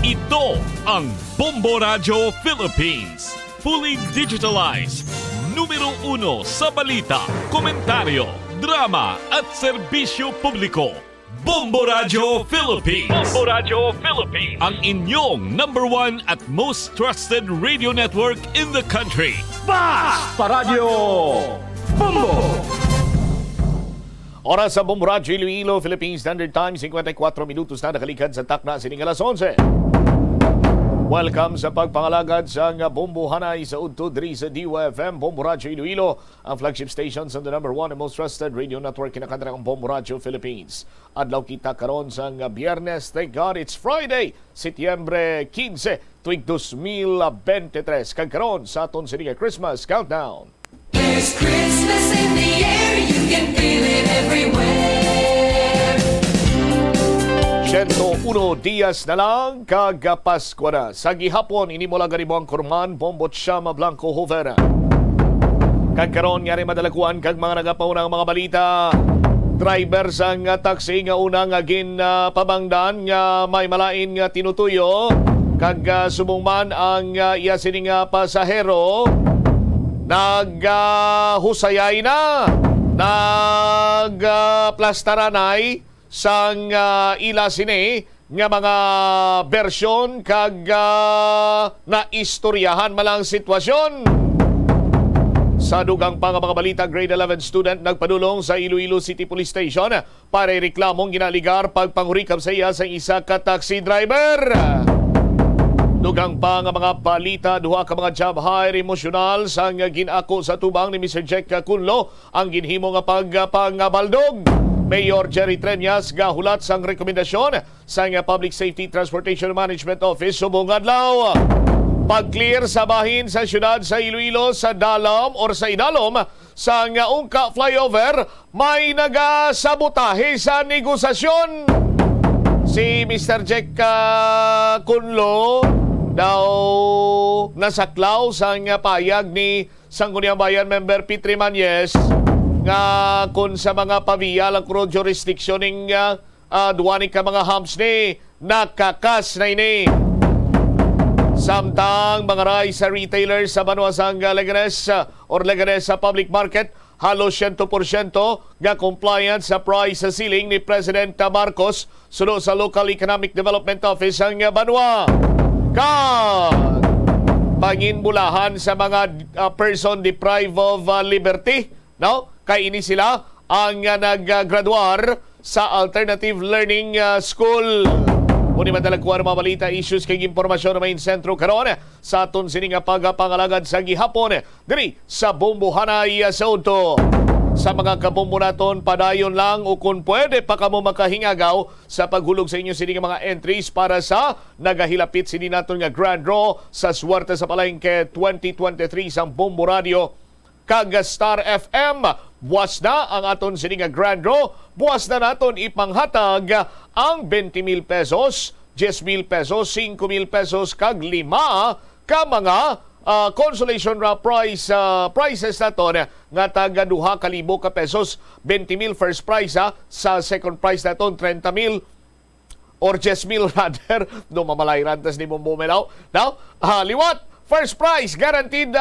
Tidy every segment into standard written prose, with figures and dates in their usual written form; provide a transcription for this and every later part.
Ito ang Bombo Radio Philippines. Fully digitalized. Numero 1 sa balita, komentaryo, drama at serbisyo publiko. Bombo Radio Philippines. Bombo Radio Philippines. Ang inyong number 1 at most trusted radio network in the country. Basta Radio Bombo! Oras sa Bombo Radio Iloilo, Philippines Standard Time, 54 minutos na nakalikad sa takna sining alas 11. Welcome sa pagpangalagad sa Bombo Hanay sa Udto diri sa DYFM, Bombo Radio Iloilo, ang flagship station sa the number 1 and most trusted radio network kinakantara ng Bombo Radio Philippines. Adlaw kita karon sa Biyernes, thank God it's Friday, Setyembre 15, tuig 2023. Kagkaroon sa aton sining Christmas Countdown. There's Christmas in the air, you can feel it everywhere. 101 dias na lang kagapasko na. Sa gihapon, inimula ganimo ang kurman, Bombot Shama Blanco Hovera. Kagkaroon nga rin madalakuan kag mga nagapaunang mga balita. Driver sang taxi nga unang pabangdan nga may malain nga tinutuyo. Kag sumungman ang iya sining pasahero. Naghusayay na, nagplastaranay sang ila sini nga mga bersyon kag naistoryahan malang sitwasyon. Sa dugang pa nga mga balita, grade 11 student nagpadulong sa Iloilo City Police Station para reklamong ginaligar pagpanghurikap sa iya sa isa ka taxi driver. Dugang pa nga mga balita, duha ka mga job hire emosyonal sa ginako sa tubang ni Mr. Jack Kunlo ang ginhimo nga pagpangabaldog. Mayor Jerry Treñas gahulat sang rekomendasyon sa Public Safety Transportation Management Office subong adlaw. Pag-clear sa bahin sa syudad sa Iloilo sa Dalam or sa Idalom sa Ungka flyover, may nagasabotahe sa negosasyon. Si Mr. Jack Kunlo daw nasaklaw sa payag ni Sangguniang Bayan member Petri Mañez nga kung sa mga paviyal ang kuro jurisdiction ng duwani ka mga humps ni nakakas na ini. Samtang mga rice retailers sa Banuasang Leganes or Leganes sa public market halos 100% nga compliant sa price ceiling ni President Marcos sunod sa Local Economic Development Office ang Banwa. Panginbulahan sa mga person deprived of liberty, no? Kay ini sila ang naggraduar sa Alternative Learning School. Muni madalagkuan mga balita, issues kay impormasyon na main sentro karon sa aton sining pagpangalagad sa gihapon diri sa Bombo Hanay sa Udto. Sa mga kabombo naton, padayon lang o kung pwede pa kamo makahingagaw sa paghulog sa inyo sining mga entries para sa nagahilapit sini naton nga Grand Draw sa Suwerte sa Palengke 2023 sa Bombo Radio kag Star FM. Buwas na ang aton sining nga Grand Draw. Buwas na naton ipanghatag ang 20,000 pesos, 10,000 pesos, 5,000 pesos kag 5 ka mga consolation prizes naton nga taga 2,000 ka pesos, 20,000 first prize sa second prize naton 30,000 or 10,000 rather no mamalairan tas ni mo bumelaw. Now, liwat first prize guaranteed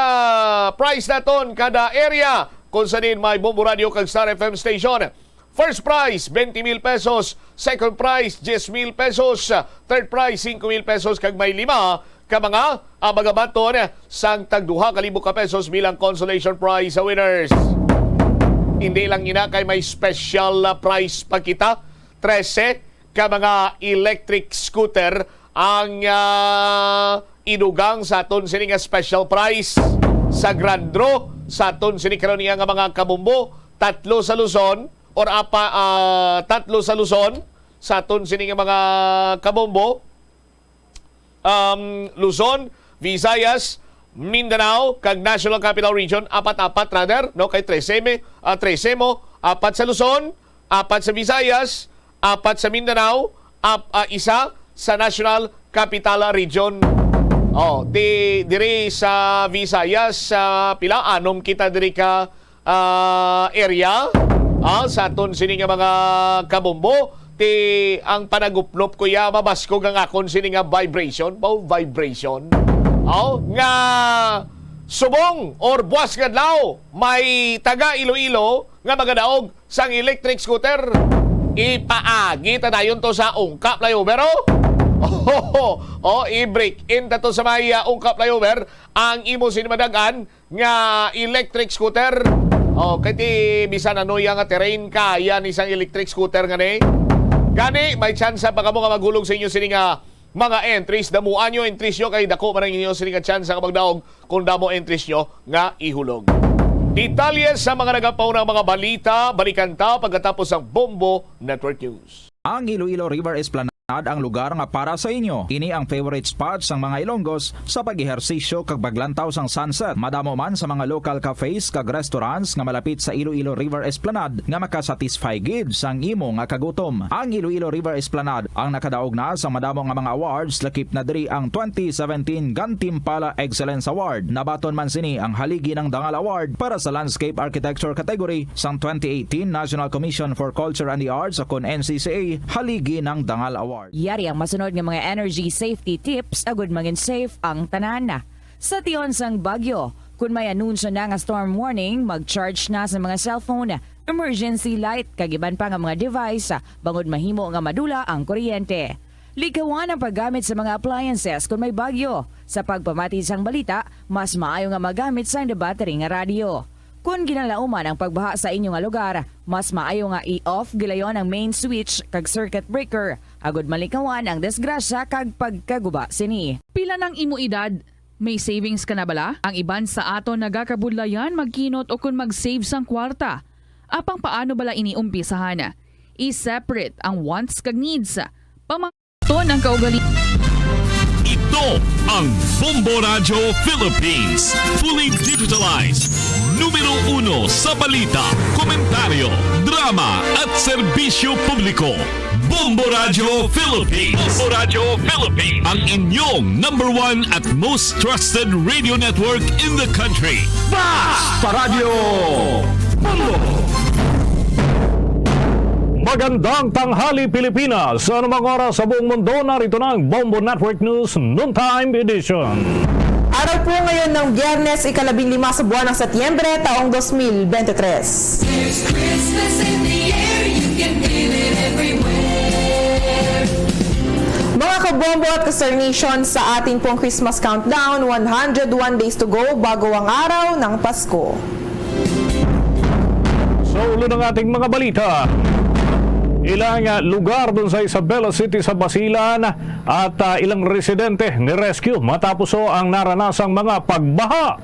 prize naton kada area kung sanin may Bombo Radio kag Star FM station. First prize, 20,000 pesos. Second prize, 10,000 pesos. Third prize, 5,000 pesos. Kag may 5 ka mga abagabaton sang tag 2,000 ka pesos bilang consolation prize sa winners. Hindi lang ina kay may special prize pa kita. 13 ka mga electric scooter ang inugang sa aton sining special prize sa Grand Draw sa aton sining karon nga mga kabumbo. 3 sa Luzon or 3 sa Luzon sa aton sining mga kabumbo. Luzon, Visayas, Mindanao, kag National Capital Region, 4 rather, no, kay 13 mo, 4 sa Luzon, 4 sa Visayas, 4 sa Mindanao, 1 sa National Capital Region. Diri sa Visayas, pila, 6 kita diri ka area, sa aton sini nga mga kabombo, ti ang panaguplop kuya mabaskog ang akon sini nga vibration nga subong or buwas nga adlaw may taga Iloilo nga magadaog sang electric scooter ipaagi ta dayon to sa ungkap flyover i-break in ta to sa may ungkap flyover ang imo sinimadagan nga electric scooter kay ti bisan ano yang nga terrain kaya ni isang electric scooter nga ni gani, may chance pa kamo nga magulog sa inyo sini nga mga entries. Damuan nyo entries nyo kay dako man ang inyo sini nga chance nga magdaog kung damo entries nyo nga ihulog. Detalye sa mga nagapaunang mga balita, balikan ta pagkatapos ng Bombo Network News. Ang Iloilo River Esplanade ang lugar nga para sa inyo. Ini ang favorite spot sang mga Ilonggos sa pag-ehersisyo kag baglantaw sang sunset. Madamo man sa mga local cafes kag restaurants nga malapit sa Iloilo River Esplanade nga makasatisfy gid sang imo nga kagutom. Ang Iloilo River Esplanade ang nakadaog na sa madamo nga mga awards lakip na diri ang 2017 Gantimpala Excellence Award. Nabaton man sini ang haligi ng Dangal Award para sa Landscape Architecture category sang 2018 National Commission for Culture and the Arts o NCCA haligi ng Dangal Award. Yari ang masunod nga mga energy safety tips agud maging safe ang tanan. Sa tion sang bagyo, kung may anunsyo na nga storm warning, mag-charge na sa mga cellphone, emergency light, kagiban pa nga mga device, bangod mahimo nga madula ang kuryente. Likawan ang paggamit sa mga appliances kung may bagyo. Sa pagpamati sang balita, mas maayo nga magamit sang battery nga radio. Kung ginalauman ang pagbaha sa inyong nga lugar, mas maayo nga i-off gilayon ang main switch kag circuit breaker. Agud malikawan ang disgrasya kag pagkaguba sini. Pila ng imo edad? May savings ka na bala? Ang iban sa ato nagakabudlayan magkinot o kung mag-save sang kwarta. Apang paano bala iniumpisahan? I-separate ang wants kag needs. Pamangton ang kaugali. Ito ang Bombo Radio Philippines. Fully digitalized. Numero 1 sa balita, komentaryo, drama at serbisyo publiko. Bombo Radio Philippines. Bombo Radio Philippines. Ang inyong number 1 at most trusted radio network in the country. Sa Radyo Bombo! Magandang tanghali Pilipinas! Sa anumang oras sa buong mundo, narito na ang Bombo Network News Noontime Edition. Araw po ngayon ng Biyernes, ika-15 sa buwan ng Setyembre, taong 2023. There's Christmas in the air, you can feel it everywhere. Mga kabombo at ka-Star Nation, sa ating pong Christmas countdown, 101 days to go bago ang araw ng Pasko. Sa ulo ng ating mga balita, ilang lugar doon sa Isabela City sa Basilan at ilang residente ni-rescue matapos ang naranasang mga pagbaha.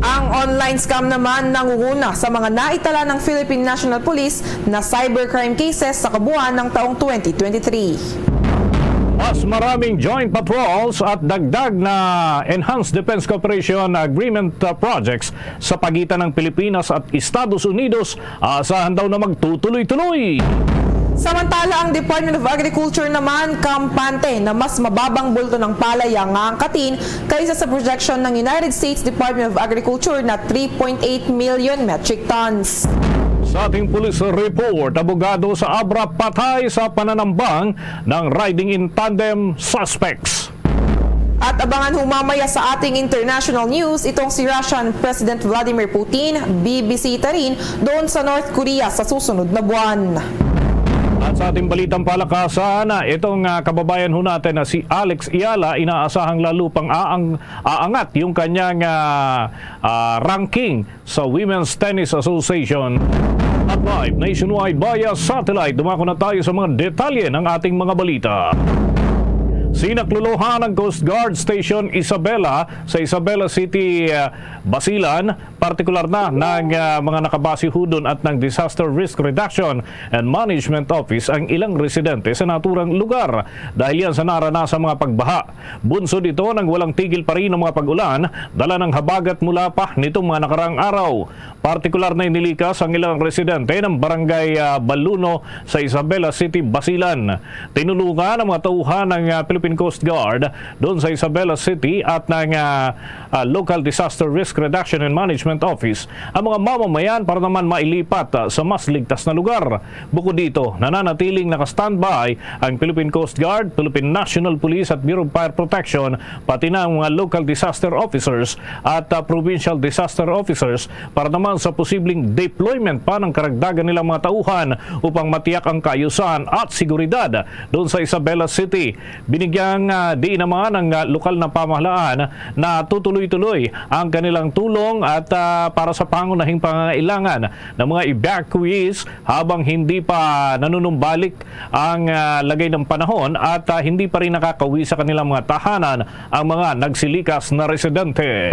Ang online scam naman nangunguna sa mga naitala ng Philippine National Police na cybercrime cases sa kabuuan ng taong 2023. Mas maraming joint patrols at dagdag na Enhanced Defense Cooperation Agreement projects sa pagitan ng Pilipinas at Estados Unidos asahan daw na magtutuloy-tuloy. Samantala, ang Department of Agriculture naman kampante na mas mababang bulto ng palay ang aangkatin kaysa sa projection ng United States Department of Agriculture na 3.8 million metric tons. Sa ating police report, abogado sa Abra patay sa pananambang ng riding in tandem suspects. At abangan humamaya sa ating international news, itong si Russian President Vladimir Putin, bibisita rin doon sa North Korea sa susunod na buwan. At sa ating balitang palakasan, itong kababayan ho natin na si Alex Iala, inaasahang lalo pang aangat yung kanyang ranking sa Women's Tennis Association. At live nationwide via satellite, dumako na tayo sa mga detalye ng ating mga balita. Sinakluluhan ng Coast Guard Station Isabela sa Isabela City, Basilan, partikular na ng mga nakabase ho doon at ng Disaster Risk Reduction and Management Office ang ilang residente sa naturang lugar dahil yan sa naranasang mga pagbaha. Bunsod ito ng walang tigil pa rin ng mga pag-ulan, dala ng habagat mula pa nitong mga nakarang araw. Partikular na inilikas ang ilang residente ng Barangay Baluno sa Isabela City, Basilan. Tinulungan ang mga tauhan ng Philippine Coast Guard doon sa Isabela City at ng Local Disaster Risk Reduction and Management Office ang mga mamamayan para naman mailipat sa mas ligtas na lugar. Bukod dito, nananatiling naka-standby ang Philippine Coast Guard, Philippine National Police at Bureau of Fire Protection, pati na ang mga local disaster officers at provincial disaster officers para naman sa posibleng deployment pa ng karagdagan nilang mga tauhan upang matiyak ang kaayusan at seguridad doon sa Isabela City. Binigyang diin naman ng lokal na pamahalaan na tutuloy-tuloy ang kanilang tulong at para sa pangunahing pangangailangan ng mga evacuees habang hindi pa nanunumbalik ang lagay ng panahon at hindi pa rin nakakauwi sa kanilang mga tahanan ang mga nagsilikas na residente.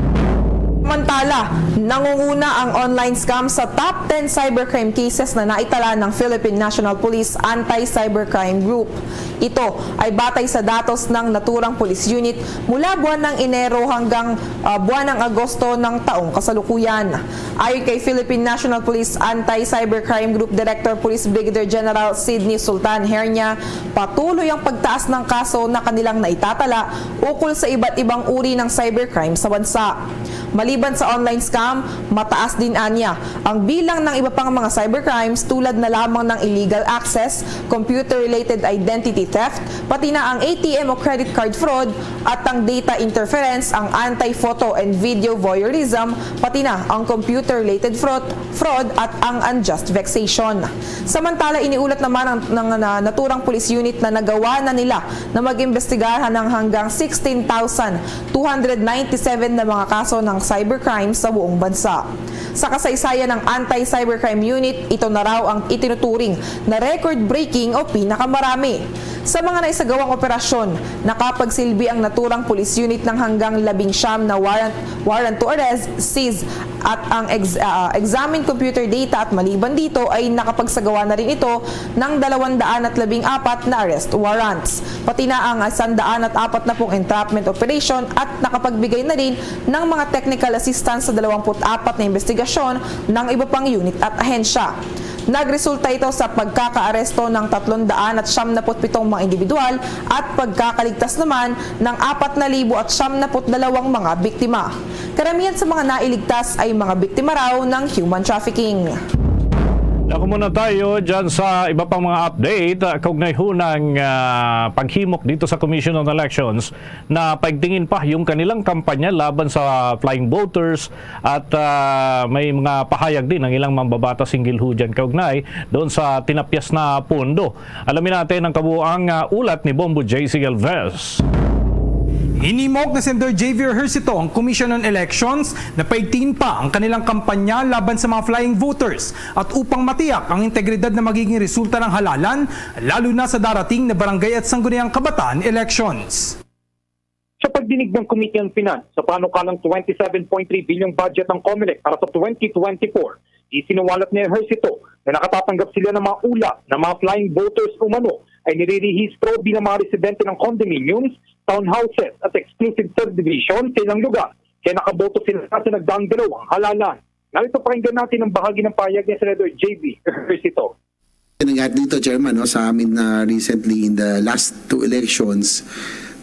Samantala, nangunguna ang online scam sa top 10 cybercrime cases na naitala ng Philippine National Police Anti-Cybercrime Group. Ito ay batay sa datos ng naturang police unit mula buwan ng Enero hanggang buwan ng Agosto ng taong kasalukuyan. Ayon kay Philippine National Police Anti-Cybercrime Group Director Police Brigadier General Sidney Sultan Hernia, patuloy ang pagtaas ng kaso na kanilang naitatala ukol sa iba't ibang uri ng cybercrime sa bansa. Maliban sa online scam, mataas din anya ang bilang ng iba pang mga cybercrimes tulad na lamang ng illegal access, computer-related identity theft, pati na ang ATM o credit card fraud at ang data interference, ang anti-photo and video voyeurism, pati na ang computer-related fraud at ang unjust vexation. Samantala, iniulat naman ng naturang police unit na nagawa na nila na mag-imbestigahan ng hanggang 16,297 na mga kaso ng cybercrime sa buong bansa. Sa kasaysayan ng Anti-Cybercrime Unit, ito na raw ang itinuturing na record-breaking o pinakamarami. Sa mga naisagawang operasyon, nakapagsilbi ang naturang police unit ng hanggang 19 na warrant to arrest, seize at ang examine computer data at maliban dito ay nakapagsagawa na rin ito ng 214 na arrest warrants. Pati na ang 140 entrapment operation at nakapagbigay na rin ng mga technical assistance sa 24 na investigasyon ng iba pang unit at ahensya. Nagresulta ito sa pagkakaaresto ng 377 mga individual at pagkakaligtas naman ng 4,072 mga biktima. Karamihan sa mga nailigtas ay mga biktima raw ng human trafficking. Ako muna tayo dyan sa iba pang mga update kaugnay ho ng paghimok dito sa Commission on Elections na paigtingin pa yung kanilang kampanya laban sa flying voters at may mga pahayag din ng ilang mambabatas hinggil ho dyan kaugnay doon sa tinapyas na pondo. Alamin natin ang kabuuang ulat ni Bombo J.C. Galvez. Hinimok na Senator Javier Ejercito ang Commission on Elections na paigtingin pa ang kanilang kampanya laban sa mga flying voters at upang matiyak ang integridad na magiging resulta ng halalan lalo na sa darating na barangay at sangguniang kabataan elections. Sa pagdinig ng Committee on Finance sa panukalang 27.3 bilyong budget ng COMELEC para sa 2024, isinuwalat ni Ejercito na nakatatanggap sila ng mga ulat na mga flying voters umano ay nirerehistro bilang mga residente ng condominiums, townhouses at exclusive subdivision sa ilang lugar. Kaya nakaboto sila sa nagdaang dalawang halalan. Narito pakinggan natin ang bahagi ng payag ni Senator J.B. Ejercito. Nangyari dito, Chairman, sa amin na recently in the last two elections,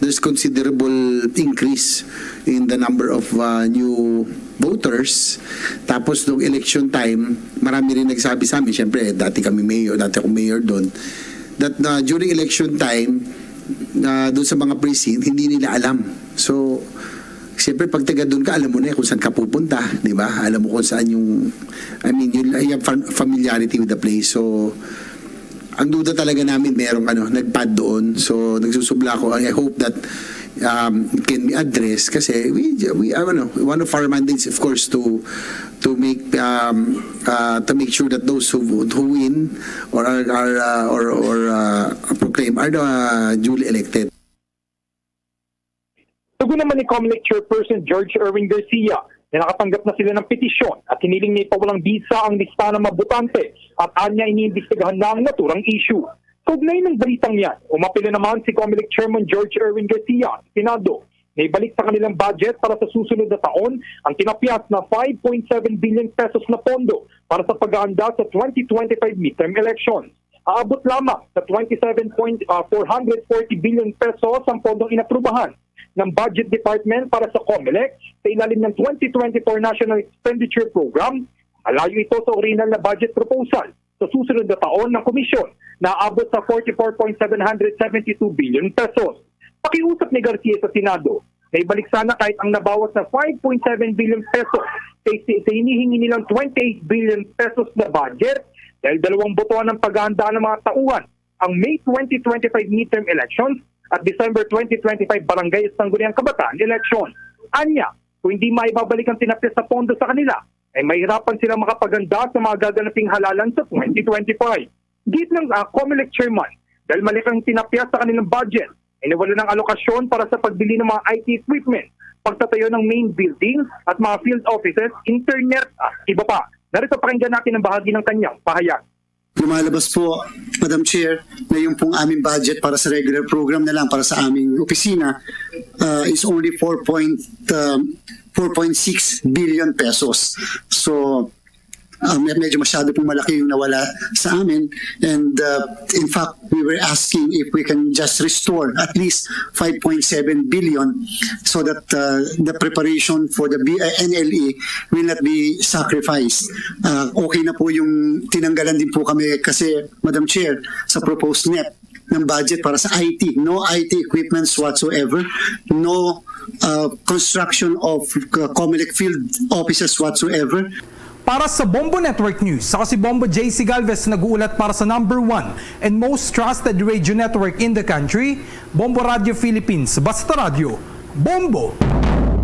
there's considerable increase in the number of new voters. Tapos nung election time, marami rin nagsabi sa amin, syempre dati akong mayor doon, that during election time, doon sa mga precinct, hindi nila alam. So, siyempre pag taga doon ka, alam mo na kung saan ka pupunta, di ba? Alam mo kung saan yung, you have familiarity with the place. So, ang duda talaga namin, merong nagpad doon. So, nagsusubla ko. I hope that can be addressed kasi one of our mandates, of course, to make sure that those who win or proclaim are duly elected. Tugon naman ni COMELEC Chairperson George Erwin Garcia na nakatanggap na sila ng petisyon at hiniling na ipawalang bisa ang lista ng mabutante at anya iniimbestigahan na ang naturang issue. Kaugnay ng balitang yan, umapila naman si COMELEC Chairman George Erwin Garcia, Senado, na ibalik sa kanilang budget para sa susunod na taon ang tinapyas na 5.7 billion pesos na pondo para sa pag-aanda sa 2025 midterm elections. aabot lamang sa 27.440 billion pesos ang pondong inaprubahan ng Budget Department para sa COMELEC sa ilalim ng 2024 National Expenditure Program. Malayo ito sa original na budget proposal sa susunod na taon ng komisyon na aabot sa 44.772 billion pesos. Pakiusap ni Garcia sa Senado na ibalik sana kahit ang nabawas na 5.7 billion pesos sa hinihingi nilang 28 billion pesos na budget dahil dalawang botohan ng paghahandaan ng mga tauhan ang May 2025 midterm elections at December 2025 Barangay Sangguniang Kabataan election. Anya, kung hindi maibabalik ang tinapos sa pondo sa kanila, ay mahirapan silang makapaganda sa mga gaganaping halalan sa 2025. Git ng COMELEC chairman, dahil malikang tinapos sa kanilang budget, ay nawala ng alokasyon para sa pagbili ng mga IT equipment, pagtatayo ng main building at mga field offices, internet at iba pa. Narito pakinggan natin ang bahagi ng kanyang pahayag. Lumalabas po, Madam Chair, na yung pong aming budget para sa regular program na lang para sa aming opisina is only 4.6 billion pesos. So, medyo masyado pong malaki yung nawala sa amin. And in fact, we were asking if we can just restore at least 5.7 billion so that the preparation for the NLE will not be sacrificed. Okay na po yung tinanggalan din po kami kasi, Madam Chair, sa proposed net ng budget para sa IT. No IT equipments whatsoever. No construction of COMELEC field offices whatsoever. Para sa Bombo Network News, ako si Bombo JC Galvez nag-uulat para sa #1 and most trusted radio network in the country, Bombo Radio Philippines. Basta Radio, Bombo!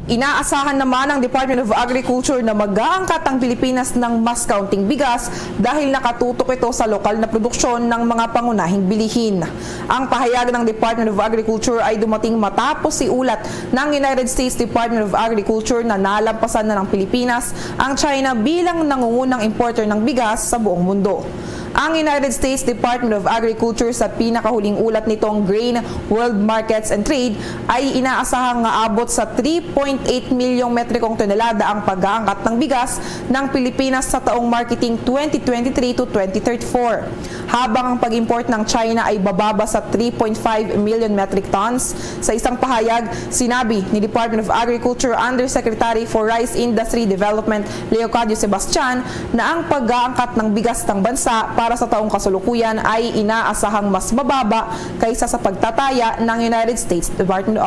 Inaasahan naman ng Department of Agriculture na mag-aangkat ang Pilipinas ng mas kaunting bigas dahil nakatutok ito sa lokal na produksyon ng mga pangunahing bilihin. Ang pahayag ng Department of Agriculture ay dumating matapos iulat ng United States Department of Agriculture na nalampasan na ng Pilipinas ang China bilang nangungunang importer ng bigas sa buong mundo. Ang United States Department of Agriculture sa pinakahuling ulat nitong Grain World Markets and Trade ay inaasahang aabot sa 3.8 milyong metrikong tonelada ang pag-aangkat ng bigas ng Pilipinas sa taong marketing 2023 to 2034. Habang ang pag-import ng China ay bababa sa 3.5 million metric tons. Sa isang pahayag, sinabi ni Department of Agriculture Undersecretary for Rice Industry Development Leocadio Sebastian na ang pag-aangkat ng bigas ng bansa para sa taong kasalukuyan ay inaasahang mas mababa kaysa sa pagtataya ng United States Department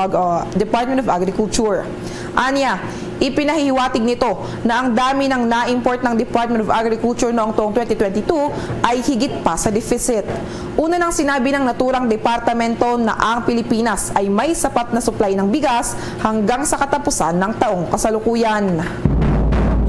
of Agriculture. Anya, ipinahihiwatig nito na ang dami ng na-import ng Department of Agriculture noong taong 2022 ay higit pa sa deficit. Una nang sinabi ng naturang departamento na ang Pilipinas ay may sapat na supply ng bigas hanggang sa katapusan ng taong kasalukuyan.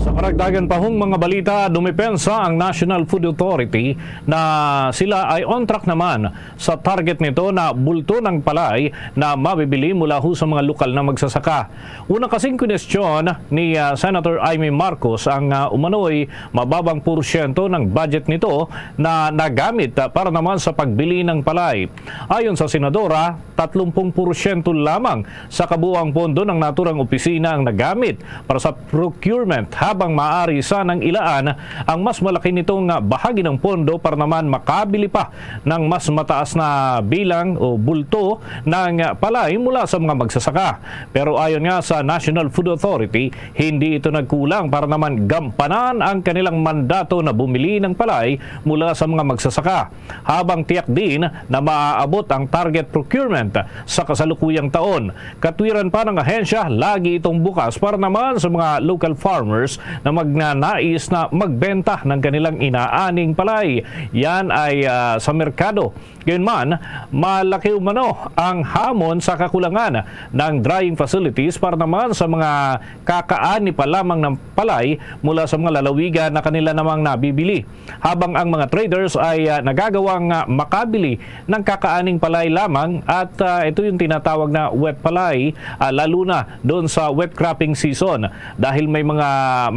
Sa karagdagan pa hong mga balita, dumipensa ang National Food Authority na sila ay on track naman sa target nito na bulto ng palay na mabibili mula ho sa mga lokal na magsasaka. Una kasing kunestyon ni Senator Amy Marcos ang umano'y mababang porsyento ng budget nito na nagamit para naman sa pagbili ng palay. Ayon sa Senadora, 30% lamang sa kabuuang pondo ng naturang opisina ang nagamit para sa procurement, habang maaari sanang ilaan ang mas malaki nitong bahagi ng pondo para naman makabili pa ng mas mataas na bilang o bulto ng palay mula sa mga magsasaka. Pero ayon nga sa National Food Authority, hindi ito nagkulang para naman gampanan ang kanilang mandato na bumili ng palay mula sa mga magsasaka, habang tiyak din na maaabot ang target procurement sa kasalukuyang taon. Katwiran pa ng ahensya, lagi itong bukas para naman sa mga local farmers na magnanais na magbenta ng kanilang inaaning palay. Yan ay sa merkado. Gayunman, malaki umano ang hamon sa kakulangan ng drying facilities para naman sa mga kakaani pa lamang ng palay mula sa mga lalawigan na kanila namang nabibili. Habang ang mga traders ay nagagawang makabili ng kakaaning palay lamang, at ito yung tinatawag na wet palay, lalo na doon sa wet cropping season, dahil may mga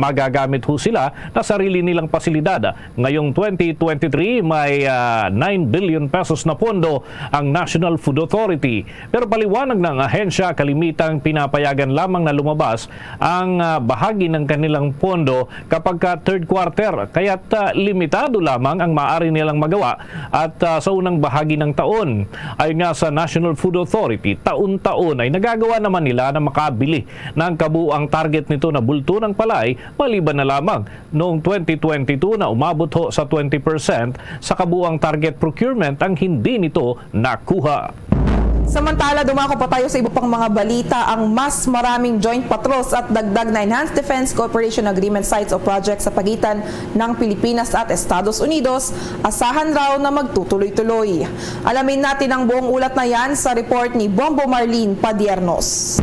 magagamit ho sila na sarili nilang pasilidad. Ngayong 2023 may 9 billion pesos na pondo ang National Food Authority. Pero paliwanag ng ahensya, kalimitang pinapayagan lamang na lumabas ang bahagi ng kanilang pondo kapag third quarter. Kaya't limitado lamang ang maaari nilang magawa at sa unang bahagi ng taon. Ayon nga sa National Food Authority, taon-taon ay nagagawa naman nila na makabili ng kabuuang target nito na bulto ng palay, maliban na lamang noong 2022 na umabot ho sa 20% sa kabuuang target procurement ang hindi nito nakuha. Samantala, dumako pa tayo sa iba pang mga balita. Ang mas maraming joint patrols at dagdag na Enhanced Defense Cooperation Agreement sites o projects sa pagitan ng Pilipinas at Estados Unidos, asahan raw na magtutuloy-tuloy. Alamin natin ang buong ulat na yan sa report ni Bombo Marlene Padiernos.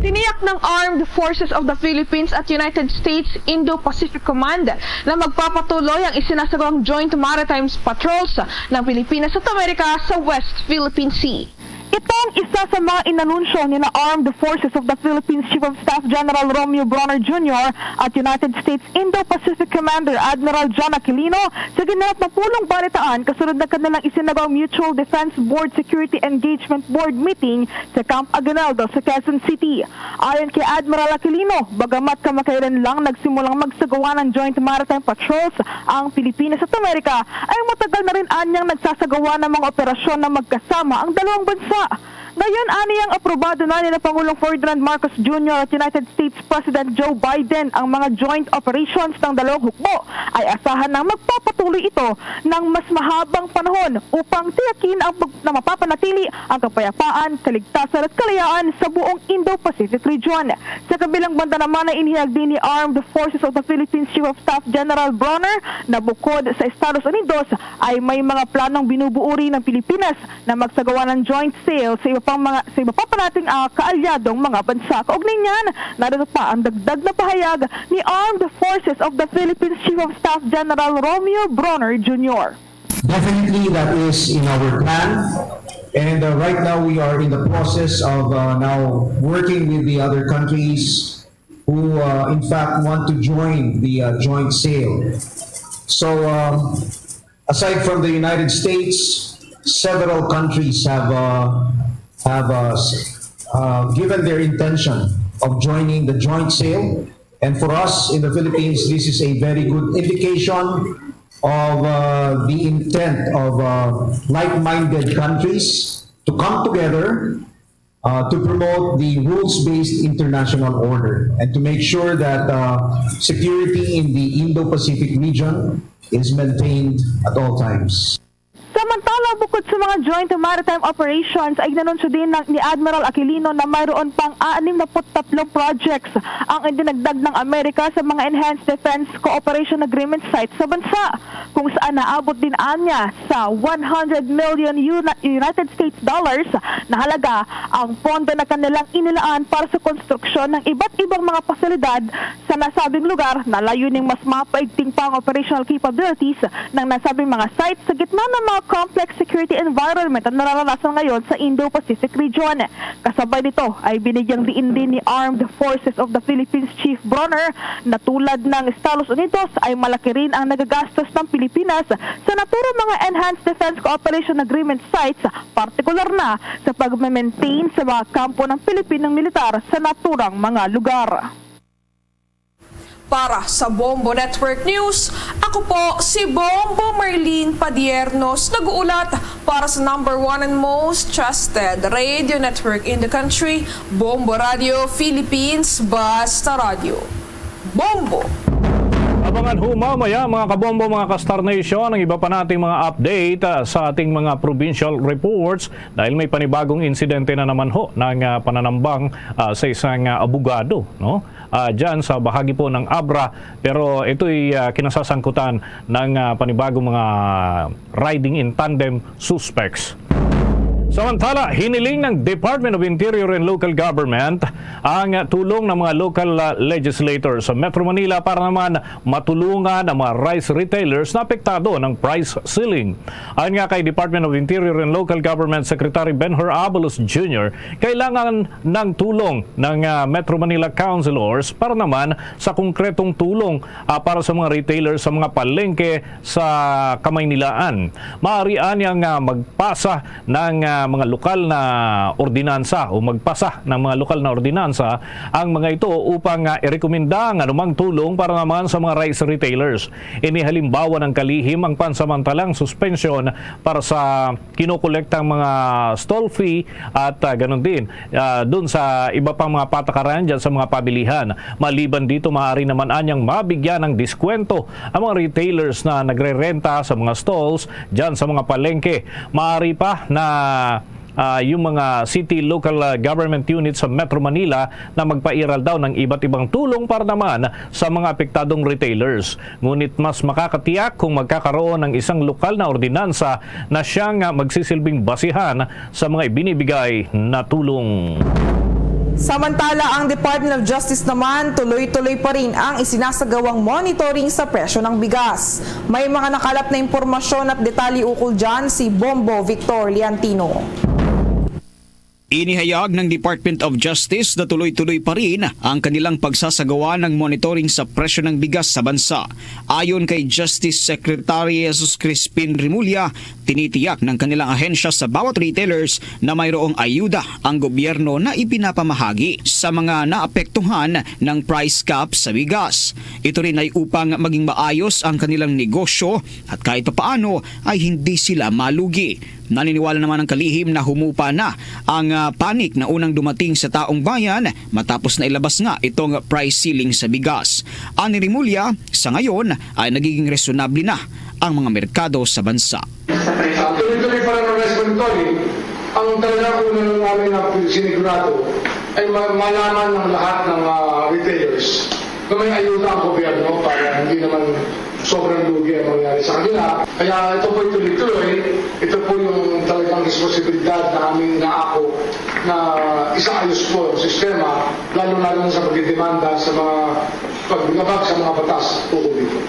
Tiniyak ng Armed Forces of the Philippines at United States Indo-Pacific Command na magpapatuloy ang isinasagawang Joint Maritime Patrols ng Pilipinas at Amerika sa West Philippine Sea. Ito ang isa sa mga inanunsyo ni na Armed Forces of the Philippines Chief of Staff General Romeo Bronner Jr. at United States Indo-Pacific Commander Admiral John Aquilino sa ginanap na pulong balitaan kasunod ng kanilang isinagawang Mutual Defense Board Security Engagement Board meeting sa Camp Aguinaldo sa Quezon City. Ayon kay Admiral Aquilino, bagamat kamakailan lang nagsimulang magsagawa ng Joint Maritime Patrols ang Pilipinas at Amerika, ay matagal na rin anyang nagsasagawa ng mga operasyon na magkasama ang dalawang bansa. Ngayon, aniyang aprobado na ni Pangulong Ferdinand Marcos Jr. at United States President Joe Biden ang mga joint operations ng dalawang hukbo, ay asahan na magpapatuloy ito ng mas mahabang panahon upang tiyakin na mapapanatili ang kapayapaan, kaligtasan at kalayaan sa buong Indo-Pacific region. Sa kabilang banda naman ay inihayag din ni Armed Forces of the Philippines Chief of Staff General Bronner na bukod sa Estados Unidos ay may mga planong binubuo rin ng Pilipinas na magsagawa ng joint sale sa iba pa nating kaalyadong mga bansa. Kaugnay niyan, narito pa ang dagdag na pahayag ni Armed Forces of the Philippines Chief of Staff General Romeo Bronner Jr. Definitely that is in our plan, and right now we are in the process of now working with the other countries who in fact want to join the joint sale. So aside from the United States, several countries have given their intention of joining the joint sale, and for us in the Philippines, this is a very good indication of the intent of like-minded countries to come together to promote the rules-based international order and to make sure that security in the Indo-Pacific region is maintained at all times. Samantala, bukod sa mga joint maritime operations, ay inanunsyo din ni Admiral Aquilino na mayroon pang 63 projects ang idinagdag ng Amerika sa mga Enhanced Defense Cooperation Agreement sites sa bansa, kung saan naabot din anya sa $100 million United States dollars na halaga ang pondo na kanilang inilaan para sa konstruksyon ng iba't ibang mga pasilidad sa nasabing lugar na layuning mas mapaigting pa ang operational capabilities ng nasabing mga sites sa gitna ng mga complex security environment na nararanasan ngayon sa Indo-Pacific region. Kasabay nito ay binigyang diin din ni Armed Forces of the Philippines Chief Bronner na tulad ng Estados Unidos ay malaki rin ang nagagastos ng Pilipinas sa naturang mga Enhanced Defense Cooperation Agreement sites, partikular na sa pag-maintain sa mga kampo ng Pilipinang militar sa naturang mga lugar. Para sa Bombo Network News, ako po si Bombo Marlene Padiernos, nag-uulat para sa #1 and most trusted radio network in the country, Bombo Radio Philippines, Basta Radio. Bombo! Abangan ho mamaya mga kabombo, mga ka-Star Nation, ang iba pa nating mga update sa ating mga provincial reports dahil may panibagong insidente na naman ho ng pananambang sa isang abogado, no? Diyan sa bahagi po ng Abra, pero ito'y kinasasangkutan ng panibagong mga riding in tandem suspects. Samantala, hiniling ng Department of Interior and Local Government ang tulong ng mga local legislators sa Metro Manila para naman matulungan ang mga rice retailers na apektado ng price ceiling. Ayon nga kay Department of Interior and Local Government Secretary Benhur Abalos Jr., kailangan ng tulong ng Metro Manila councilors para naman sa konkretong tulong para sa mga retailers sa mga palengke sa Kamaynilaan. Maaari niyang magpasa ng mga lokal na ordinansa o magpasa ng mga lokal na ordinansa ang mga ito upang irekomenda ang anumang tulong para naman sa mga rice retailers. Inihalimbawa ng kalihim ang pansamantalang suspension para sa kinokolektang mga stall fee at ganun din dun sa iba pang mga patakaran dyan sa mga pabilihan. Maliban dito, maaari naman anyang mabigyan ng diskwento ang mga retailers na nagre-renta sa mga stalls dyan sa mga palengke. Maaari pa na yung mga city local government units sa Metro Manila na magpairal daw ng iba't ibang tulong para naman sa mga apektadong retailers. Ngunit mas makakatiyak kung magkakaroon ng isang lokal na ordinansa na siyang magsisilbing basihan sa mga ibinibigay na tulong. Samantala, ang Department of Justice naman tuloy-tuloy pa rin ang isinasagawang monitoring sa presyo ng bigas. May mga nakalap na impormasyon at detalye ukol dyan si Bombo Victor Liantino. Inihayag ng Department of Justice na tuloy-tuloy pa rin ang kanilang pagsasagawa ng monitoring sa presyo ng bigas sa bansa. Ayon kay Justice Secretary Jesus Crispin Rimulya, tinitiyak ng kanilang ahensya sa bawat retailers na mayroong ayuda ang gobyerno na ipinapamahagi sa mga naapektuhan ng price cap sa bigas. Ito rin ay upang maging maayos ang kanilang negosyo at kahit papaano ay hindi sila malugi. Naniniwala naman ang kalihim na humupa na ang panik na unang dumating sa taong bayan matapos na ilabas nga itong price ceiling sa bigas. Ani Rimulya, sa ngayon ay nagiging resonable na ang mga merkado sa bansa. Tuloy-tuloy pa rin ang rice monitoring. Ang talagang unang namin na sinigurado ay malaman ng lahat ng retailers na may ayuda ang gobyerno para hindi naman sobrang lugi ang mangyari sa kanila. Kaya ito po tuloy-tuloy. Ito po yung talagang responsibilidad na aming naako na isaayos po ang sistema, lalo-lalo sa pagdidemanda sa mga paglabag sa mga batas tukol dito.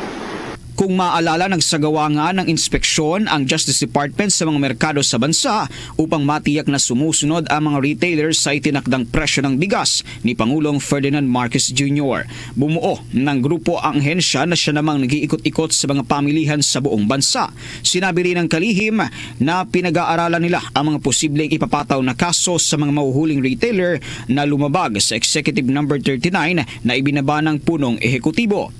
Kung maalala, nagsagawa nga ng inspeksyon ang Justice Department sa mga merkado sa bansa upang matiyak na sumusunod ang mga retailers sa itinakdang presyo ng bigas ni Pangulong Ferdinand Marcos Jr. Bumuo ng grupo ang ahensya na siya namang nag-iikot-ikot sa mga pamilihan sa buong bansa. Sinabi rin ng kalihim na pinag-aaralan nila ang mga posibleng ipapataw na kaso sa mga mahuhuling retailer na lumabag sa Executive Number 39 na ibinaba ng punong ehekutibo.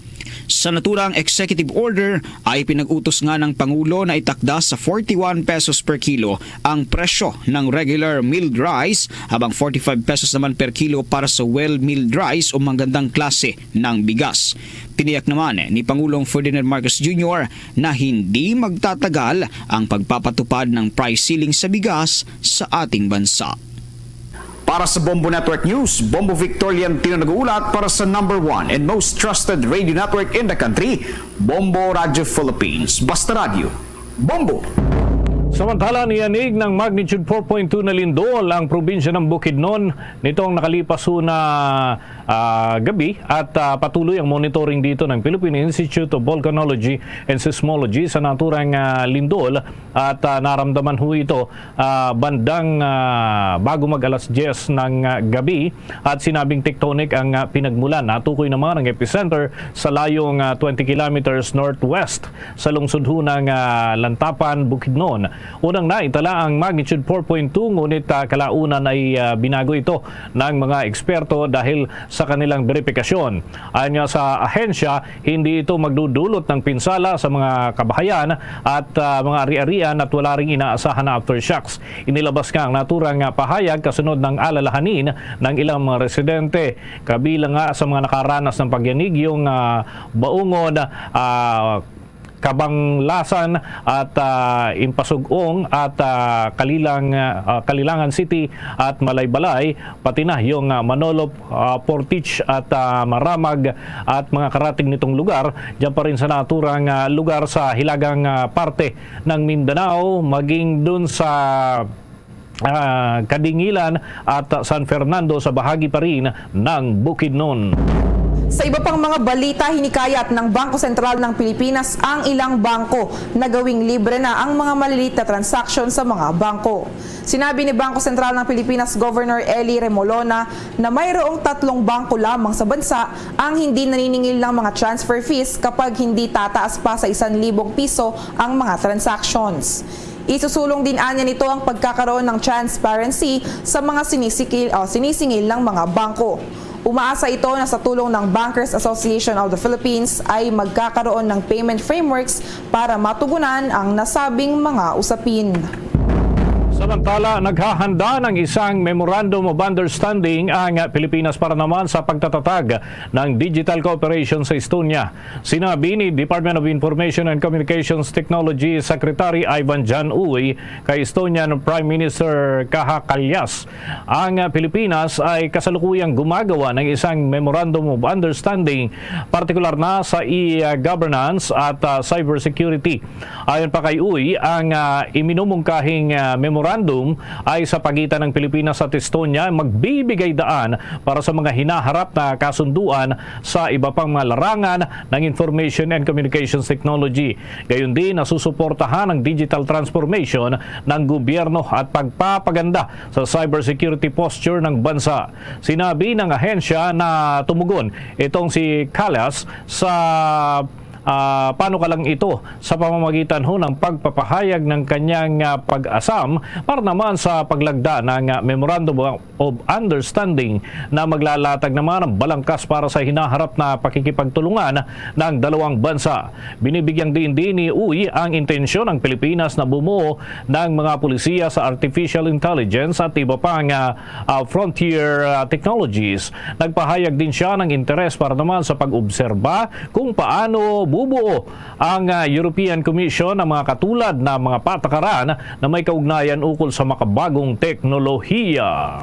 Sa naturang executive order ay pinag-utos nga ng Pangulo na itakda sa 41 pesos per kilo ang presyo ng regular milled rice habang 45 pesos naman per kilo para sa well-milled rice o magandang klase ng bigas. Tiniyak naman ni Pangulong Ferdinand Marcos Jr. na hindi magtatagal ang pagpapatupad ng price ceiling sa bigas sa ating bansa. Para sa Bombo Network News, Bombo Victor Liantino nag-uulat para sa number 1 and most trusted radio network in the country, Bombo Radio Philippines. Basta Radio, Bombo! Samantala, niyanig ng magnitude 4.2 na lindol ang probinsya ng Bukidnon nitong nakalipas na gabi at patuloy ang monitoring dito ng Philippine Institute of Volcanology and Seismology sa naturang lindol at naramdaman ho ito bandang bago mag alas 10 ng gabi at sinabing tectonic ang pinagmulan. Natukoy naman ang epicenter sa layong 20 kilometers northwest sa lungsod ho ng Lantapan, Bukidnon. Unang naitala ang magnitude 4.2 ngunit kalaunan ay binago ito ng mga eksperto dahil sa kanilang verifikasyon. Ayon nga sa ahensya, hindi ito magdudulot ng pinsala sa mga kabahayan at mga ari-arian at wala ring inaasahan na aftershocks. Inilabas nga ang naturang pahayag kasunod ng alalahanin ng ilang mga residente. Kabilang nga sa mga nakaranas ng pagyanig yung Baungon, Kabanglasan at Impasugong at Kalilangan City at Malaybalay, pati na yung Manolop, Portich at Maramag at mga karating nitong lugar. Diyan pa rin sa naturang lugar sa hilagang parte ng Mindanao, maging dun sa Kadingilan at San Fernando sa bahagi pa rin ng Bukidnon. Sa iba pang mga balita, hinikayat ng Bangko Sentral ng Pilipinas ang ilang bangko na gawing libre na ang mga maliliit na transaksyon sa mga bangko. Sinabi ni Bangko Sentral ng Pilipinas Governor Eli Remolona na mayroong 3 bangko lamang sa bansa ang hindi naniningil ng mga transfer fees kapag hindi tataas pa sa 1,000 piso ang mga transactions. Isusulong din anya nito ang pagkakaroon ng transparency sa mga sinisingil ng mga bangko. Umaasa ito na sa tulong ng Bankers Association of the Philippines ay magkakaroon ng payment frameworks para matugunan ang nasabing mga usapin. Samantala, naghahanda ng isang Memorandum of Understanding ang Pilipinas para naman sa pagtatatag ng digital cooperation sa Estonia. Sinabi ni Department of Information and Communications Technology Secretary Ivan Jan Uy kay Estonian Prime Minister Kaja Kallas. Ang Pilipinas ay kasalukuyang gumagawa ng isang Memorandum of Understanding, partikular na sa e-governance at cybersecurity. Ayon pa kay Uy, ang iminumungkahing memorandum ay sa pagitan ng Pilipinas at Estonia magbibigay daan para sa mga hinaharap na kasunduan sa iba pang mga larangan ng information and communications technology. Gayon din nasusuportahan ang digital transformation ng gobyerno at pagpapaganda sa cybersecurity posture ng bansa. Sinabi ng ahensya na tumugon itong si Kallas sa panukalang ito sa pamamagitan ng pagpapahayag ng kanyang pag-asam para naman sa paglagda ng Memorandum of Understanding na maglalatag naman ng balangkas para sa hinaharap na pakikipagtulungan ng dalawang bansa. Binibigyang din ni Uy ang intensyon ng Pilipinas na bumuo ng mga pulisiya sa artificial intelligence at iba pang frontier technologies. Nagpahayag din siya ng interes para naman sa pag-obserba kung paano bubuo ang European Commission ng mga katulad na mga patakaran na may kaugnayan ukol sa makabagong teknolohiya.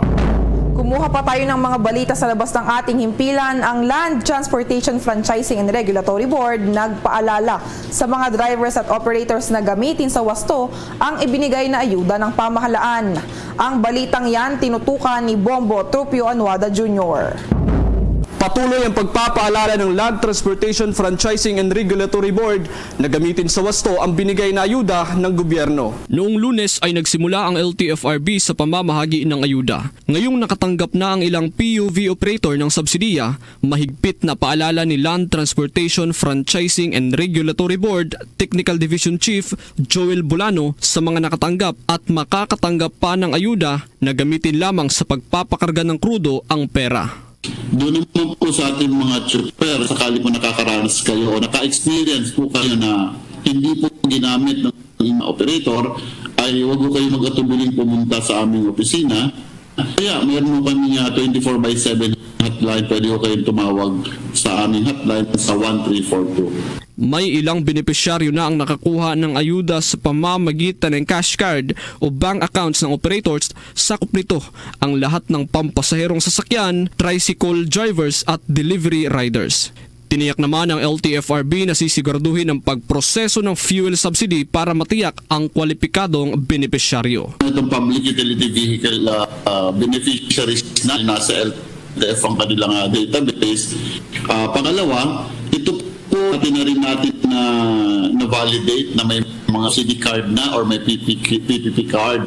Kumuha pa tayo ng mga balita sa labas ng ating himpilan. Ang Land Transportation Franchising and Regulatory Board nagpaalala sa mga drivers at operators na gamitin sa wasto ang ibinigay na ayuda ng pamahalaan. Ang balitang yan tinutukan ni Bombo Trupio Anuada Jr. Patuloy ang pagpapaalala ng Land Transportation Franchising and Regulatory Board na gamitin sa wasto ang binigay na ayuda ng gobyerno. Noong Lunes ay nagsimula ang LTFRB sa pamamahagi ng ayuda. Ngayong nakatanggap na ang ilang PUV operator ng subsidiya, mahigpit na paalala ni Land Transportation Franchising and Regulatory Board Technical Division Chief Joel Bulano sa mga nakatanggap at makakatanggap pa ng ayuda na gamitin lamang sa pagpapakarga ng krudo ang pera. Doon naman po sa ating mga chopper, sakali po nakakaranas kayo o naka-experience po kayo na hindi po ginamit ng operator, ay huwag po kayo mag-atubiling pumunta sa aming opisina. Kaya mayroon po kami 24/7 hotline, pwede po kayong tumawag sa aming hotline sa 1342. May ilang benepisyaryo na ang nakakuha ng ayuda sa pamamagitan ng cash card o bank accounts ng operators. Sakop nito ang lahat ng pampasaherong sasakyan, tricycle drivers at delivery riders. Tiniyak naman ng LTFRB na sisiguraduhin ang pagproseso ng fuel subsidy para matiyak ang kwalipikadong benepisyaryo. Itong public utility vehicle beneficiaries na nasa LTF ang kanilang database. Pangalawa, ito po natin na rin natin na validate na may mga CD card na or may PPP card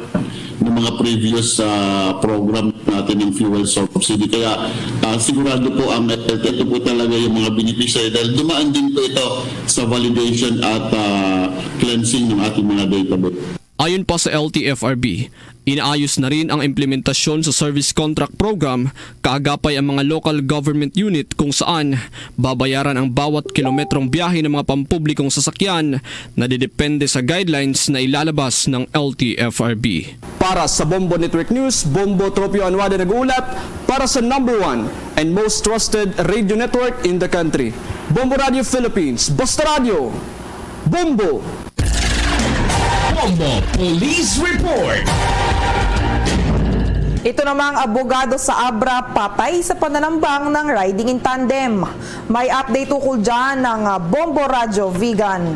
ng mga previous program natin ng fuel subsidy. Kaya sigurado po ang ito po talaga yung mga beneficiary dahil dumaan din po ito sa validation at cleansing ng ating mga database. Ayon pa sa LTFRB, inaayos na rin ang implementasyon sa service contract program, kaagapay ang mga local government unit kung saan babayaran ang bawat kilometrong biyahe ng mga pampublikong sasakyan na didepende sa guidelines na ilalabas ng LTFRB. Para sa Bombo Network News, Bombo Trupio Anuada nag-uulat para sa #1 and most trusted radio network in the country. Bombo Radio Philippines, Basta Radio, Bombo! Bombo Police Report. Ito namang abogado sa Abra patay sa pananambang ng riding in tandem. May update ukol dyan ng Bombo Radio Vegan.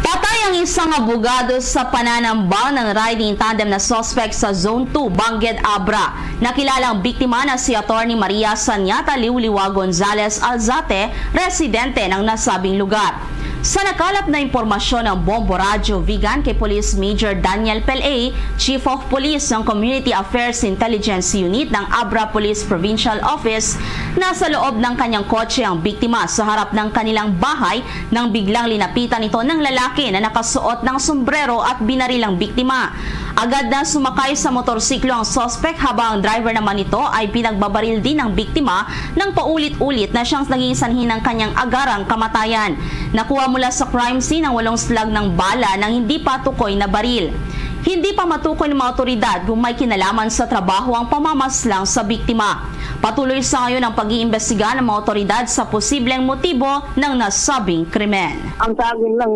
Patay ang isang abogado sa pananambal ng riding tandem na suspect sa Zone 2, Bangged Abra. Nakilalang biktima na si Atty. Maria Sanyata Liuliwa Gonzalez Alzate, residente ng nasabing lugar. Sa nakalap na impormasyon ng Bombo Radio Vigan kay Police Major Daniel Pelay, Chief of Police ng Community Affairs Intelligence Unit ng Abra Police Provincial Office, nasa loob ng kanyang kotse ang biktima sa harap ng kanilang bahay nang biglang linapitan ito ng lalaki na nakasuot ng sombrero at binaril ang biktima. Agad na sumakay sa motorsiklo ang suspect habang ang driver naman ito ay pinagbabaril din ng biktima nang paulit-ulit na siyang naging sanhi ng kanyang agarang kamatayan. Nakuha mula sa crime scene ang 8 slag ng bala ng hindi patukoy na baril. Hindi pa matukoy ng mga otoridad kung may kinalaman sa trabaho ang pamamaslang sa biktima. Patuloy sa ngayon ang pag-iimbestiga ng mga otoridad sa posibleng motibo ng nasabing krimen. Ang sa akin lang,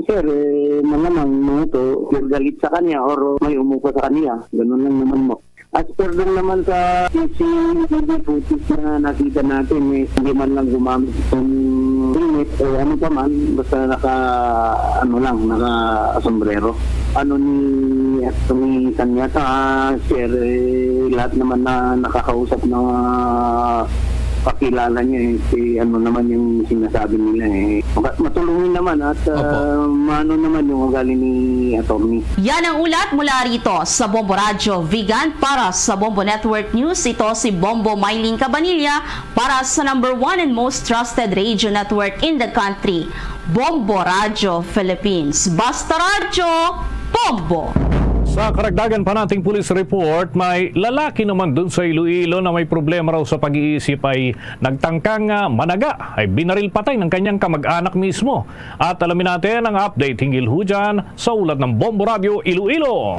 sir, malamang mga ito, galit sa kanya or may umupo sa kanya. Ganun lang naman mo. As per lang naman sa CCTV footage na nakita natin, hindi man lang gumamit itong limit o ano pa man, basta naka-sombrero. Ano ni Kanyata, sir, lahat naman na nakakausap na pakilala niya ano naman yung sinasabi nila matulungin naman at maano naman yung ugali ni attorney. Yan ang ulat mula rito sa Bombo Radio Vigan para sa Bombo Network News. Ito si Bombo Mylene Cabanilla para sa number 1 and most trusted radio network in the country, Bombo Radio Philippines. Basta Radio, Bombo! Sa karagdagan pa nating police report, may lalaki naman dun sa Iloilo na may problema raw sa pag-iisip ay nagtangkang managa, ay binaril patay ng kanyang kamag-anak mismo. At alamin natin ang update hinggil ho dyan sa ulat ng Bombo Radio Iloilo.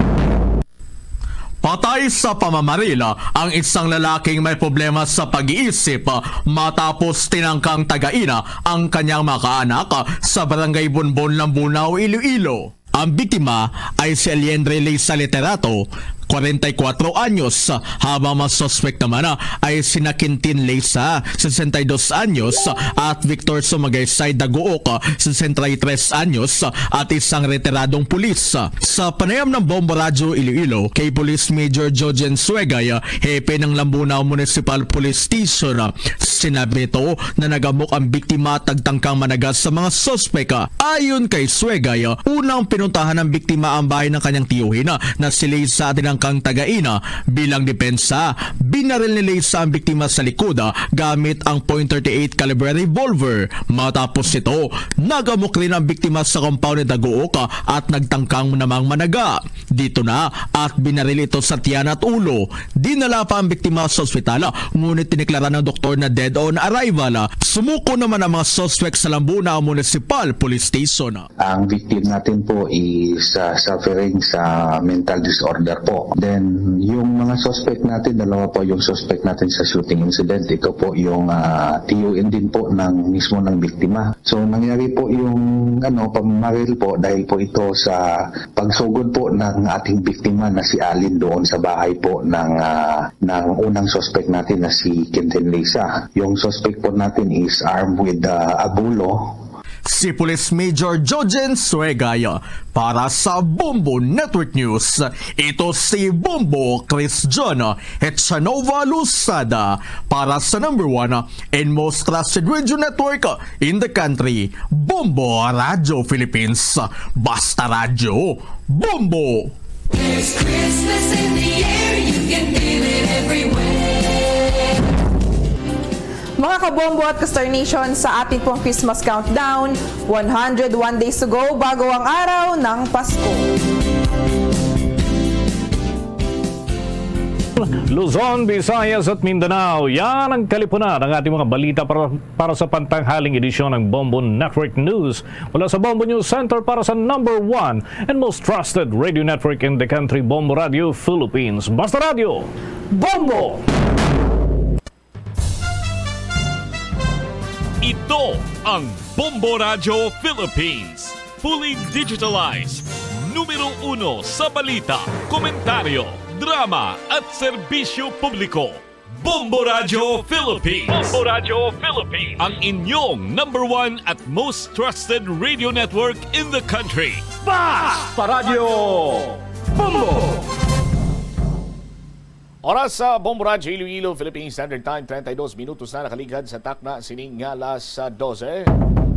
Patay sa pamamaril ang isang lalaking may problema sa pag-iisip matapos tinangkang tagaina ang kanyang mga kaanak sa barangay Bonbon, Lambunaw, Iloilo. Ang biktima ay si Aliendre Leisa Literato, 44 anyos, habang mga suspect naman ay sina Quintin Leisa, 62 anyos, at Victor Sumagaysay Daguok, 63 anyos, at isang retiradong pulis. Sa panayam ng Bombo Radio Iloilo kay Police Major Jojen Suegay, hepe ng Lambunaw Municipal Police Station, sinabi ito na nagamok ang biktima at tagtangkang managas sa mga suspect. Ayon kay Suegay, unang pinuntahan ng biktima ang bahay ng kanyang tiyuhin na si Leisa kang tagaina. Bilang depensa, binaril ni Leisa ang biktima sa likod gamit ang .38 caliber revolver. Matapos ito, nagamok rin ang biktima sa compound ni Daguok at nagtangkang namang managa. Dito na at binaril ito sa tiyan at ulo. Dinala pa ang biktima sa ospital, ngunit tiniklara ng doktor na dead on arrival. Sumuko naman ang mga suspect sa Lambunaw Municipal Police Station. Ang victim natin po is suffering sa mental disorder po. Then, yung mga suspect natin, dalawa po yung suspect natin sa shooting incident. Ito po yung TUN din po mismo ng biktima. So, nangyari po yung pamamaril po dahil po ito sa pagsugod po ng ating biktima na si Alin doon sa bahay po ng unang suspect natin na si Quintin Leisa. Yung suspect po natin is armed with a bulo. Si Police Major Jojen Suegay para sa Bombo Network News. Ito si Bombo Chris John Echanova Lusada para sa number 1 and most trusted radio network in the country, Bombo Radio Philippines. Basta Radio, Bombo! There's Christmas in the air, you can feel it everywhere. Mga kabombo at Kastar Nation, sa ating pong Christmas countdown, 101 days to go bago ang araw ng Pasko. Luzon, Visayas at Mindanao, yan ang kalipunan ng ating mga balita para sa pantanghaling edisyon ng Bombo Network News. Mula sa Bombo News Center para sa number 1 and most trusted radio network in the country, Bombo Radio Philippines. Basta Radio, Bombo! Ito ang Bombo Radio Philippines. Fully digitalized. Numero 1 sa balita, komentaryo, drama at serbisyo publiko. Bombo Radio Philippines. Bombo Radio Philippines. Ang inyong number 1 at most trusted radio network in the country. Basta Radio Bombo! Oras sa Bombo Radio Iloilo, Philippine Standard Time, 32 minutos na nakaligad sa takna sining alas 12.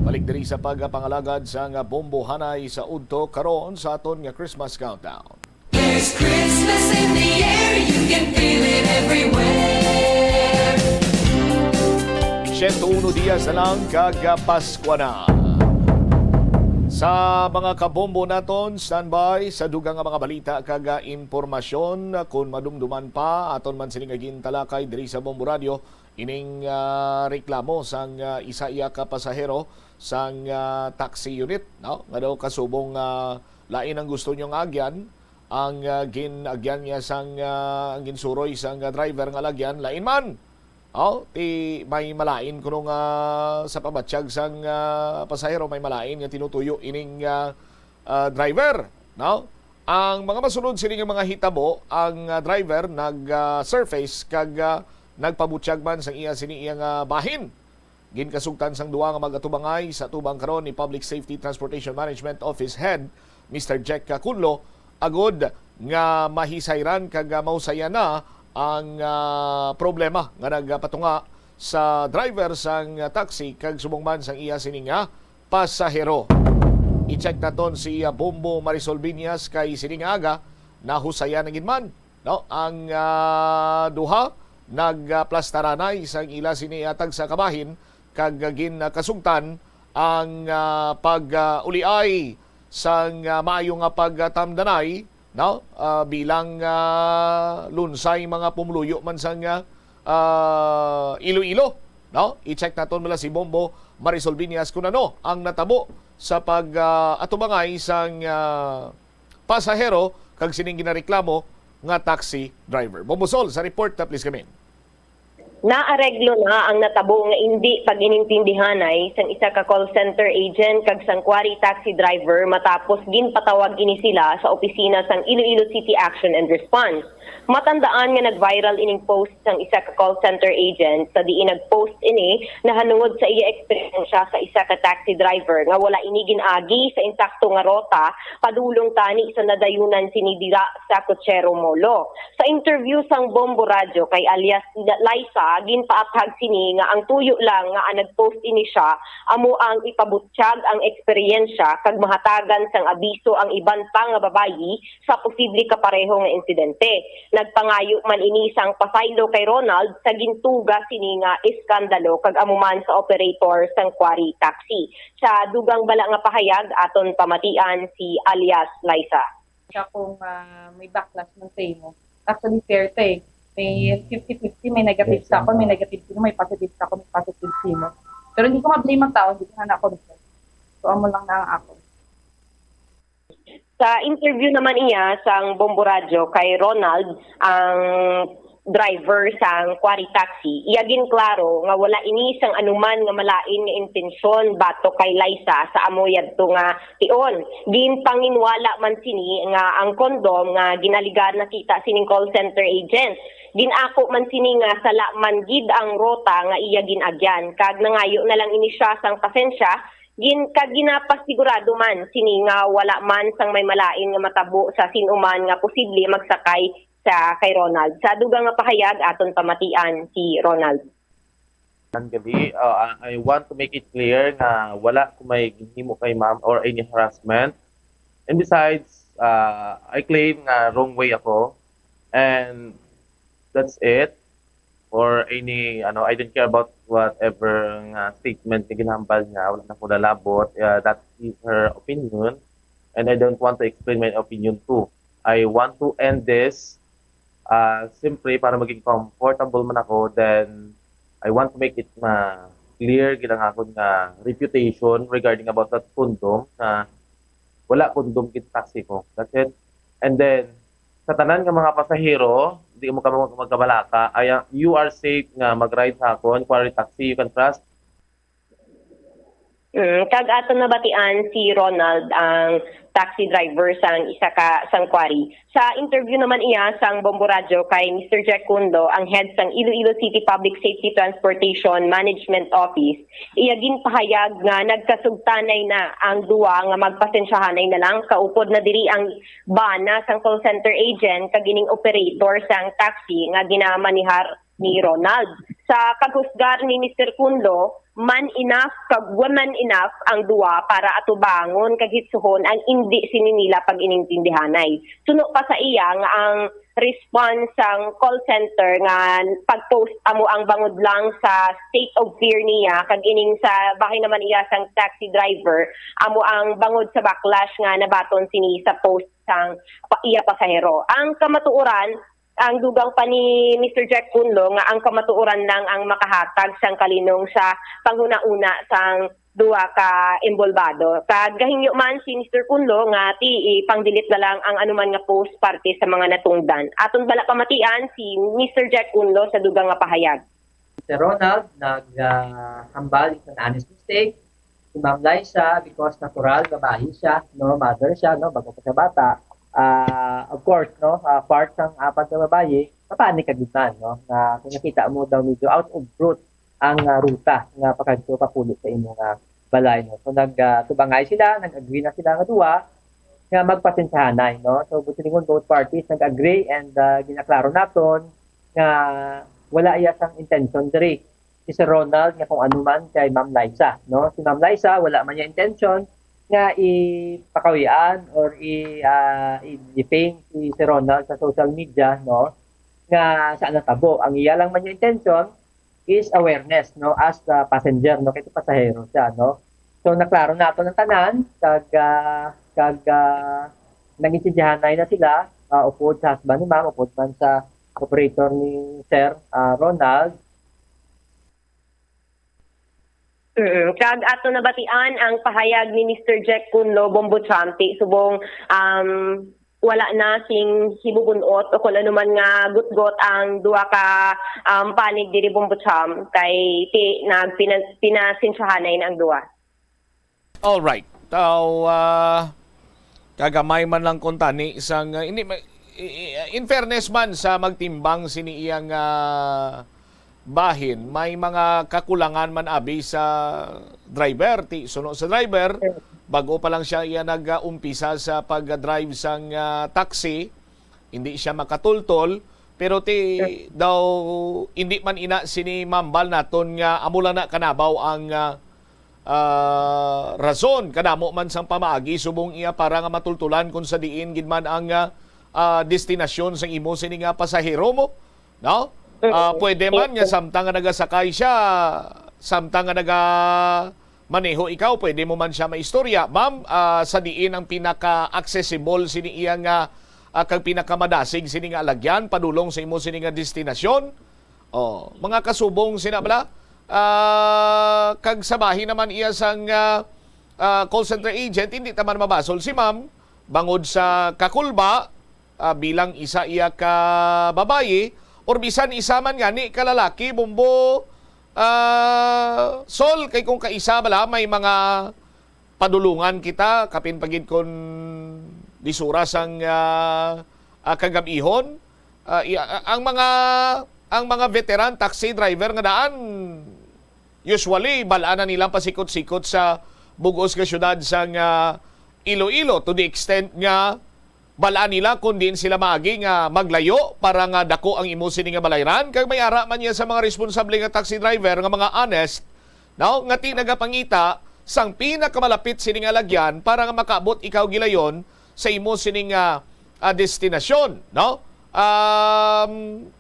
Balik diri sa pagpangalagad sa nga bombo hanay sa udto karon sa aton nga Christmas countdown. There's Christmas in the air, you can feel it everywhere. 101 dias na lang kagapaskwa na. Sa mga kabombo naton, standby sa dugang nga mga balita kaga impormasyon kung madumduman pa aton man sining talakay diri sa Bombo Radio ining reklamo sang isa iya ka pasahero sang taxi unit, no? Nga daw kasubong lain ang gusto niyong agyan ang ginagyan niya sang ang ginsuroy sang driver nga lagyan lain man. Ti may malain kuno nga sa pabatsyag sang pasahero may malain nga tinutuyo ining driver, no? Ang mga masunod sini nga mga hitabo, ang driver nag-surface kag nagpabutsyag man sang iya sini iyang bahin. Ginkasugtan sang duwa nga mag-atubangay sa tubang karon ni Public Safety Transportation Management Office Head Mr. Jack Kunlo agod nga mahisayran kag mausaya na ang problema nga nagpatunga sa driver sang taxi kag subong man sang iya sininga pasahero. I-check naton si Bombo Marisol Biñas kay sininga aga nahusaya na gid man, no? Ang duha nagplastaranay sang ila siniatag sa kabahin kag ginakasugtan ang pag-uliay sang maayo nga pagtamdanay, no? Bilang lunsay mga pumuluyo man sang Iloilo, no? I-check naton mula si Bombo Marisol Biñas kung ano ang natabo sa pag-atubangay sang pasahero kag sining ginareklamo nga taxi driver. Bombo Sol sa report na please kami. Naareglo na ang natabo nga hindi pag-inintindihanay sang isa ka call center agent kag sang quarry taxi driver matapos ginpatawag ini sila sa opisina sang Iloilo City Action and Response. Matandaan nga nag-viral ining post sang isa ka call center agent sa diin nag-post ini nahanungod sa iya eksperyensya sa isa ka taxi driver nga wala ini ginagi sa insakto nga rota padulong tani sa nadayunan sinidira sa Cochero Molo. Sa interview sang Bombo Radio kay alias Liza, ginpaathag sini nga ang tuyo lang nga nag-post ini siya amo ang ipabutsyag ang eksperyensya kag mahatagan sang abiso ang iban pa nga babayi sa posible kapareho nga insidente. Nagpangayo man ini sang pasaylo kay Ronald sa gintuga sini nga iskandalo kag amuman sa operator sang quarry taxi. Sa dugang bala nga pahayag aton pamatian si alias Liza. Siya kung may backlash ng say mo. Actually fair to eh. May 50-50, may negative sa ako, may negative sino, may positive sa ako, may positive sino. Pero hindi ko ma-blame ang tao, hindi ko na ako. So amo lang na ako. Sa interview naman iya sang Bombo Radio kay Ronald, ang driver sang quarry taxi, iyagin klaro nga wala ini sang anuman nga malain nga intensyon bato kay Liza sa amoyad to nga tion. Ginpanginwala man sini nga ang kondom nga ginaligar nakita sining call center agent. Ginako man sini nga sala man gid ang rota nga iya ginagyan kag nangayo na lang ini siya sang pasensya kag ginapasigurado man sini nga wala man sang may malain nga matabo sa sinuman nga posible magsakay sa kay Ronald. Sa dugang nga pahayag aton pamatian si Ronald. Gabi, I want to make it clear na wala ko may ginhimo kay ma'am or any harassment. And besides, I claim na wrong way ako. And that's it. Or any, I don't care about whatever statement na ginambal niya. Wala na ko lalabot. That is her opinion. And I don't want to explain my opinion too. I want to end this simply para maging comfortable man ako. Then, I want to make it clear gilang akong reputation regarding about that kondom na wala kondom kit taxi ko. That's it. And then, sa tanan nga mga pasahero, hindi mo kami magkabalaka, you are safe nga mag-ride sa akon, quarry taxi, you can trust. Kag ato nabatian si Ronald ang taxi driver sang isa ka sang quarry. Sa interview naman iya sang Bombo Radio kay Mr. Jack Kundo, ang head sang Iloilo City Public Safety Transportation Management Office, iya ginpahayag nga nagkasugtanay na ang duwa nga magpasensyahanay na lang kaupod na diri ang bana sang call center agent kag ining operator sang taxi nga ginamanihar ni Ronald. Sa kaghusgar ni Mr. Kundo, man enough kag woman enough ang duwa para atubangon kag hitsuhon ang hindi sininila pag inintindihanay. Suno pa sa iya nga ang response sang call center nga pag-post amo ang bangod lang sa state of fear niya kag ining sa bahay naman iya sang taxi driver amo ang bangod sa backlash nga nabaton sini sa post sang iya pasahero. Ang kamatuoran ang dugang pa ni Mr. Jack Kunlo nga ang kamatuoran lang ang makahatag sang kalinong sa panghuna-una sang duwa ka embolbado. Kag gahingyo man si Mr. Kunlo nga ti pangdilit na lang ang anuman nga post parte sa mga natungdan. Aton bala pamatian si Mr. Jack Kunlo sa dugang nga pahayag. Si Ronald naghambal isang honest mistake. Si Ma'am Liza because natural babae siya, no, mother siya, no, bago pa siya bata. Of course, no, part ng apat na babae, papanik kagitan, no, na kung nakita mo daw medyo out of route ang ruta nga pakadto papulit sa imong balay, no. So nagtubangay sila, nag-agree na sila nga duwa nga magpasensyahanay, no. So buti ningon both parties nag-agree and ginaklaro naton nga wala iya sang intention diri si Sir Ronald nga kung ano man kay Ma'am Liza, no. Si Ma'am Liza wala man niya intention nga ipakawian or i-defame si Ronald sa social media, no, nga saan natabo. Ang iya lang man yung intention is awareness, no, as the passenger, no, kaya pasahero siya, no. So naklaro nato ng tanan kag nagintindihanay na sila upod sa husband ni Ma'am, upod man sa operator ni Sir Ronald. Kag ato nabatian ang pahayag ni Mr. Jack Kunlo Bombo Trampi subong wala na sing hibubunot o kung ano man nga gutgot ang duwa ka panig diri Bombo Tram kay ti pinasensyahanay na ang duwa. All right. Kagamay man lang kung tani isang in fairness man sa magtimbang sini iyang bahin, may mga kakulangan man abi sa driver. Suno sa driver, bago pa lang siya nag-umpisa sa pag-drive sang taxi, hindi siya makatultol, pero daw hindi man ina sini mambal naton nga amula na kanabaw ang rason kanamo man sang pamaagi subong iya para nga matultulan kung sa diin gid man ang destinasyon sang imo sini nga pasahero mo, no? Pwede man nga samtang nga nagasakay siya, samtang nga maneho ikaw, pwede mo man siya maistorya. Ma'am, sa diin ang pinaka-accessible sini iya nga kag pinakamadasig sini nga alagyan padulong sa imo sini nga destinasyon. Mga kasubong sinabla kag sabahin naman iya sang call center agent, hindi taman mabasol si ma'am bangod sa kakulba bilang isa iya ka babaye or bisan isa man gani kalalaki Bombo Sol kay kung kaisa bala may mga padulungan kita kapin pagid kon disura sang kagabihon ang mga veteran taxi driver nga daan usually balaan na nilang pasikot-sikot sa bugos nga syudad sang Iloilo to the extent nga balaan nila kung din sila maagi nga maglayo para nga dako ang imo sini nga balayran kag may ara man niya sa mga responsable nga taxi driver nga mga honest, no, nga ti nagapangita sang pinakamalapit sini nga lagyan para nga makaabot ikaw gilayon sa imo sini nga destinasyon, no.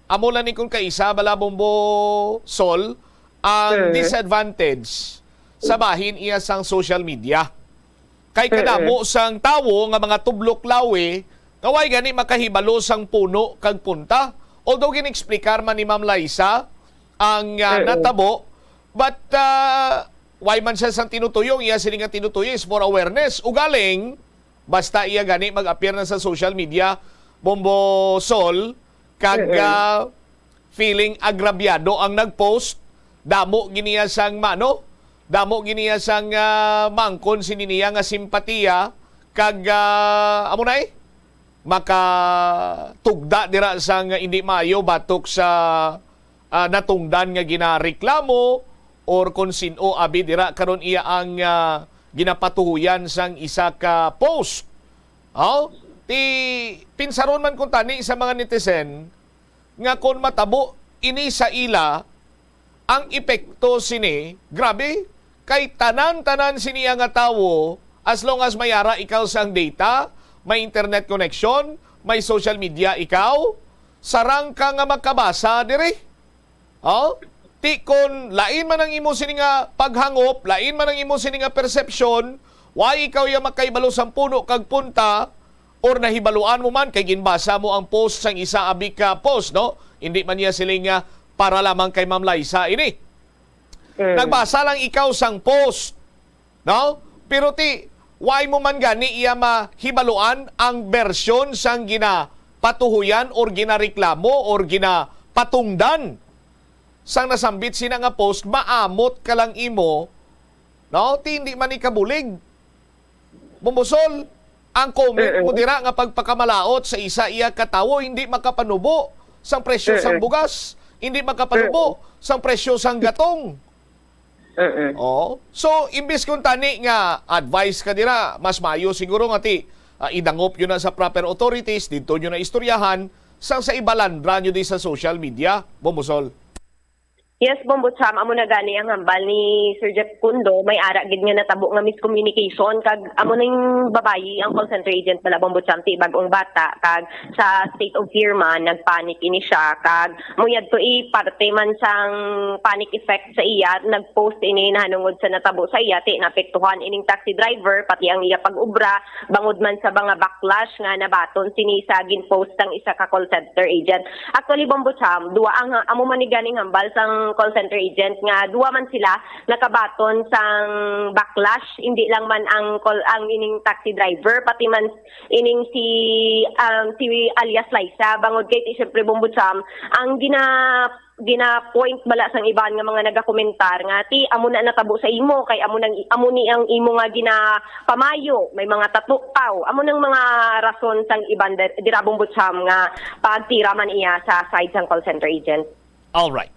Amo lang ni kung kaisa bala Bombo Sol ang disadvantage sa bahin iya sang social media. Kay kadamo sang tawo nga mga tublok lawi, kaway gani makahibalo sang puno kag punta. Although ginexplikar man ni Ma'am Liza ang natabo, but why man siya sang tinutuyong, iya sila nga tinutuyong is for awareness. Ugaling, basta iya gani mag-appear na sa social media, Bombo Sol, kag feeling agrabyado ang nag-post, damo giniya sang damo giniya sang mangkon sininiya nga simpatiya kag amo na makatugda dira sang hindi maayo batok sa natungdan nga ginareklamo or kung sino abi dira karon iya ang ginapatuhuyan sang isa ka post. Ti pinsaron man kung tani sa mga netizen nga kung matabo ini sa ila ang epekto sini, grabe, kay tanan-tanan siniya nga tawo, as long as mayara ikaw sang data, may internet connection, may social media ikaw, sarang ka nga magkabasa dire. Ti kon lain man ang imo sini nga paghangop, lain man ang imo sini nga perception, why ikaw ya makaibalo sang puno kag punta, or nahibaluan mo man kay ginbasa mo ang post sang isa abi ka post, no? Hindi man niya siling para lamang kay Ma'am Liza ini. Nagbasa lang ikaw sang post, no? Pero why mo man gani iya mahibaluan ang bersyon sang ginapatuhuyan or ginareklamo or ginapatungdan sang nasambit sina nga post, maamot ka lang imo, no? Hindi man ikabulig. Bumusol ang comment mo dira nga pagpakamalaot sa isa iya katawo, hindi makapanubo sang presyo sang bugas, hindi makapanubo sang presyo sang gatong. So imbis kung tani nga advice ka dira, mas mayo siguro nga idangop yun na sa proper authorities, dito nyo na istoryahan sang sa ibalandra nyo di sa social media. Bumusol. Yes, Bombocham, amo na gani ang hambal ni Sir Jeff Kundo, may ara gid nga natabo nga miscommunication kag amo ning babayi ang call center agent pala Bombocham ti bagong bata kag sa state of fear man nagpanic ini siya kag muyad to parte man sang panic effect sa iya, nagpost ini nahanungod sa natabo sa iya ti naapektuhan ining taxi driver pati ang iya pag-ubra bangod man sa mga backlash nga nabaton sini sa gin-post ang isa ka call center agent. Actually Bombocham, duwa ang amo man ni ganing hambal sang call center agent nga duwa man sila nakabaton sang backlash, hindi lang man ang ining taxi driver pati man ining si alias Liza bangod kay syempre Bombocham ang gina-point bala sang iban nga mga nagakomentar nga ti amo na natabo sa imo kay amo ni ang imo nga ginapamayo, may mga tatupaw, amo nang mga rason sang iban dira Bombocham nga pagtira man iya sa side sang call center agent. All right.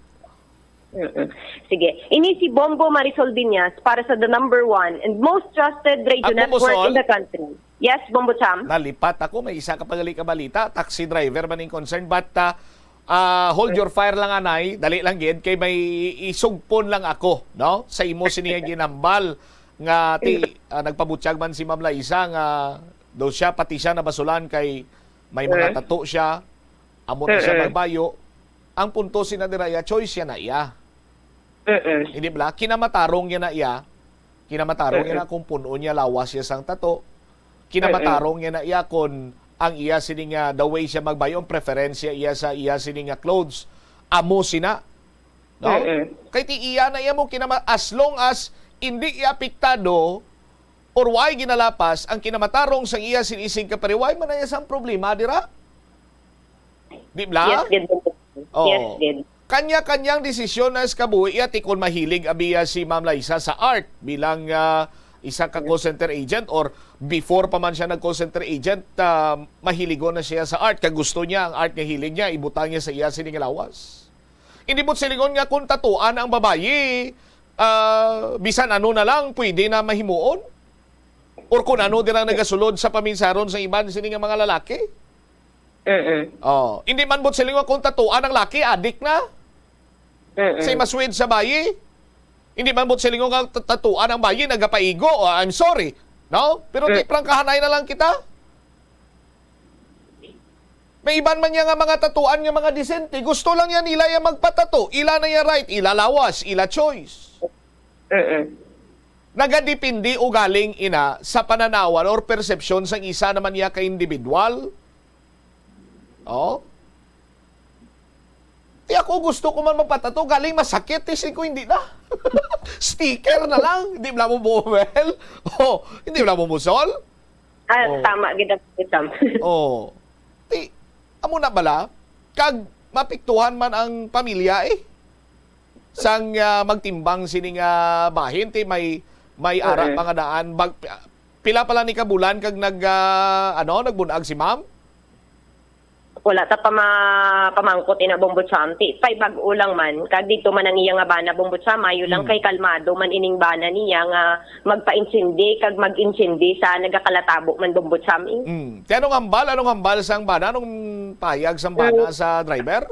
Sige. Ini si Bombo Marisol Diñas para sa the number 1 and most trusted radio network in the country. Yes, Bombo Cham. Nalipat ako, may isa ka pagali ka balita, taxi driver man in concern, but hold your fire lang anay, dali lang gid kay may isugpon lang ako, no? Sa imo siniya ginambal nga nagpabutyag man si Ma'am Liza nga daw siya pati siya nabasulan kay may mga tato siya, amo na siya magbayo. Ang punto sinadiraya, choice yan na iya. Hindi ba? Kinamatarong yan na iya. Kinamatarong yan na kung puno niya lawas siya sang tato. Kinamatarong yan na iya kung ang iya sininga, the way siya magbayo, ang preferensya iya sa iya sininga clothes. Amo sina. No? Kaya ti iya na iya mo, as long as hindi iya apektado or why ginalapas, ang kinamatarong sang iya sinising kapariway, man na iya sang problema, dira? Di ba? Yes, yes, din. Kanya-kanyang desisyon na kabuhi at ikon mahilig abiya si Ma'am Liza sa art bilang isa ka call center agent or before pa man siya nag call center agent, mahiligo na siya sa art. Kag gusto niya ang art nga hilig niya, ibutang niya sa iya sining lawas. Hindi mo silingon nga kung tatuan ang babayi, bisan ano na lang pwede na mahimuon or kung ano din ang nagasulod sa paminsaron sa iban sining mga lalaki. Hindi man bot siling kung tatuan ang laki, adik na. Say maswid sa bayi. Hindi man bot siling kung tatuan ang bayi, nagapaigo. I'm sorry. No? Pero prangkahanay na lang kita. May iban man niya nga mga tatuan nga mga disente. Gusto lang yan ila yung magpatato. Ila na yung right, ila lawas, ila choice. Nagadipindi o galing ina sa pananawan or perception sang isa naman niya ka-individual. Ako gusto ko man magpatato, galing masakit, ko hindi na. Sticker na lang, hindi mo lang bumel. Hindi mo lang bumusol. Tama, gina. Amo na bala, kag mapiktuhan man ang pamilya sang magtimbang sining bahin ti may ara mga daan pila pala ni kabulan kag nagbunag si ma'am? Wala ta pamangkot ina Bombotsam ti 5 bag-o lang man kag dito man ang iya nga bana Bombotsam mayo lang kay kalmado man ining bana niya nga magpa-insindi kag mag-insindi sa nagakalatabo man Bombotsam. Ti anong hambal sang bana anong payag sang bana sa driver?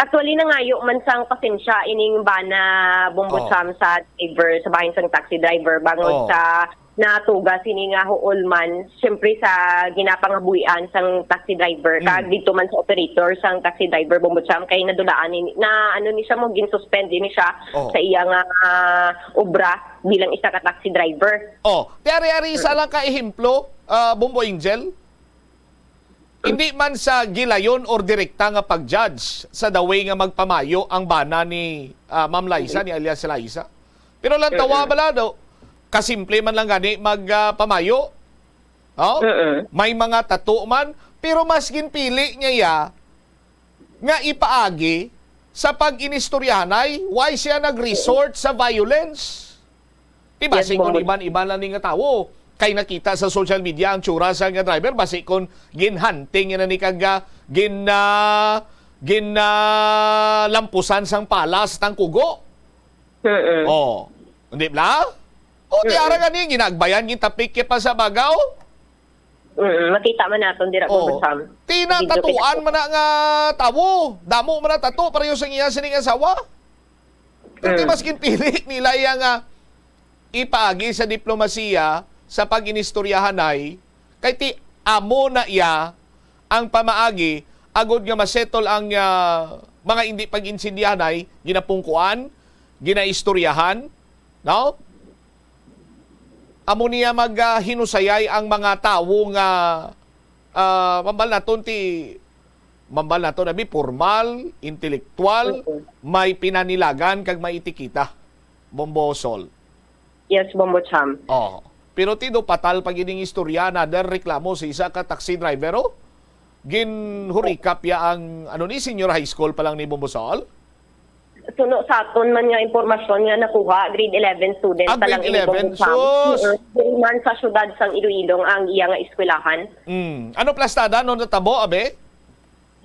Actually nangayo man sang pasensya ining bana Bombotsam sa driver sa bahin sang taxi driver bangod sa natuga sini nga huol man syempre sa ginapangabuhian sang taxi driver kag dito man sa operator sang taxi driver Bombotsam kay nadulaan na ni siya mo gin-suspend ni siya sa iya nga obra bilang isa ka taxi driver. Ari isa lang ka ehemplo Bombo Angel. Hindi man sa gilayon or direkta nga pag-judge sa the way nga magpamayo ang bana ni Ma'am Liza ni alias Liza. Pero lang tawa bala do kasimple man lang gani magpamayo. May mga tattoo man, pero mas ginpili niya nga ipaagi sa pag-inistoryahanay, why siya nag-resort sa violence. Diba? Yes, kung iban lang nga tao, kay nakita sa social media ang tsura sa nga driver, basi kung ginhunting na ni kaga, lampusan sang palas ng kugo. Hindi ba? Di ara gani ginagbayan gitapik pa sa bagaw. Makita man naton dira Bombotsam. Tatuan man na nga tawo. Damo man na tato pareho sa iya sining asawa. Pero mas ginpili nila nga ipaagi sa diplomasiya sa pag-inistoryahanay kay ti amo na iya ang pamaagi agod nga masettle ang mga hindi pag-insindihanay ginapungkuan, ginaistoryahan, no? Amo niya maghinusayay ang mga tawo nga mambal naton abi formal, intelektual, may pinanilagan kag may itikita. Bombo Sol. Yes, Bombotsam. Pero tido patal pag ining istorya na der reklamo sa isa ka taxi driver ginhurikap ya ang ni senior high school pa lang ni Bombo Sol. Suno sa aton man nga impormasyon nga nakuha grade 11 student pa lang grade 11 man sa syudad sang Iloilo ang iya nga eskwelahan. Ano plastada no natabo abe?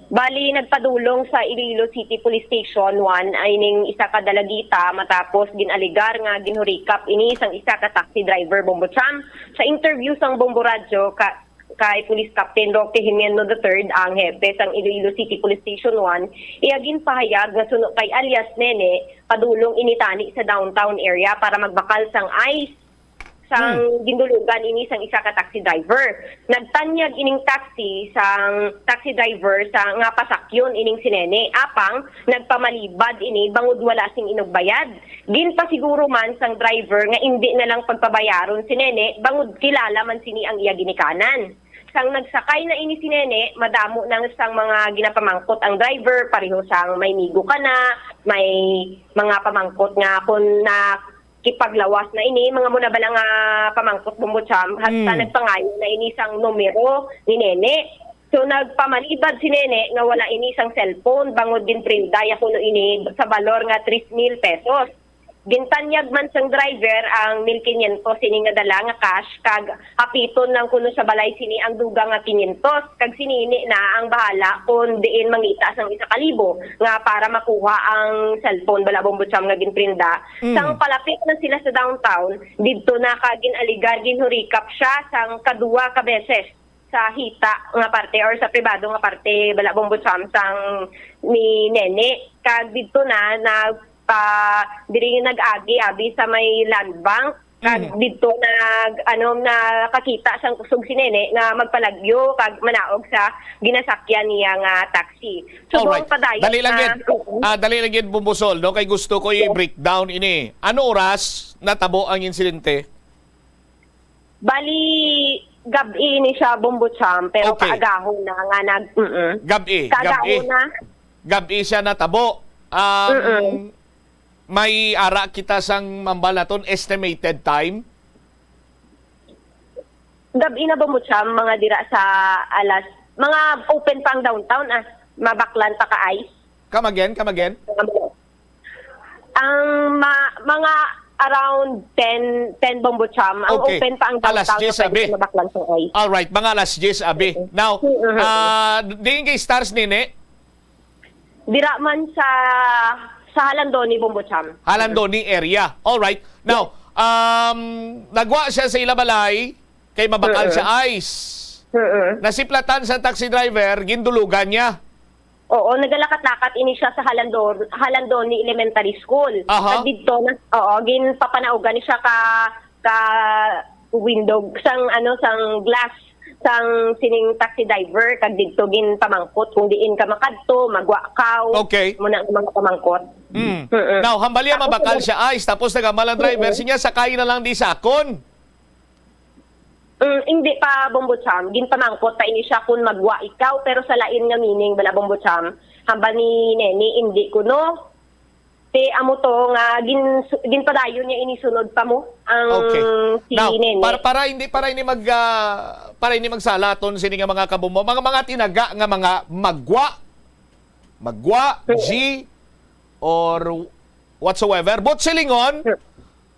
Bali nagpadulong sa Iloilo City Police Station 1 ay ning isa ka dalagita matapos ginaligar nga ginhurikap ini isang isa ka taxi driver Bombotsam. Sa interview sang Bombo Radio kay Police Captain Roque Jimeno III, ang hepe sang Iloilo City Police Station 1, iyagin pahayag nga suno kay alias Nene, padulong initani sa downtown area para magbakal sang ice sang gindulugan ini sang isa ka taxi driver. Nagtanyag ining taxi sang taxi driver sa nga pasakyon ining si Nene, apang nagpamalibad ini bangod wala sing inugbayad. Ginpasiguro man sang driver nga hindi na lang pagpabayaron si Nene bangod kilala man sini ang iya ginikanan. Sang nagsakay na ini si Nene, madamo nang sang mga ginapamangkot ang driver, pareho sang may migo ka na, may mga pamangkot nga kung na kipaglawas na ini, mga muna ba lang pamangkot Bombotsam, hasta nagpangayo na ini sang numero ni Nene. So nagpamalibad si Nene nga wala ini sang cellphone, bangod din prinday kuno ini sa balor nga 3,000 pesos. Gintanyag man sang driver ang 1,500 sini nga dala nga cash kag hapiton lang kuno sa balay sini ang duga nga 500 kag sinini na ang bahala kun diin mangita sang 1,000 nga para makuha ang cellphone bala Bombotsam nga ginprinda. Sang palapit na sila sa downtown didto na kagin aligar ginhurikap siya sang kadua ka beses sa hita nga parte or sa pribado nga parte bala Bombotsam sang ni Nene kag didto na diri nag-agi abi sa may land bank kag didto nakakita sang kusog si Nene nga magpalagyo kag manaog sa ginasakyan niya nga taxi. So Dali lang gid Bombo Sol, no? Kay gusto ko i-breakdown ini. Ano oras natabo ang insidente? Bali gabi ni siya Bombotsam pero kaagahon na nga Gabi siya natabo. May ara kita sang mambal naton estimated time? Gabi na Bombotsam, mga dira sa alas, mga open pang downtown mabaklan pa ka ice. Come again? Ang mga around 10 bombocham. Ang Okay. open pa ang Alas downtown 10 na pwede abi. mabaklan sa ice. Alright, mga alas 10 abi. Now, diin kay Stars nene, Dira man sa Halandoni bombocham. Halandoni area. Alright. Now, nagwa siya sa Ilabalay kay mabakal sa ice. Nasiplatan sa taxi driver, gindulugan niya. Oo, nagalakat-lakat ini siya sa Halandoni Elementary School. Aha. At dito na ginpapanaugan ni siya ka window sang glass sang sining taxi driver kag dito gin pamangkot kung diin ka makadto magwakaw. Okay. Muna mga pamangkot. Now, hambalya mabakal siya ice tapos nagamalang driver siya sakay na lang di sakon. Hindi pa bombocham, gin pamangkot pa ini siya kun magwa ikaw pero sa lain nga meaning bala bombocham. Hambal ni Neni hindi ko no. Te amo to nga gin padayon niya inisunod pa mo ang si Now, Nene. para hindi magsalaton sini nga mga kabumo, mga tinaga nga mga magwa G or whatsoever. But silingon,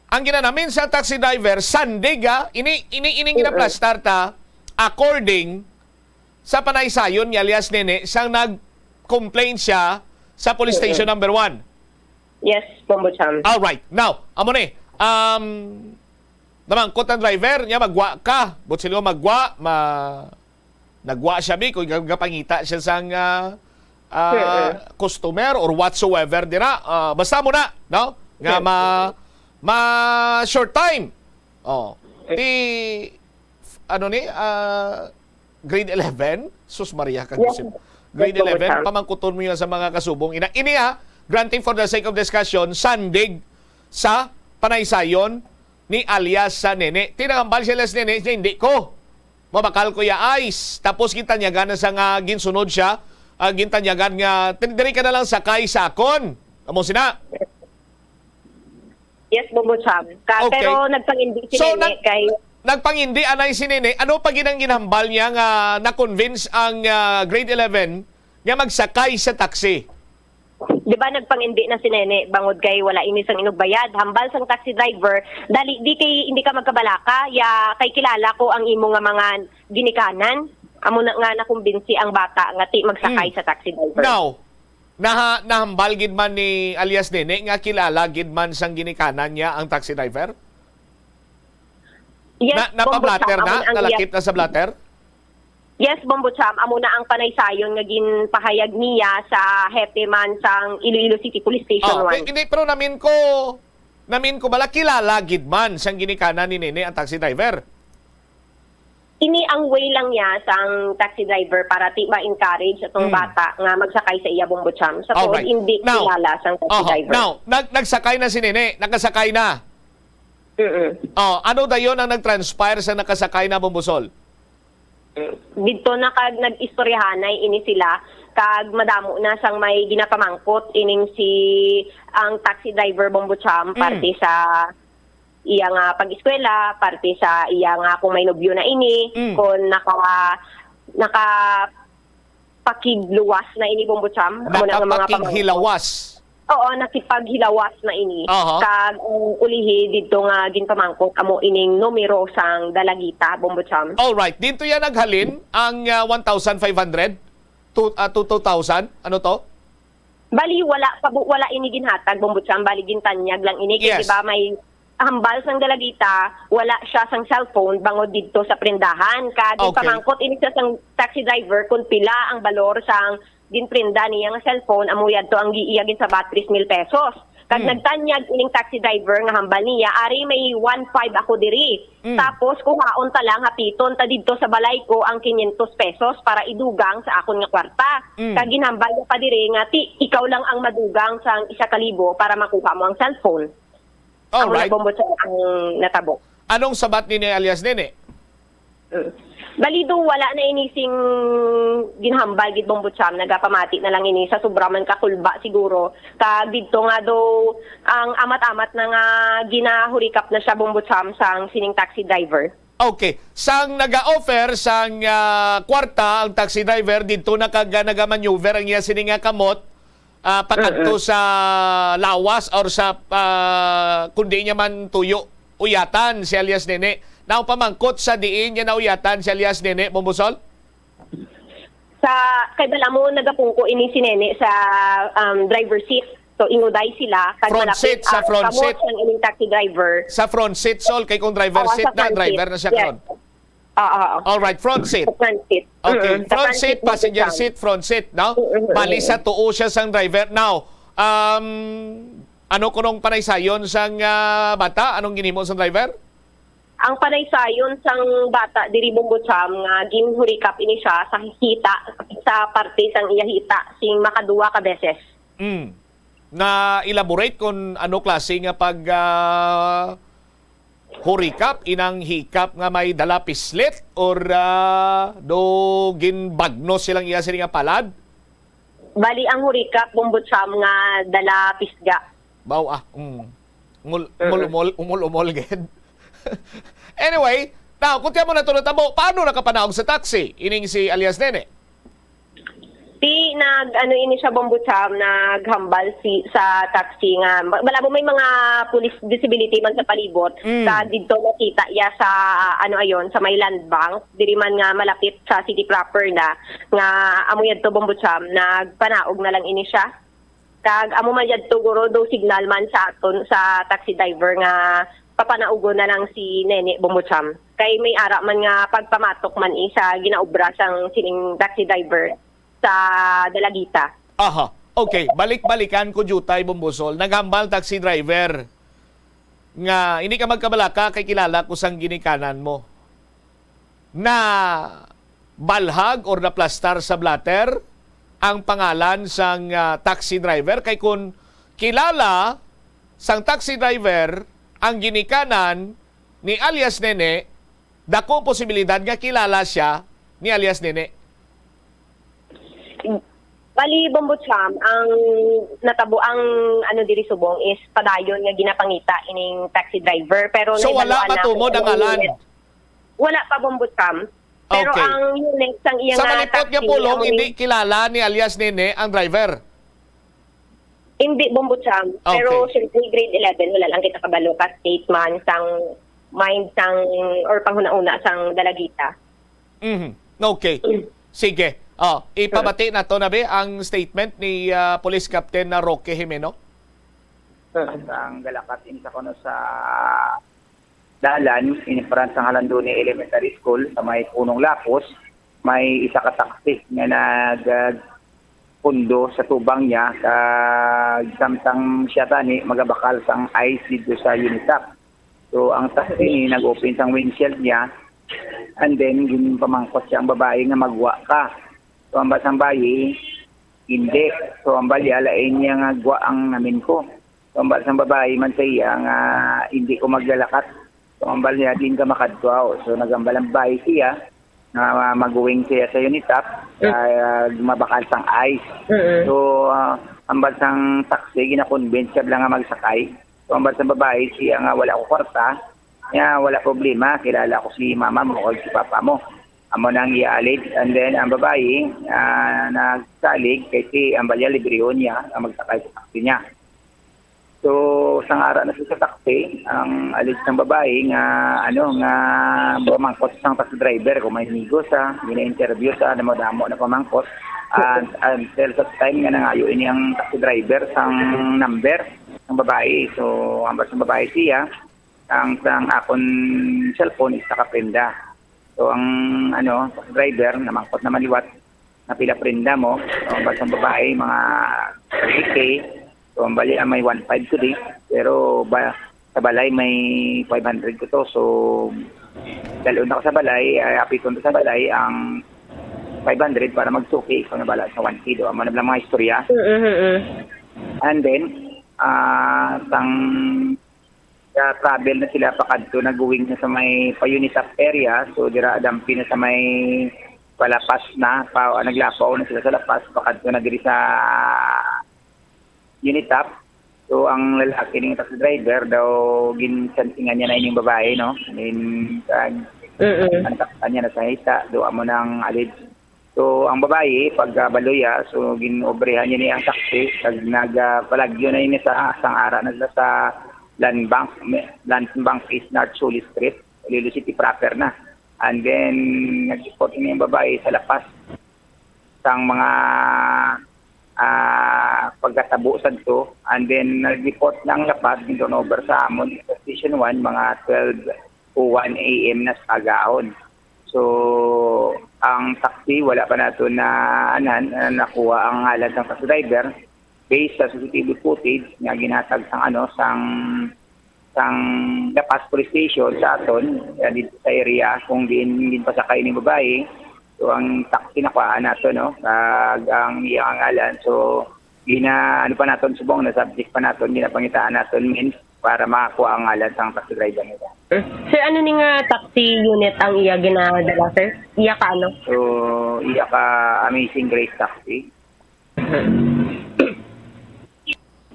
ang ginanamin sa taxi driver, Sunday ini ginaplastar ta according sa panaysayon ni alias Nene, siyang nag-complain siya sa police station number 1. Yes, bombocham. All right. Now, amo ni. Namangkot ang driver niya magwa ka. But sila magwa, nagwa siya bi kung gapangita siya sang customer or whatsoever dira. Basta mo na, no? Nga ma short time. Oh. Grade 11, sus Maria kagusip. Grade 11, pamangkuton mo yun sa mga kasubong ina. Ini granting for the sake of discussion, sandig sa panaysayon ni alias sa Nene. Tinangambal siya sa Nene, hindi ko. Mabakal ko ya ice. Tapos gintanyagan na sa nga ginsunod siya. Gintanyagan nga, diri ka na lang sakay sakon. Amo sina. Yes, bombocham. Okay. Pero nagpangindi si Nene kay nagpangindi anay si Nene. Ano pa ginang ginhambal niya nga na-convince ang grade 11 nga magsakay sa taxi? Di ba nagpangindi na si Nene bangod kay wala ini sang inugbayad hambal sang taxi driver dali hindi ka magkabalaka ya kay kilala ko ang imo nga mga ginikanan amo na nga nakumbinsi ang bata nga ti magsakay sa taxi driver. Now, nahambal gid man ni alias Nene nga kilala gid man sang ginikanan niya ang taxi driver? Yes, napablatter na? Nalakip na sa blatter? Yes, bombocham, amo na ang panaysayon nga ginpahayag niya sa hepe man sang Iloilo City Police Station 1. Hindi, pero namin ko bala kilala gid man sang ginikanan ni Nene ang taxi driver. Ini ang way lang niya sang taxi driver para ti ma-encourage atong bata nga magsakay sa iya bombocham. Sa tuod hindi kilala sang taxi driver. Now, nagsakay na si Nene, nakasakay na. Ano dayon ang nagtranspire sa nakasakay na bombosol? Dito na kag nag-istoryahanay ini sila kag madamo na sang may ginapamangkot ining si ang taxi driver bombocham parte sa iya nga pag-eskwela, parte sa iya nga kung may nobyo na ini, kung naka pakigluwas na ini bombocham, Nakapakighilawas. Oo, nakipaghilawas na ini. Kag ulihi dito nga ginpamangkot amo ining numero sang dalagita bombocham. All right, dito yan naghalin ang 1,500 to 2,000. Ano to? Bali wala ini ginhatag bombocham, bali gintanyag lang ini kay Yes. diba may hambal sang dalagita, wala siya sang cellphone bangod dito sa prendahan. Kag ginpamangkot ini siya sang taxi driver kung pila ang balor sang ginprinda niya nga cellphone, amuyad to ang giiyagin sa bat 3,000 pesos. Kag nagtanyag ining taxi driver nga hambal niya, ari may 1,500 ako diri. Tapos kuhaon ta lang hapiton ta didto sa balay ko ang 500 pesos para idugang sa akon nga kwarta. Kag ginhambal niya pa diri nga ikaw lang ang madugang sang 1,000 para makuha mo ang cellphone. Alright. Ang ang natabo. Anong sabat ni alias Nene? Balido wala na inising ginhambal gid bombocham, nagapamati na lang ini sa sobraman kakulba siguro. Kag didto nga do ang amat-amat na nga ginahurikap na siya bombocham sang sining taxi driver. Okay, sang naga-offer sang kwarta ang taxi driver didto na kag nagamaneuver ang iya sining nga kamot pakanto sa lawas or sa kundi niya man tuyo uyatan si alias Nene. Now pamangkot sa diin niya na uyatan si alias Nene, Bombosol? Sa kay bala mo nagapungko ini si Nene sa driver seat. So inuday sila kag Front seat, sa front seat. Ang ining taxi driver. Sa front seat, Sol, kay kung driver Oo, seat sa na, front driver seat. na siya Yes. karon. All right, front seat. Sa front seat. Okay, Sa front seat, mo passenger siya. seat, front seat, no? Bali sa tuo siya sang driver. Now, ano kunong panaysayon sang bata? Anong ginimo sang driver? Ang panaysayon sang bata diri Bombotsam nga ginhurikap ini siya sa hita sa parte sang iya hita sing makaduwa ka beses. Na elaborate kung ano klase nga pag hurikap, inang hikap nga may dala pislet or do ginbagno silang iya sila nga palad? Bali ang hurikap Bombotsam nga dala pisga. Baw umol gid. Anyway, now kung tiyan mo na ito natabo, paano nakapanaog sa taxi? Ining si alias Nene. Ini siya Bombotsam naghambal sa taxi nga malabo may mga police visibility man sa palibot sa didto nakita iya sa sa may land bank diri man nga malapit sa city proper na nga amo yadto Bombotsam nagpanaog na lang ini siya kag amo man yadto guro do signal man sa aton sa taxi driver nga papanaugo na lang si Nene Bombotsam kay may ara man nga pagpamatok man isa ginaobra sang sining taxi driver sa Dalagita. Aha. Okay, balik-balikan ko jutay Bombosol. Naghambal taxi driver nga hindi ka magkabalaka kay kilala ko sang ginikanan mo. Na balhag or na plastar sa blatter ang pangalan sang taxi driver kay kun kilala sang taxi driver ang ginikanan ni alias Nene, dako posibilidad nga kilala siya ni alias Nene. Bali Bombotsam ang natabo ang diri subong is padayon nga ginapangita ining taxi driver pero so wala matumod ang ngalan. Wala pa Bombotsam. Pero Okay. ang unit sang iya Sa nga malipot nga pulong, hindi kilala ni alias Nene ang driver. Hindi Bombotsam. Okay. Pero syempre grade 11 wala lang kita kabalo ka statement sang mind sang or panghuna-una sang Dalagita. Okay. Sige. Ipabati na to na be ang statement ni Police Captain na Roque Jimeno. Ang galakat ini sa kono sa dalan iniparan sa Halandoni Elementary School sa may Punong Lapos may isa ka taxi nga pundo sa tubang niya samtang siya tani magabakal sang ice dito sa Unitap. So ang taxi ni nag-open sang windshield niya and then pamangkot siya ang babae nga magwa ka. So ang basang bayi hindi. So ang bali alain niya nga gwa ang namin ko. So ang basang babae man sa iya nga hindi ko maglalakat. So ang bali niya din ka makadtuaw. So nagambalang bayi siya na mag-uwing siya sa Unitap mabakal sang ice. So ang basang taxi gina-convince siya lang nga magsakay. So ang basang babae siya nga wala ko kwarta. Kaya wala problema. Kilala ko si mama mo o si papa mo. Amo nang iaalid. And then ang babae nagsalig kasi ang balya libriyon niya ang magsakay sa taxi niya. So sang ara na sa taxi ang alid ng babae nga nga bumangkot sang taxi driver kung may amigo sa gina-interview sa damo-damo na pamangkot and until sa time nga nangayo ini ang taxi driver sang number ng babae. So ang basta babae siya ang akon cellphone is nakaprenda. So ang driver namangkot na maliwat na pila prenda mo. So ang basang babae mga 3K. So ang bali may 1.5 today pero sa balay may 500 ko to. So dalon ako sa balay, apiton sa balay ang 500 para magsuki kung nabala sa 1K do. Amo na lang mga istorya. And then travel na sila pakadto nag-uwing na sa may pa-Unitap area. So dira dampi na sa may palapas na naglapaw na sila sa lapas pakadto na diri sa Unitap. So ang lalaki ning taxi driver daw ginsantingan niya na ining babae no. Kanya na sa hita do amo nang alid So ang babae pag baluya, so ginobrehan niya niyang taxi kag nagpalagyo na ini sa asang ara na sa Land Bank is North Solis Street, Iloilo City proper na. And then nag-report niya yung babae sa lapas sang mga pagkatabo sa to, and then nag-report ng lapas in turnover sa amon Station 1 mga 12:01 AM na sa agahon. So ang taxi wala pa nato na nakuha ang ngalan ng taxi driver based sa CCTV footage nga ginatag sang Lapas Police Station sa aton dito sa area kung din pasakay ni babae. So ang taxi nakuha nato no kag ang iyang ngalan, so ano pa naton subong na subject pa naton ginapangitaan naton means para makakuha ang ngalan sang taxi driver nila. Sir, ano ni nga taxi unit ang iya ginadala, sir? Iya ka ano? So iya ka Amazing Grace Taxi.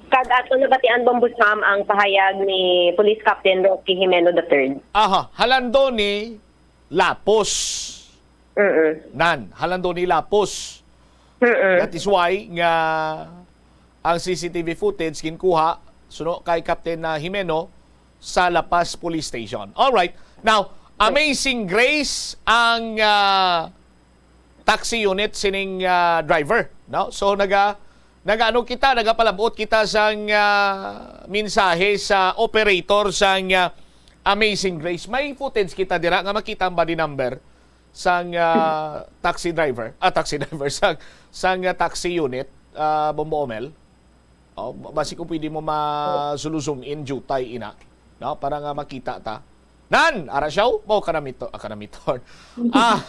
Kad ato nabatian Bombusam ang pahayag ni Police Captain Rocky Jimeno III. Halando ni Lapos. Halando ni Lapos. That is why nga ang CCTV footage kinkuha suno kay Captain Jimeno sa Lapas Police Station. All right. Now, Amazing Grace ang taxi unit sining driver, no? So nagapalabot kita sang mensahe sa operator sang Amazing Grace. May footage kita dira nga makita ang body number sang taxi driver sang taxi unit, Bombo Omel. Basi kung pwede mo ma-zoom in jutay ina, no, para nga makita ta. Ara siyaw mo kanamitor.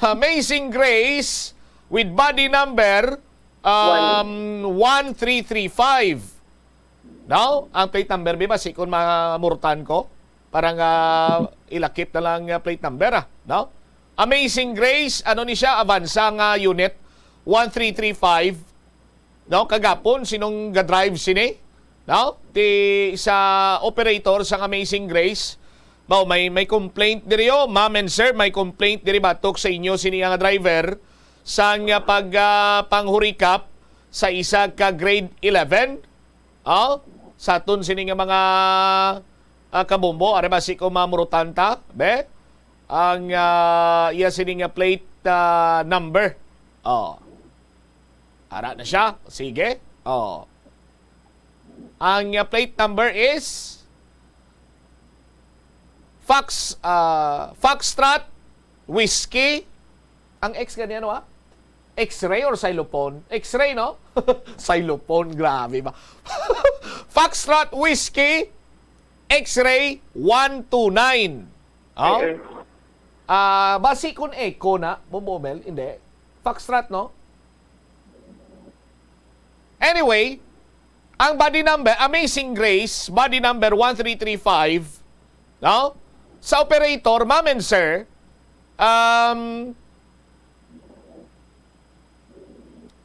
Amazing Grace with body number 1335. Now, ang plate number ba si kung mamurtan ko para nga ilakip na lang plate number no? Amazing Grace, ano ni siya, Avanza nga unit 1335. No, kagapon sinong ga-drive sini? No? Sa operator sa Amazing Grace. May complaint diri ma'am and sir, may complaint diri batok sa inyo sini nga driver sang panghurikap sa isa ka grade 11. Sa tun sini nga mga kabombo, are ba si ko mamurutanta, be? Ang iya sini nga plate number. Ara na siya. Sige. Ang plate number is Foxtrot Whiskey. Ang X ganyan X-ray or xylophone? X-ray, no? Xylophone, grabe ba? Foxtrot Whiskey X-ray 129. Basi kun echo na, Bombomel, hindi. Foxtrot, no? Anyway, ang body number, Amazing Grace, body number 1335, no? Sa operator, ma'am and sir,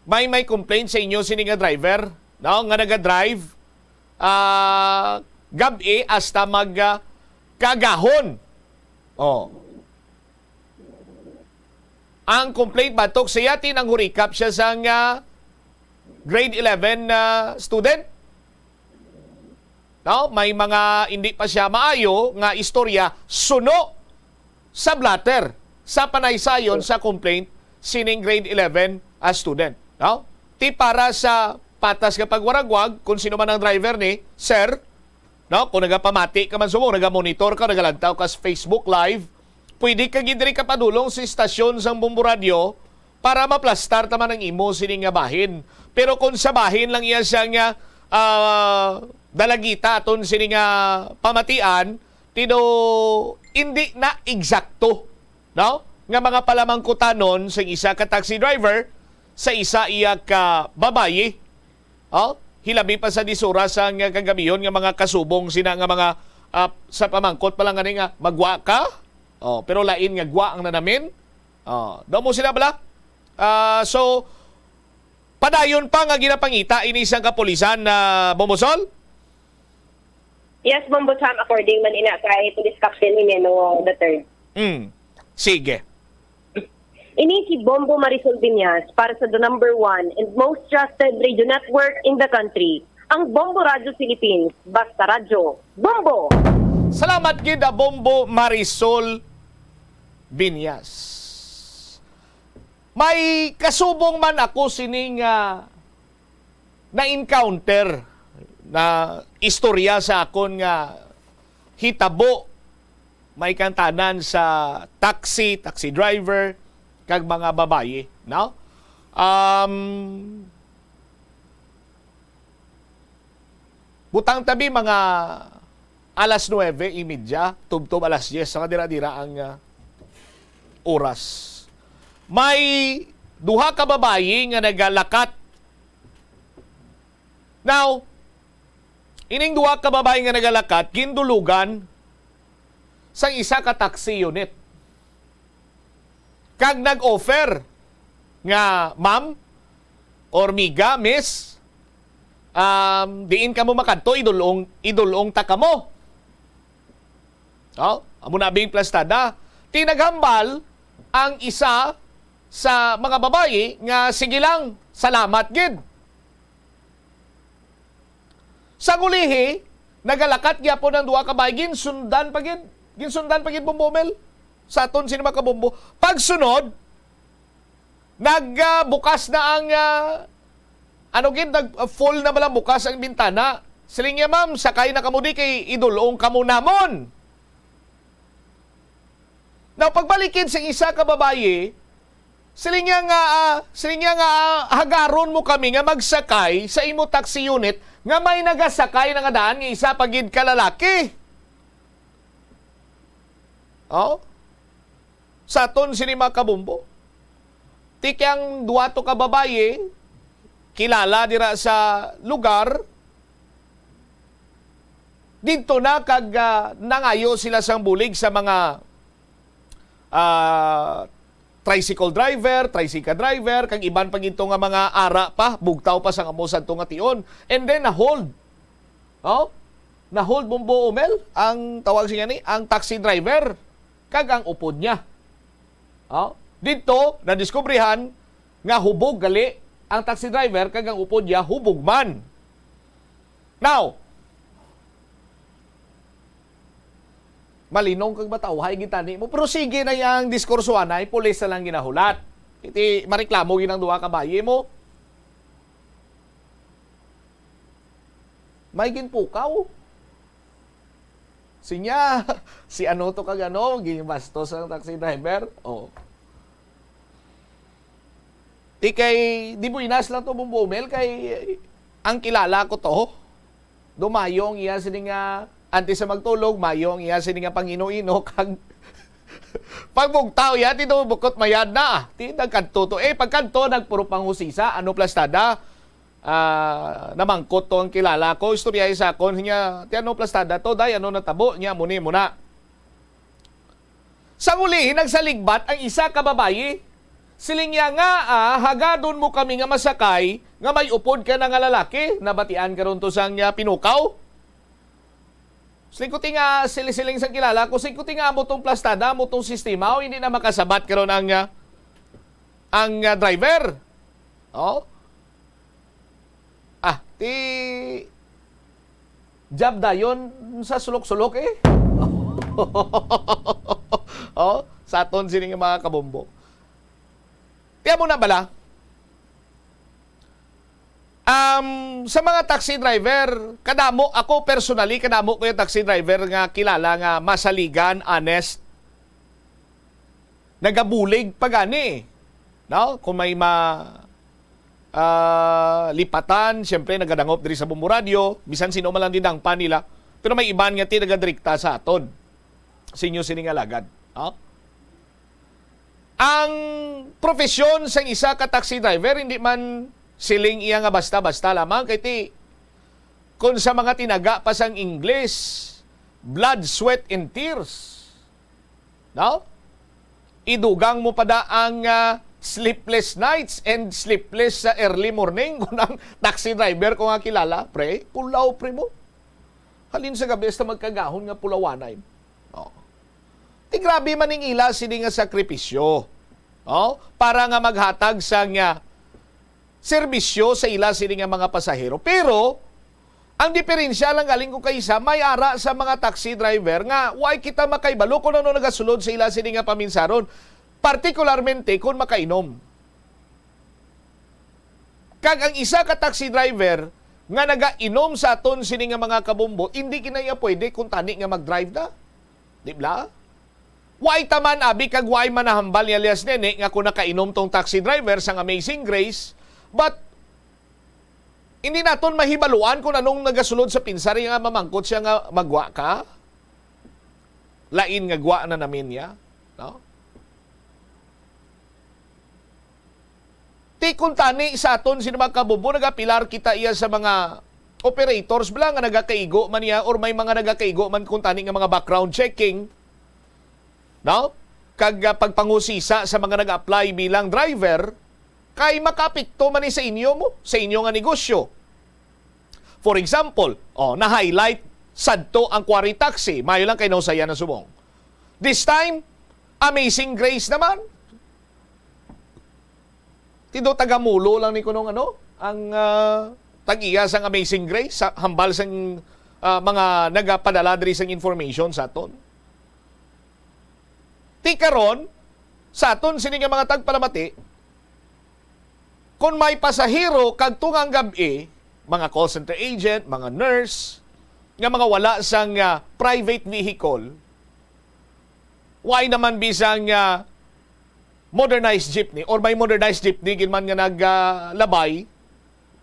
may complaint sa inyo sini nga driver, no? Nga naga-drive gabi hasta kagahon. Ang complaint batok sa yatin ang hurikap siya sa grade 11 student. No, may mga hindi pa siya maayo nga istorya suno sa blatter sa panaysayon sa complaint sining grade 11 student. No? Ti para sa patas kapag waragwag kung sino man ang driver ni sir, no, kung nagapamati ka man sumo, nagamonitor ka, nagalantaw ka sa Facebook Live, pwede ka gidri ka padulong sa istasyon sang Bombo Radio para maplastar taman ang imo sining nga bahin. Pero kung sa bahin lang iya siya nga dalagita aton sining nga pamatian, tido hindi na eksakto, no? Nga mga palamangkutanon sa isa ka taxi driver sa isa iya ka babaye. Hilabi pa sa disura sa nga kagamiyon nga mga kasubong sina nga mga sa pamangkot pa lang nga magwa ka. Pero lain nga gwa ang nanamin. Daw mo sila bala? So, padayon pa nga ginapangita ini isang kapulisan na Bomosol? Yes, Bombosam, according man ina kay Police Captain Jimeno III. Sige. Ini si Bombo Marisol Biñas para sa the number 1 and most trusted radio network in the country, ang Bombo Radio Philippines. Basta radyo, Bombo! Salamat gid Bombo Marisol Biñas. May kasubong man ako sining na-encounter na istorya sa akon nga hitabo may kantanan sa taxi driver kag mga babaye, no? Butang tabi mga alas 9:30, tubtob alas 10, sa dira-dira ang oras. May duha ka babaye nga nagalakat. Now, ining duha ka babaye nga nagalakat, gindulugan sa isa ka taxi unit. Kag nag-offer nga, ma'am, or miga, miss, diin ka mo makadto, idulong ta ka mo. Oh, amo na bing plastada. Tinaghambal ang isa sa mga babae nga sige lang, salamat gid. Sa ngulihi, nagalakat gyapon ang duha ka babae, ginsundan pa gid Bombomel sa aton sinima ka Bombo. Pagsunod, nagbukas na ang full na balang bukas ang bintana. Siling niya, ma'am, sakay na kamudi kay idulong kamo namon. Now, pagbalikin sa isa ka babaye, siling niya nga hagaron mo kami nga magsakay sa imo taxi unit nga may nagasakay na nga daan nga isa pagid ka lalaki. Oh? Sa aton sinima ka Bombo. Tikyang duwato ka babaye, kilala dira sa lugar, dito na kag nangayo sila sang bulig sa mga tricycle driver, kag iban pag ito nga mga ara pa, bugtaw pa sa amosan to nga tion. And then na-hold. Oh? Na-hold Bombo Omel, ang tawag siya ni, ang taxi driver, kag ang upod niya. Oh? Dito, nadiskubrihan nga hubog gali ang taxi driver kag ang upod niya hubog man. Now, malinong kag batawhay gitani mo, pero sige na yang diskurso anay, pulis na lang ginahulat. Iti mareklamo ginang duha ka baye mo. May ginpukaw. Sinya, si ano to kag ano, ginbastos ang taxi driver. Oh. Di kay, di mo inas lang to Bombomel, kay ang kilala ko to. Dumayong iya sining antes sa magtulog, mayong iya sining pangino-ino, kag pagbugtaw ya, ti bukot mayad na. Ti nagkanto to. Pagkanto, nagpuro panghusisa, ano plastada, namangkot to ang kilala ko, istorya isa ko, niya, ti ano plastada to, day, ano natabo, niya, muni muna. Sa uli, nagsaligbat ang isa ka babayi, siling niya nga, hagadon mo kami nga masakay, nga may upod ka na nga lalaki, nabatian ka ron to sang pinukaw. Singkuti nga sili-siling sang kilala ko, singkuti nga mo tong plastada, mo tong sistema, o hindi na makasabat ka ron ang driver. Oh? Ti job dayon sa sulok-sulok Oh, sa aton sining mga kabombo. Tiyan mo na bala? Sa mga taxi driver, kadamo, ako personally, kadamo ko yung taxi driver nga kilala nga masaligan, honest, nagabulig pagani. No? Kung may lipatan, siyempre nagadangop diri sa Bombo Radio, bisan sino man lang din ang panila, pero may iban nga ti nagadrikta sa aton. Sinyo sining alagad. No? Ang profesyon sa isa ka taxi driver, hindi man siling iya nga basta-basta lamang, kay ti kung sa mga tinaga pa sang English, blood, sweat, and tears. No? Idugang mo pa da ang sleepless nights and sleepless sa early morning kung ang taxi driver ko nga kilala, pre, pulaw pre mo. Halin sa gabi sa magkagahon nga pulawanay. Oh. Ti grabe man ning ila sini nga sakripisyo. para nga maghatag sang serbisyo sa ila sini nga mga pasahero. Pero ang diferensya lang galing ko kaysa may ara sa mga taxi driver nga why kita makaibalo kung ano nagasulod sa ila sini nga paminsaron, partikularmente kung makainom. Kag ang isa ka taxi driver nga nagainom sa aton sini nga mga kabombo, hindi kinaya pwede kung tani nga mag-drive na. Di ba? Why taman abi kag why manahambal ni alias nene nga kung nakainom tong taxi driver sang Amazing Grace, but hindi naton mahibaluan kung anong nagasulod sa pinsari nga mamangkot siya nga magwa ka. Lain nga gwa na namin niya. No? Ti kung tani sa aton sino mga kabubo, nagapilar kita iya sa mga operators bala nga nagakaigo man niya or may mga nagakaigo man kung tani nga mga background checking. No? Kag pagpangusisa sa mga nag-apply bilang driver, kay makapikto man ni sa inyo mo, sa inyo nga negosyo. For example, na-highlight sadto ang quarry taxi, mayo lang kay nausaya na subong. This time, Amazing Grace naman. Tido tagamulo lang ni kunong ang tag-iya sang Amazing Grace, hambal sang mga nagapadala diri sang information sa aton. Ti karon sa aton sini nga mga tagpalamati, kung may pasahero kag tungang gabi, mga call center agent, mga nurse, nga mga wala sang private vehicle, why naman bisang modernized jeepney or may modernized jeepney ginman nga naglabay,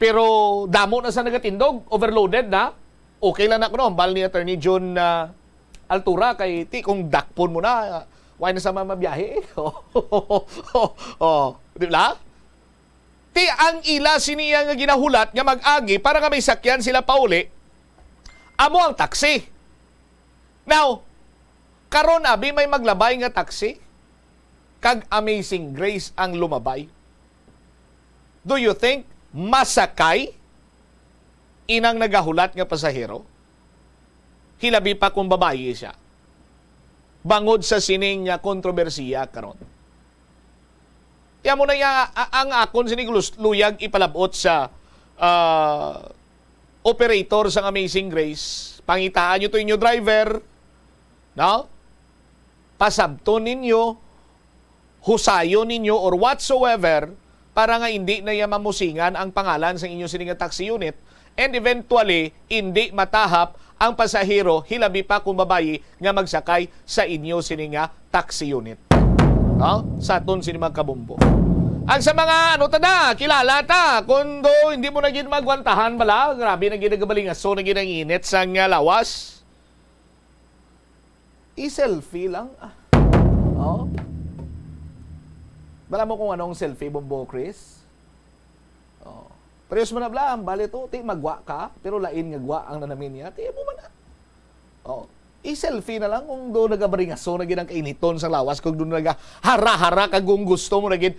pero damo na sa nagatindog, overloaded na, okay lang na kuno, bal ni Attorney John Altura, kay ti kung dakpon mo na, why na sa mamabiyahe? Di ba? Ti ang ila siniya nga ginahulat nga mag-agi para nga may sakyan sila pauli, amo ang taxi. Now, karon abi may maglabay nga taxi, kag Amazing Grace ang lumabay. Do you think masakay inang nagahulat nga pasahero? Hilabi pa kung babae siya. Bangod sa sining nga kontrobersiya karon. Kaya mo na ang akon siniguluyag ipalabot sa operator sa Amazing Grace. Pangitaan nyo to inyo driver. No? Pasabton ninyo, husayo ninyo, or whatsoever, para nga hindi na mamusingan ang pangalan sa inyong sininga taxi unit, and eventually, hindi matahap ang pasahero, hilabi pa kung babayi, nga magsakay sa inyo sininga taxi unit. No? Sa aton sini magkabumbo. Ang sa mga kilala ta, kundo hindi mo na gid magwantahan bala, grabe na gid nagabalingaso na gid ang init sang lawas. I-selfie lang. Bala mo kung anong selfie, Bombo Chris? Preyos mo na bla, bali to, ti magwa ka, pero lain nga gwa ang nanamin niya, ti mo man na. I-selfie na lang kung doon nagabaringaso na gid ang kainiton sa lawas, kung doon hara-hara kag kung gusto mo na gid.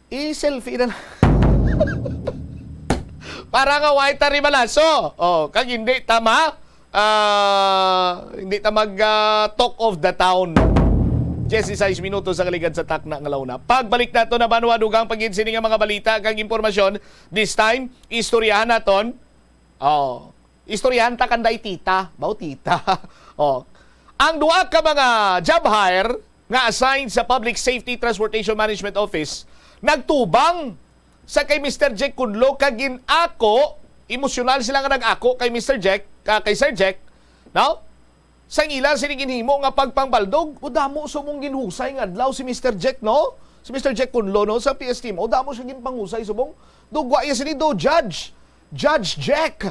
I-selfie na lang. Para nga white tari balaso. Kag hindi tama, hindi ta mag talk of the town. 16 minutos sa kaligad sa takna ng launa. Pagbalik nato na banwa dugang pag-insini nga mga balita kag impormasyon, this time istoryahan naton. Istoryahan ta kanday tita, baw tita. Ang duha ka mga job hire nga assigned sa Public Safety Transportation Management Office nagtubang sa kay Mr. Jack Kunlo kag ginako, emosyonal sila nga nag-ako kay Mr. Jack, kay Sir Jack, no? Sang ila siniginhimo nga pagpangbaldog, o damo sumong ginhusay nga adlaw si Mr. Jack, no? Si Mr. Jack Kunlo, no? Sa PST mo, damo siya ginpanghusay subong. Dugwa iya sini do Judge Jack.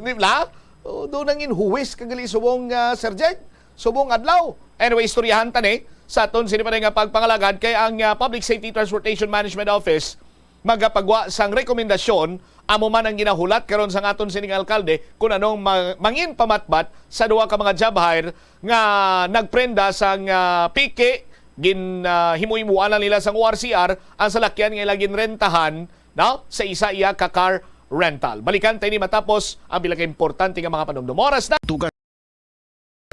Di ba? Doon nang inhuwis kagali subong Sir Jack, subong adlaw. Anyway, istoryahan tani sa aton sini pa nga pagpangalagad kay ang Public Safety Transportation Management Office magapagwa sang rekomendasyon amo man ang ginahulat karon sa aton sining alkalde kung anong mangin pamatbat sa duha ka mga job hire nga nagprenda sang pike himuhimuan lang nila sang ORCR ang salakyan nga ilagin rentahan, no? Sa isa iya ka car rental. Balikan tayo ni matapos ang bilang importante nga mga panumdum. Oras na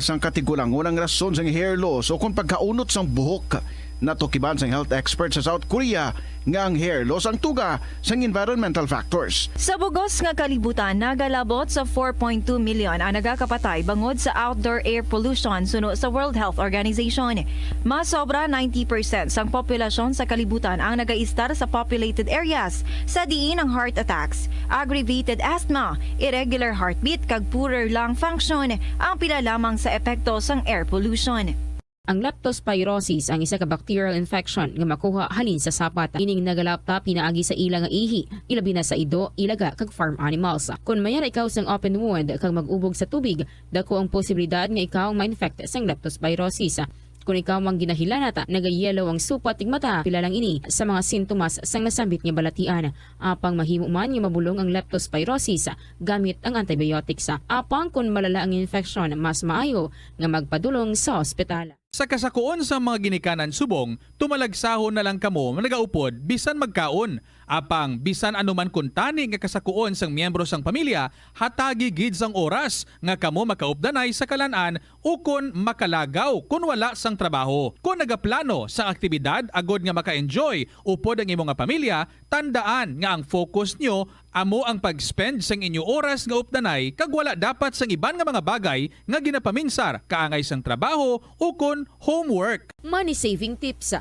Sang katigulangon ang rason sang hair loss o kung pagkaunot sang buhok natukiban sang health expert sa South Korea nga ang hair loss ang tuga sang environmental factors. Sa bugos nga kalibutan, nagalabot sa 4.2 million ang nagakapatay bangod sa outdoor air pollution suno sa World Health Organization. Mas sobra 90% sang populasyon sa kalibutan ang nagaistar sa populated areas sa diin ang heart attacks, aggravated asthma, irregular heartbeat kag poorer lung function ang pila lamang sa epekto sang air pollution. Ang leptospirosis ang isa ka bacterial infection nga makuha halin sa sapat. Ining nagalapta pinaagi sa ila nga ihi, ilabi na sa ido, ilaga kag farm animals. Kung mayara ikaw sang open wound kag mag-ubog sa tubig, dako ang posibilidad nga ikaw ma-infect sang leptospirosis. Kung ikaw ang ginahilanata, nagayelo ang supat tig mata, pila lang ini sa mga sintomas sang nasambit nga balatian. Apang mahimo man nga mabulong ang leptospirosis gamit ang antibiotics. Apang kung malala ang infection, mas maayo nga magpadulong sa ospital. Sa kasakuon sa mga ginikanan subong, tumalagsahon na lang kamo nagaupod bisan magkaon. Apang bisan anuman kuntani nga kasakuon sang miyembro sang pamilya, hatagi gid sang oras nga kamo makaupdanay sa kalan-an o kon makalagaw kun wala sang trabaho. Kung nagaplano sa aktibidad agod nga maka-enjoy upod ang imong nga pamilya, tandaan nga ang focus nyo amo ang pag-spend sang inyo oras nga updanay kag wala dapat sang iban nga mga bagay nga ginapaminsar kaangay sang trabaho o kon homework. Money saving tips.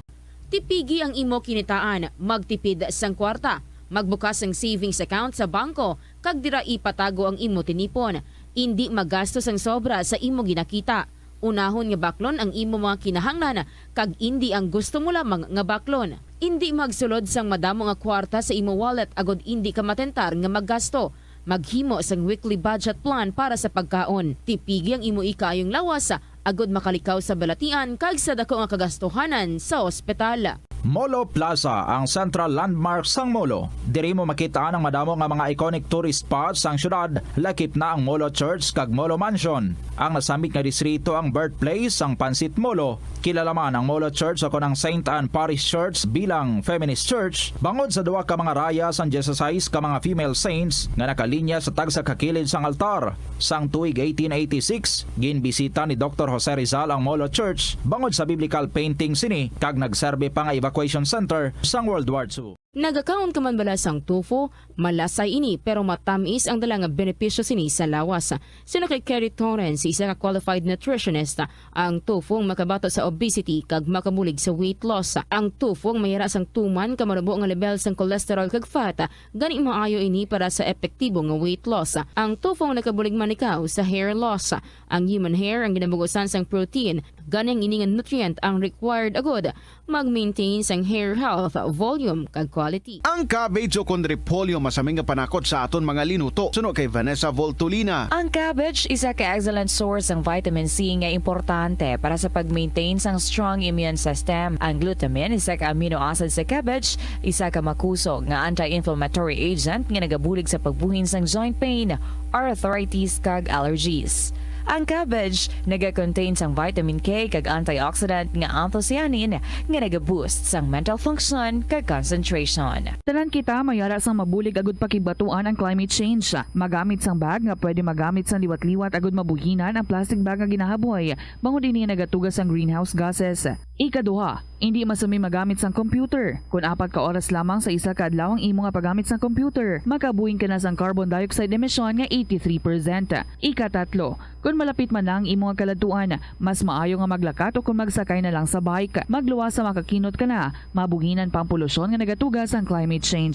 Tipigi ang imo kinitaan, magtipid sang kwarta, magbukas ng savings account sa bangko, kag dira ipatago ang imo tinipon. Hindi magastos ang sobra sa imo ginakita. Unahon nga baklon ang imo mga kinahanglan, kag hindi ang gusto mo lamang nga baklon. Hindi magsulod sang madamo nga kwarta sa imo wallet agod hindi ka matentar nga maggasto. Maghimo sang weekly budget plan para sa pagkaon. Tipigi ang imo ikayong lawas agod makalikaw sa balatian kag sa dako nga kagastuhanan sa ospital. Molo Plaza ang central landmark sang Molo. Diri mo makita ang madamo nga mga iconic tourist spots sang syudad, lakip na ang Molo Church kag Molo Mansion. Ang nasamit nga distrito ang birthplace sang Pansit Molo. Kilala man ang Molo Church ako ng St. Anne Parish Church bilang feminist church bangod sa duwa ka mga raya sang Jesus ka mga female saints nga nakalinya sa tagsa kakilid sang altar. Sang tuig 1886, ginbisita ni Dr. Jose Rizal ang Molo Church bangod sa biblical painting sini kag nagserbe pa nga evacuation center sang World War II. Nagakaon ka man bala sang tofu, malasay ini pero matamis ang dala nga benepisyo sini sa lawas. Sino kay Kerry Torrens, isa ka qualified nutritionist, ang tofu ang makabato sa obesity kag makamulig sa weight loss. Ang tofu ang mayara sang tuman ka marubo nga level sang cholesterol kag fat, gani maayo ini para sa epektibo nga weight loss. Ang tofu ang nakabulig man ikaw sa hair loss. Ang human hair ang ginabugusan sang protein, gani ang ini nga nutrient ang required agod mag-maintain sang hair health, volume kag quality. Ang cabbage o kon repolyo masaming nga panakot sa aton mga linuto. Suno kay Vanessa Voltolina. Ang cabbage isa ka excellent source ng vitamin C nga importante para sa pag-maintain sang strong immune system. Ang glutamine isa ka amino acid sa cabbage, isa ka makusog nga anti-inflammatory agent nga nagabulig sa pagbuhin sang joint pain, arthritis kag allergies. Ang cabbage naga-contain sang vitamin K kag antioxidant nga anthocyanin nga naga-boost sang mental function kag concentration. Tanan kita mayara sang mabulig agud pakibatuan ang climate change. Magamit sang bag nga pwede magamit sang liwat-liwat agud mabuhinan ang plastic bag nga ginahaboy bangod ini nagatugas sang greenhouse gases. Ikaduha, hindi masumi magamit sang computer. Kung 4 ka oras lamang sa isa ka adlaw ang imo nga paggamit sang computer, makabuhin ka na sang carbon dioxide emission nga 83%. Ikatatlo, kung malapit man lang imo nga kaladuan, mas maayo nga maglakat o kung magsakay na lang sa bike. Magluwas sa makakinot ka na, mabuhinan pang polusyon nga nagatugas ang climate change.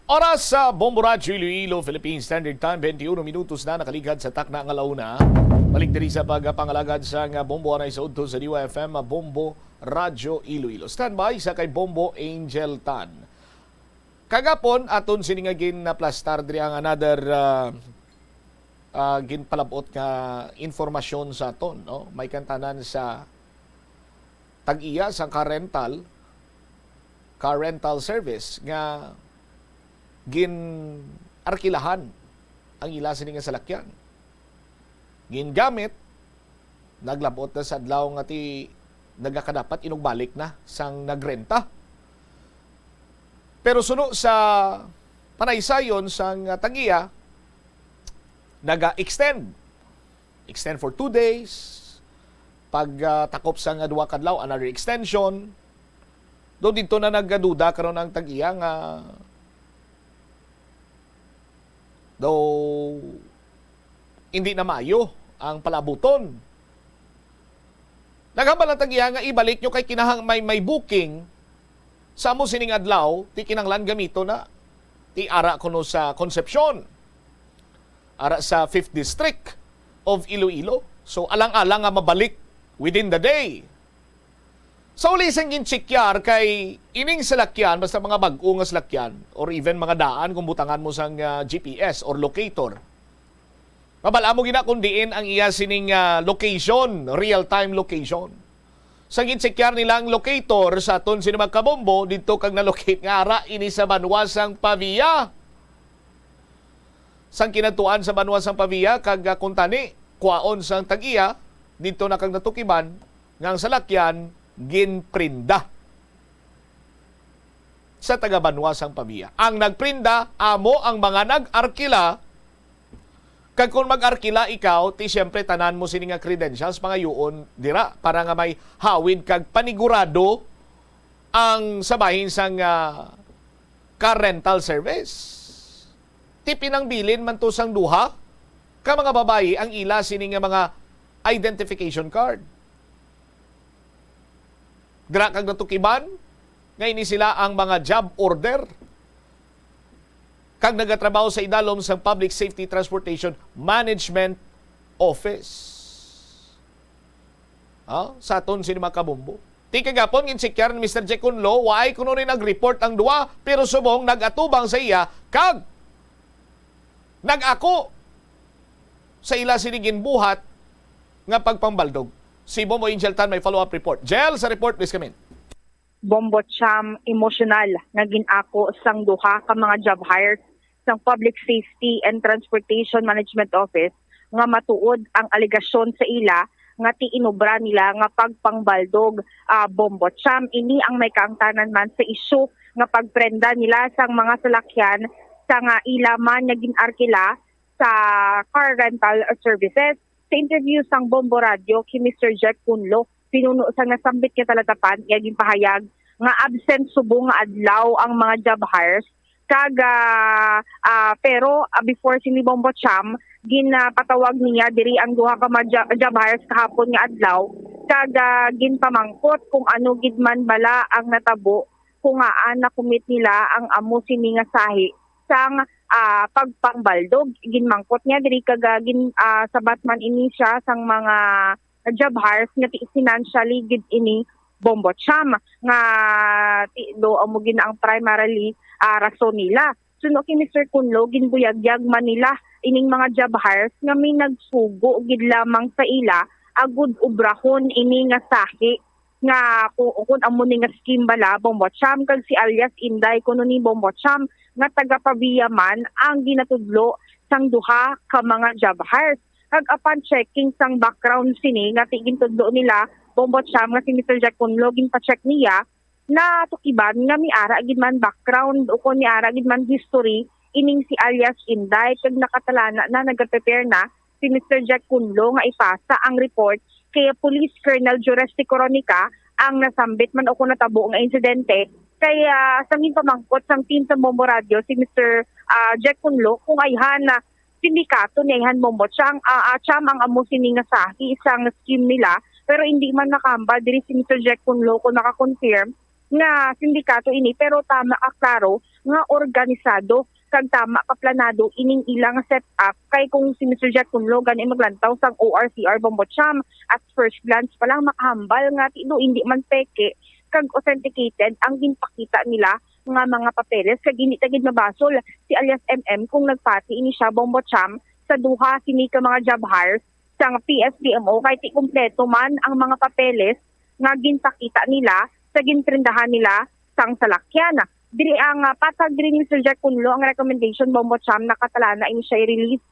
Oras sa Bombo Radio Iloilo, Philippine Standard Time, 21 minutos na nakaligad sa takna ng alauna. Balik diri sa pagpangalagad sa Bombo Anay sa Udto sa Diwa FM, Bombo Radio Iloilo. Standby sa kay Bombo Angel Tan. Kagapon aton siningagin na plastar diri ang another ginpalabot nga informasyon sa aton, no? May kantanan sa tag-iya sa car rental service nga gin-arkilahan ang ila sini nga salakyan. Gingamit, naglabot na sa adlaw nga ti nagakadapat inugbalik na sang nagrenta. Pero suno sa panaysayon sang tag-iya, naga-extend. Extend for 2 days, pagtakop sa nga duha kadlaw, another extension. Do dito na nagduda karon ang tag-iya nga hindi na maayo ang palabuton. Naghambal ang tag-iya nga ibalik nyo kay kinahang may booking sa mo sining adlaw, ti kinanglan gamito na ti ara kuno sa Concepcion, ara sa 5th District of Iloilo. So alang-alang nga mabalik within the day. So ulisang ginchikyar kay ining salakyan, basta mga bag-o nga salakyan or even mga daan kung butangan mo sang GPS or locator. Mabala mo gina kung diin ang iya sining location, real-time location. Sa ginchikyar nilang locator sa aton sino magkabombo, dito kag na-locate nga ara ini sa Banwasang Pavia. Sang kinatuan sa Banwasang Pavia kag kuntani kuwaon sang tag-iya, dito na kag natukiban nga ang salakyan ginprinda sa taga Banwasang Pavia. Ang nagprinda amo ang mga nag-arkila. Kag kung mag-arkila ikaw, ti siyempre tanan mo sini nga credentials mga yuon dira para nga may hawid kag panigurado ang sabahin sang car rental service. Ti pinangbilin man to sang duha ka mga babayi ang ila sini nga mga identification card. Dira kag natukiban nga ini sila ang mga job order kag nagatrabaho sa idalom sa Public Safety Transportation Management Office. Sa aton sino makabumbo. Ti kagapon ginsikyar ni Mr. Jekunlo, waay kuno rin nag-report ang duwa, pero subong nagatubang sa iya kag nag-ako sa ila sinigin buhat nga pagpambaldog. Si Bombo Angel Tan may follow-up report. Jel, sa report, please come in. Bombo Cham, emosyonal nga ginako sang duha ka mga job hires sang Public Safety and Transportation Management Office nga matuod ang aligasyon sa ila nga ti inobra nila nga pagpangbaldog. Bombo Cham, ini ang may kaangtanan man sa isyu nga pagprenda nila sang mga salakyan sa nga ila man nga ginarkila sa car rental services. Sa interview sang Bombo Radio kay Mr. Jack Kunlo, pinuno sa nasambit nga talatapan, yaging pahayag nga absent subong nga adlaw ang mga job hires. Pero before sini Bombo Cham, ginapatawag niya diri ang duha ka mga job hires kahapon nga adlaw. Ginpamangkot kung ano gid man bala ang natabo kung na commit nila ang amo sini nga sahi sang pagpangbaldog. Ginmangkot niya diri sabat man ini siya sang mga job hires nga financially gid ini Bombo Cham nga do amo gin ang primarily rason nila. Suno kay Mr. Kunlo, ginbuyagyag man nila ining mga job hires nga may nagsugo gid lamang sa ila agud ubrahon ini nga sahi nga kung amo ni nga scheme bala Bombo Cham kag si alias Inday kuno ni Bombo Cham nga taga Pavia man ang ginatudlo sang duha ka mga job hires. Kag upon checking sang background sini nga tigintudlo nila Bombo Cham nga si Mr. Jack Kunlo, ginpa-check niya na tukiban nga mi ara gid man background o kon ni ara gid man history ining si alias Inday kag nakatalana na nag-prepare na si Mr. Jack Kunlo nga ipasa ang report kay Police Colonel Juresti Coronica ang nasambit man o kon natabo nga insidente. Kaya sa pamangkot sang team sa Bombo Radio si Mr. Jack Kunlo kung ayhan na sindikato ni ayhan Bombo Cham ang amo sini nga sahi isang scheme nila, pero hindi man nakamba diri si Mr. Jack Kunlo ko naka-confirm nga sindikato ini, pero tama klaro nga organisado kag tama kaplanado ining ilang setup. Kay kung si Mr. Jack Kunlo gani maglantaw sang ORCR Bombo Cham at first glance pa lang makahambal nga tido hindi man peke kag authenticated ang ginpakita nila nga mga papeles kag hindi tagid mabasol si alias MM kung nagpati ini siya Bombo Cham sa duha sini ka mga job hires sang PSDMO kay ti kompleto man ang mga papeles nga ginpakita nila sa ginprindahan nila sang salakyan. Diri ang patag diri ni Mr. Jack Kunlo ang recommendation Bombo Cham nakatalana ini siya i-release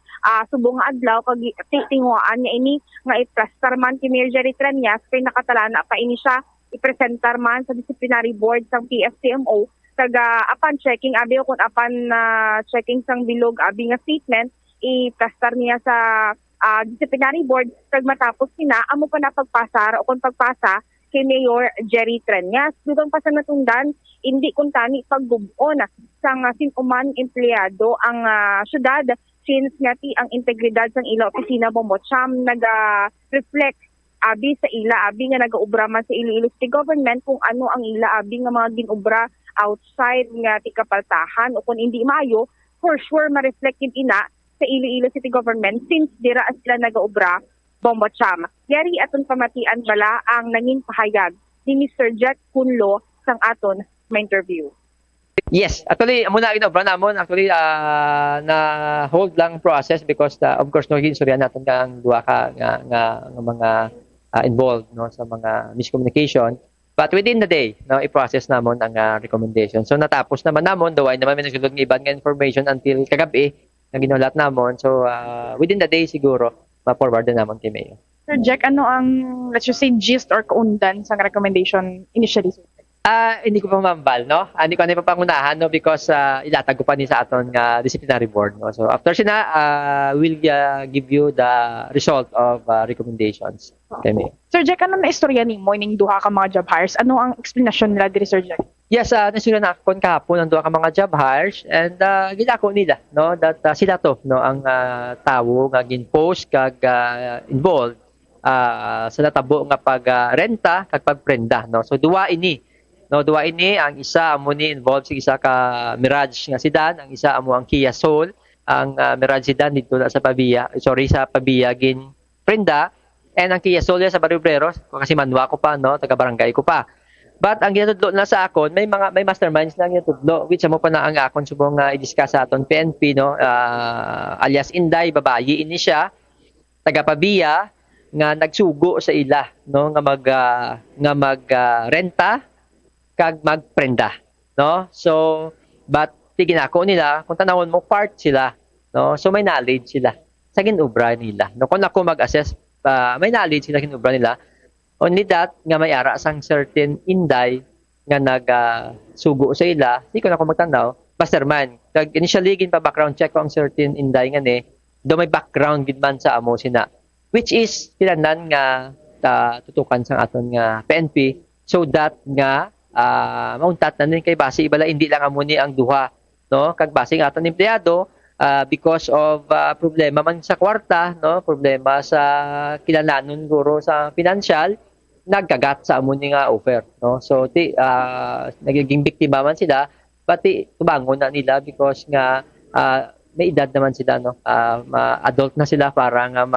subong adlaw kag tinguan niya ini nga i-prestar man kay Mayor Jerry Tranias kay nakatalana pa ini siya i-presentar man sa disciplinary board sang PSDMO kag apan checking abi o kun apan checking sang bilog abi nga statement i-prestar niya sa disciplinary board kag matapos sina amo pa napagpasa o kung pagpasa kay Mayor Jerry Treñas. Dudong pa sa natungdan, hindi kuntani pagbubon sang sinuman empleyado ang syudad since ngati ang integridad sang ila opisina Bombocham nag-reflect abi sa ila abi nga nagaubra man sa Iloilo City Government kung ano ang ila abi nga mga ginubra outside nga ti kapaltahan o kung hindi maayo for sure ma-reflect yun ina sa Iloilo City Government since dira sila nagaubra Bombocham. Yari aton pamatian bala ang nanging pahayag ni Mr. Jack Kunlo sang aton ma-interview. Yes, actually muna ginobra namon actually na hold lang process because of course no hinstorya naton kang duha ka nga mga involved no sa mga miscommunication, but within the day no i-process namon ang recommendation. So natapos naman namon daw ay naman may nagsulod ng iban nga information until kagabi na ginulat namon. So within the day siguro ma-forward na namon kay Mayor. Sir Jack, ano ang let's just say gist or kaundan sa recommendation initially? Hindi ko pa mambal, no? Hindi ko pa pangunahan, no? Because ilatag ko pa ni sa aton nga disciplinary board, no? So after sina, we'll give you the result of recommendations. Okay, Sir Jack, ano na istorya ni mo ining duha ka mga job hires? Ano ang explanation nila diri, Sir Jack? Yes, nasunod na ako kahapon ng duha ka mga job hires and gidako nila, no? That sila to, no? Ang tawo nga gin-post kag involved sa natabo nga pag-renta kag pagprenda, no? So duwa ini. No, duwa ini ang isa amo ni involved sa isa ka Mirage nga sedan, ang isa amo ang Kia Soul, ang Mirage sedan dito sa Pabia, sa Pabia gin prenda, and ang Kia Soul sa Barrio Obrero kasi manwa ko pa no, taga barangay ko pa. But ang ginatudlo na sa akon, may masterminds na ginatudlo which amo pa na ang akon subong i-discuss sa aton PNP no, alias Inday, babayi ini siya, taga Pabia nga nagsugo sa ila no nga mag renta kag magprenda, no? So, but tiginako nila, kung tanawon mo, part sila, no? So, may knowledge sila sa ginubra nila. No? Kung ako mag-assess, may knowledge sila ginubra nila. Only that, nga may ara sang certain inday nga nag-sugo sa ila, di ko na ako magtanaw, mastermind. Kag initially, gin pa background check ko ang certain inday nga ni, do may background gid man sa amo sina. Which is, kinanan nga tutukan sang aton nga PNP, so that nga mauntat na din kay base ibala hindi lang amo ni ang duha no kag base nga aton empleyado because of problema man sa kwarta no problema sa kinalanon guro sa financial nagkagat sa amo ni nga offer no so nagiging biktima man sila pati tubangon na nila because nga may edad naman sila no adult na sila para nga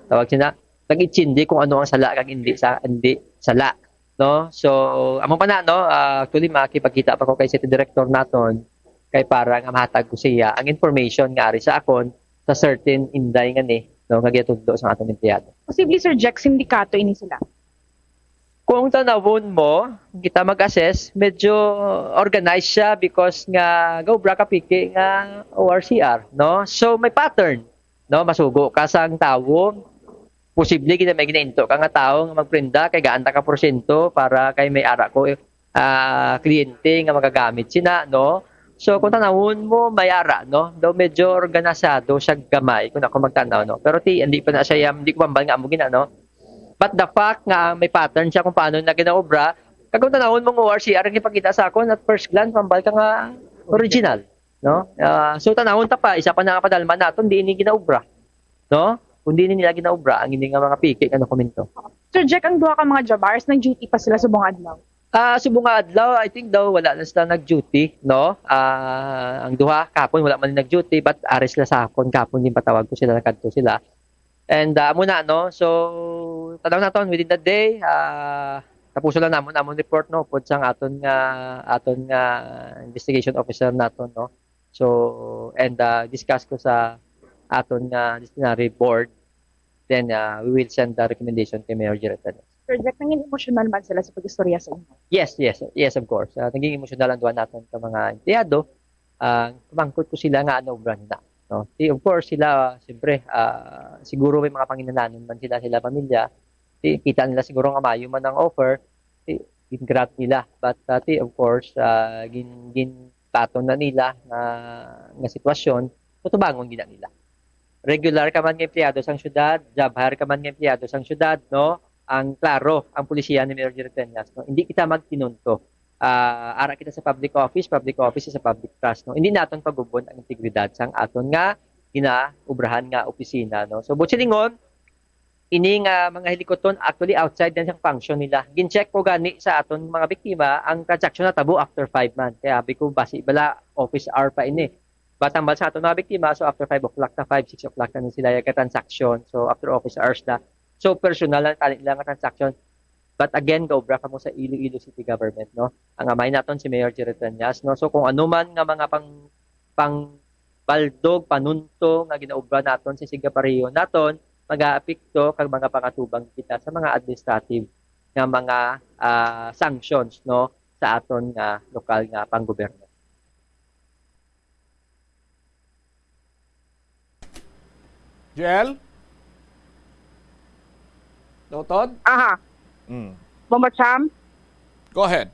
tawag sila nag-itsindi kung ano ang sala kag hindi sala no so amo pa na no actually makipagkita pa ko kay city director naton kay para nga mahatag ko siya ang information nga ari sa akon sa certain inday nga ni no nga gitudlo sa aton empleyado. Posible Sir Jack sindikato ini sila. Kung tanawon mo kita mag-assess medyo organized siya because nga gobra ka piki nga ORCR no so may pattern no masugo ka sang tawo posible kita may ginainto ka nga tao nga magprenda kay gaanta ka porsyento para kay may ara ko kliyente nga magagamit sina no so kung tanawon mo may ara no daw medyo organisado siya gamay kung ako magtanaw no pero hindi pa na siya hindi ko mambal nga amo gina no but the fact nga may pattern siya kung paano na ginaobra kag kung tanawon mo ORCR ang ipakita sa akon at first glance mambal ka nga original no so tanawon ta pa isa pa na padalman naton di ini ginaobra no kundi nila ginaobra ang hindi nga mga piki nga dokumento. Sir Jack, ang duha ka mga jobars, nag-duty pa sila subong adlaw? Subong adlaw, I think daw wala na sila nag-duty, no? Ang duha, kapon wala man nag-duty, but aris sila sa hapon, kapon din patawag ko sila, nakadto sila. And muna, no? So, tanaw naton within the day, tapuso lang namon report, no? Pod sang aton nga investigation officer naton, no? So, and discuss ko sa aton disciplinary board, then we will send the recommendation kay Mayor Jerry. Sir Jack, naging emotional man sila sa pag-istorya sa inyo? Yes, of course. Naging emotional ang duwa natin sa mga empleyado. Kumangkot ko sila nga ano brand na. No? Of course, sila, siyempre, siguro may mga panginalanon man sila pamilya. Kita nila siguro nga mayo man ang offer. Gingrat nila. But of course, gintaton na nila nga sitwasyon, tutubangon gina nila. regular ka man nga empleyado sang syudad, job hire ka man nga empleyado sang syudad, no? Ang klaro, ang pulisya ni Mayor Jerry Trillanes, no? Hindi kita magtinunto. Ara kita sa public office sa public trust, no? Hindi naton pagubon ang integridad sang aton nga ginaubrahan nga opisina, no? So butsilingon, ini nga mga helikoton actually outside din sang function nila. Gin-check ko gani sa aton mga biktima ang transaction na tabo after 5 months. Kaya abi ko basi bala office hour pa ini. Batambal sa aton mga biktima, so after 5 o'clock na 5, 6 o'clock na sila yung transaction. So after office hours na. So personal lang tali nila nga transaction. But again, gaubra ka mo sa Iloilo City Government, no? Ang amay naton si Mayor Jerry Trillanes, no? So kung ano man nga mga pang baldog, panunto nga ginaubra naton sa Sigapareho naton, mag-aapekto kag mga pangatubang kita sa mga administrative nga mga sanctions, no, sa aton nga lokal nga panggobyerno. Jel? Lotod? Aha. Bombo Cham? Go ahead.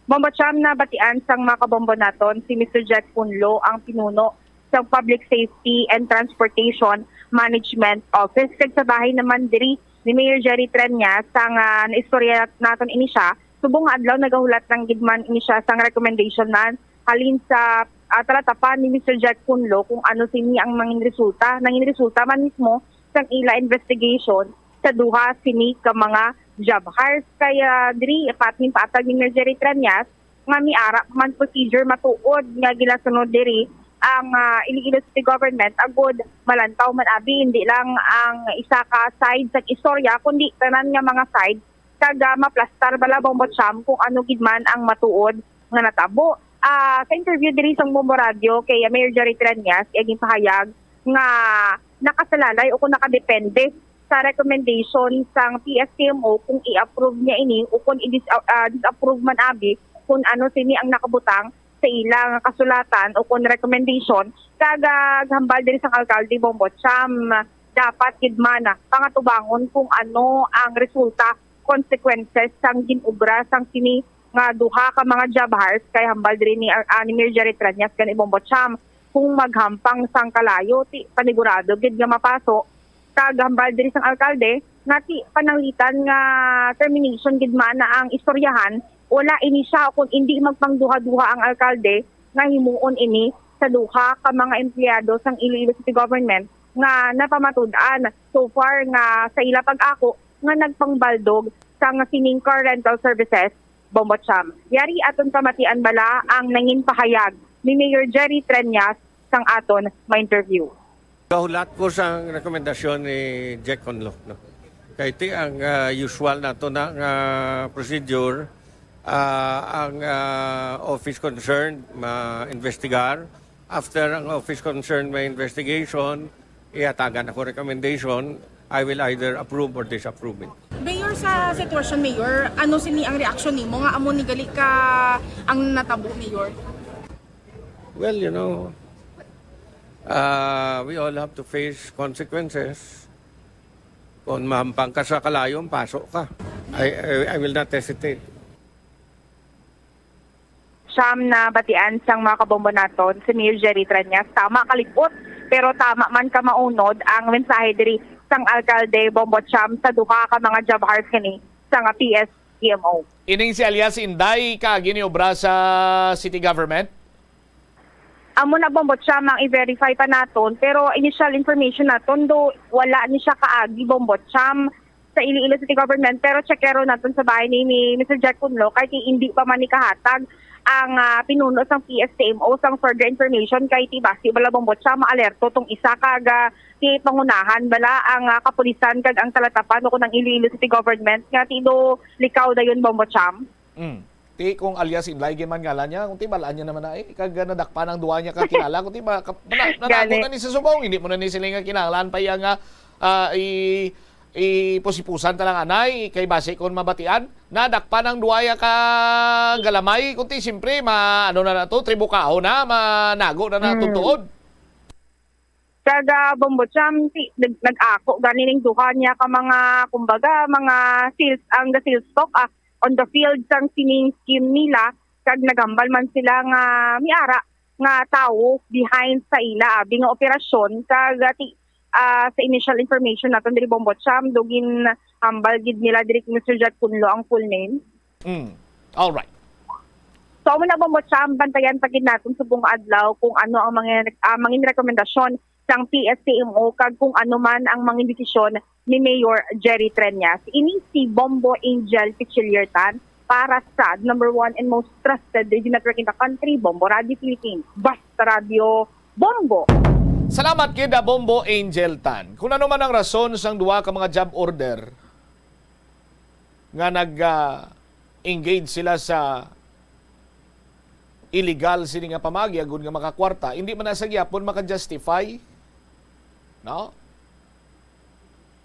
Bombo Cham, na batian sang mga kabombo naton si Mr. Jack Punlo ang pinuno sa Public Safety and Transportation Management Office. Kag sa bahay naman diri ni Mayor Jerry Trillanes sang naistorya naton ini siya. Subong nga adlaw nagahulat ng gidman ini siya sang recommendation man halin sa talatapan ni Mr. Jack Punlo kung ano sini ang mangin resulta. Nangin resulta man mismo sang ila investigation sa duha sini ka mga job hires. Kaya diri patning patag ni Mayor Jerry Trillanes nga miara man procedure matuod nga gilasunod diri ang Iloilo City Government agud malantaw man abi hindi lang ang isa ka side sa istorya kundi tanan nga mga side kag maplastar bala Bombo Cham kung ano gid man ang matuod nga natabo. Sa interview diri sa Bombo Radio kay Mayor Jerry Trillanes aging pahayag nga nakasalalay o kung nakadepende sa recommendation sang PSTMO kung i-approve niya ini o kung i-disapprove man abi kung ano sini ang nakabutang sa ilang kasulatan o kung recommendation hambal din sa alkalde Bombo Cham dapat gidmana pangatubangon kung ano ang resulta consequences sang ginubra sang sini nga duha ka mga job hires kay hambal din ni Mayor Jerry Trillanes kan Bombo Cham kung maghampang sang kalayo ti panigurado gid nga mapaso hambal din sang alkalde nati pananglitan nga termination gidmana ang istoryahan wala ini siya kung hindi magpangduha-duha ang alkalde nga himuon ini sa duha ka mga empleyado sang Iloilo City Government nga napamatud-an so far nga sa ila pag-ako nga nagpangbaldog sa sining car rental services Bombo Cham. Yari aton kamatian bala ang nangin pahayag ni Mayor Jerry Trillanes sang aton ma-interview. Kahulat ko sa rekomendasyon ni Jack Conlo. No? Kaya iti ang usual na ito na procedure ang office concerned ma-investigar. After ang office concerned may investigation, iatagan ako recommendation, I will either approve or disapprove it. Mayor, sa sitwasyon, Mayor, ano sini ang reaksyon nimo nga amo ni gali ka ang natabo, Mayor? Well, you know, we all have to face consequences. Kung mahampang ka sa kalayong, pasok ka. I will not hesitate. Siyam na batian sang mga kabombo naton si Mayor Jerry Trillanes. Tama kalipot, pero tama man ka maunod ang mensahe diri sang alkalde Bombo Cham sa duha ka mga job hires kini sang PSTMO. Ining si alias Inday ka giniobra sa city government? Amo na Bombo Cham ang i-verify pa naton pero initial information naton do wala ni siya kaagi Bombo Cham sa Iloilo City Government pero checkero naton sa bahay ni Mr. Jack Punlo kahit hindi pa man ni kahatag ang pinuno sang PSTMO sang further information kay tibasi bala Bombo Cham maalerto tong isa kaga ti pangunahan bala ang kapulisan kag ang talatapan ko ng Iloilo City Government nga tido likaw dayon Bombo Cham. Ti kung alias Inlay man ngalan niya, kung ti balaan niya naman na kag nadakpan ang duwa niya ka kilala kung ti nanago na ni sa subong hindi mo na ni sila nga kinalaan pa yang iposipusan talang anay kay base kon mabatian nadakpan ang duwaya ka galamay kunti siyempre ano na to tribukao na manago na natutuod kada Bombo Cham nag-ako ganing duha niya ka mga kumbaga mga sales ang the sales stock on the field sang sining scheme nila kag nagambal man sila nga miara nga tawo behind sa ila abi nga operasyon kag sa initial information naton diri Bombot Cham dugin hambal gid nila diri Mr. Jet Kunlo ang full name. All right. So mo na Bombot Cham bantayan pa gid naton subong adlaw kung ano ang mga rekomendasyon sang PSCMO kag kung ano man ang mga desisyon ni Mayor Jerry Treñas. Ini si Bombo Angel Pichiliertan para sa number 1 and most trusted radio network in the country, Bombo Radio Philippines. Basta Radio Bombo. Salamat kida Bombo Angel Tan. Kung ano man ang rason sang duwa ka mga job order nga nag-engage sila sa illegal sini nga pamagi agud nga makakwarta, hindi man sa gyapon maka-justify no?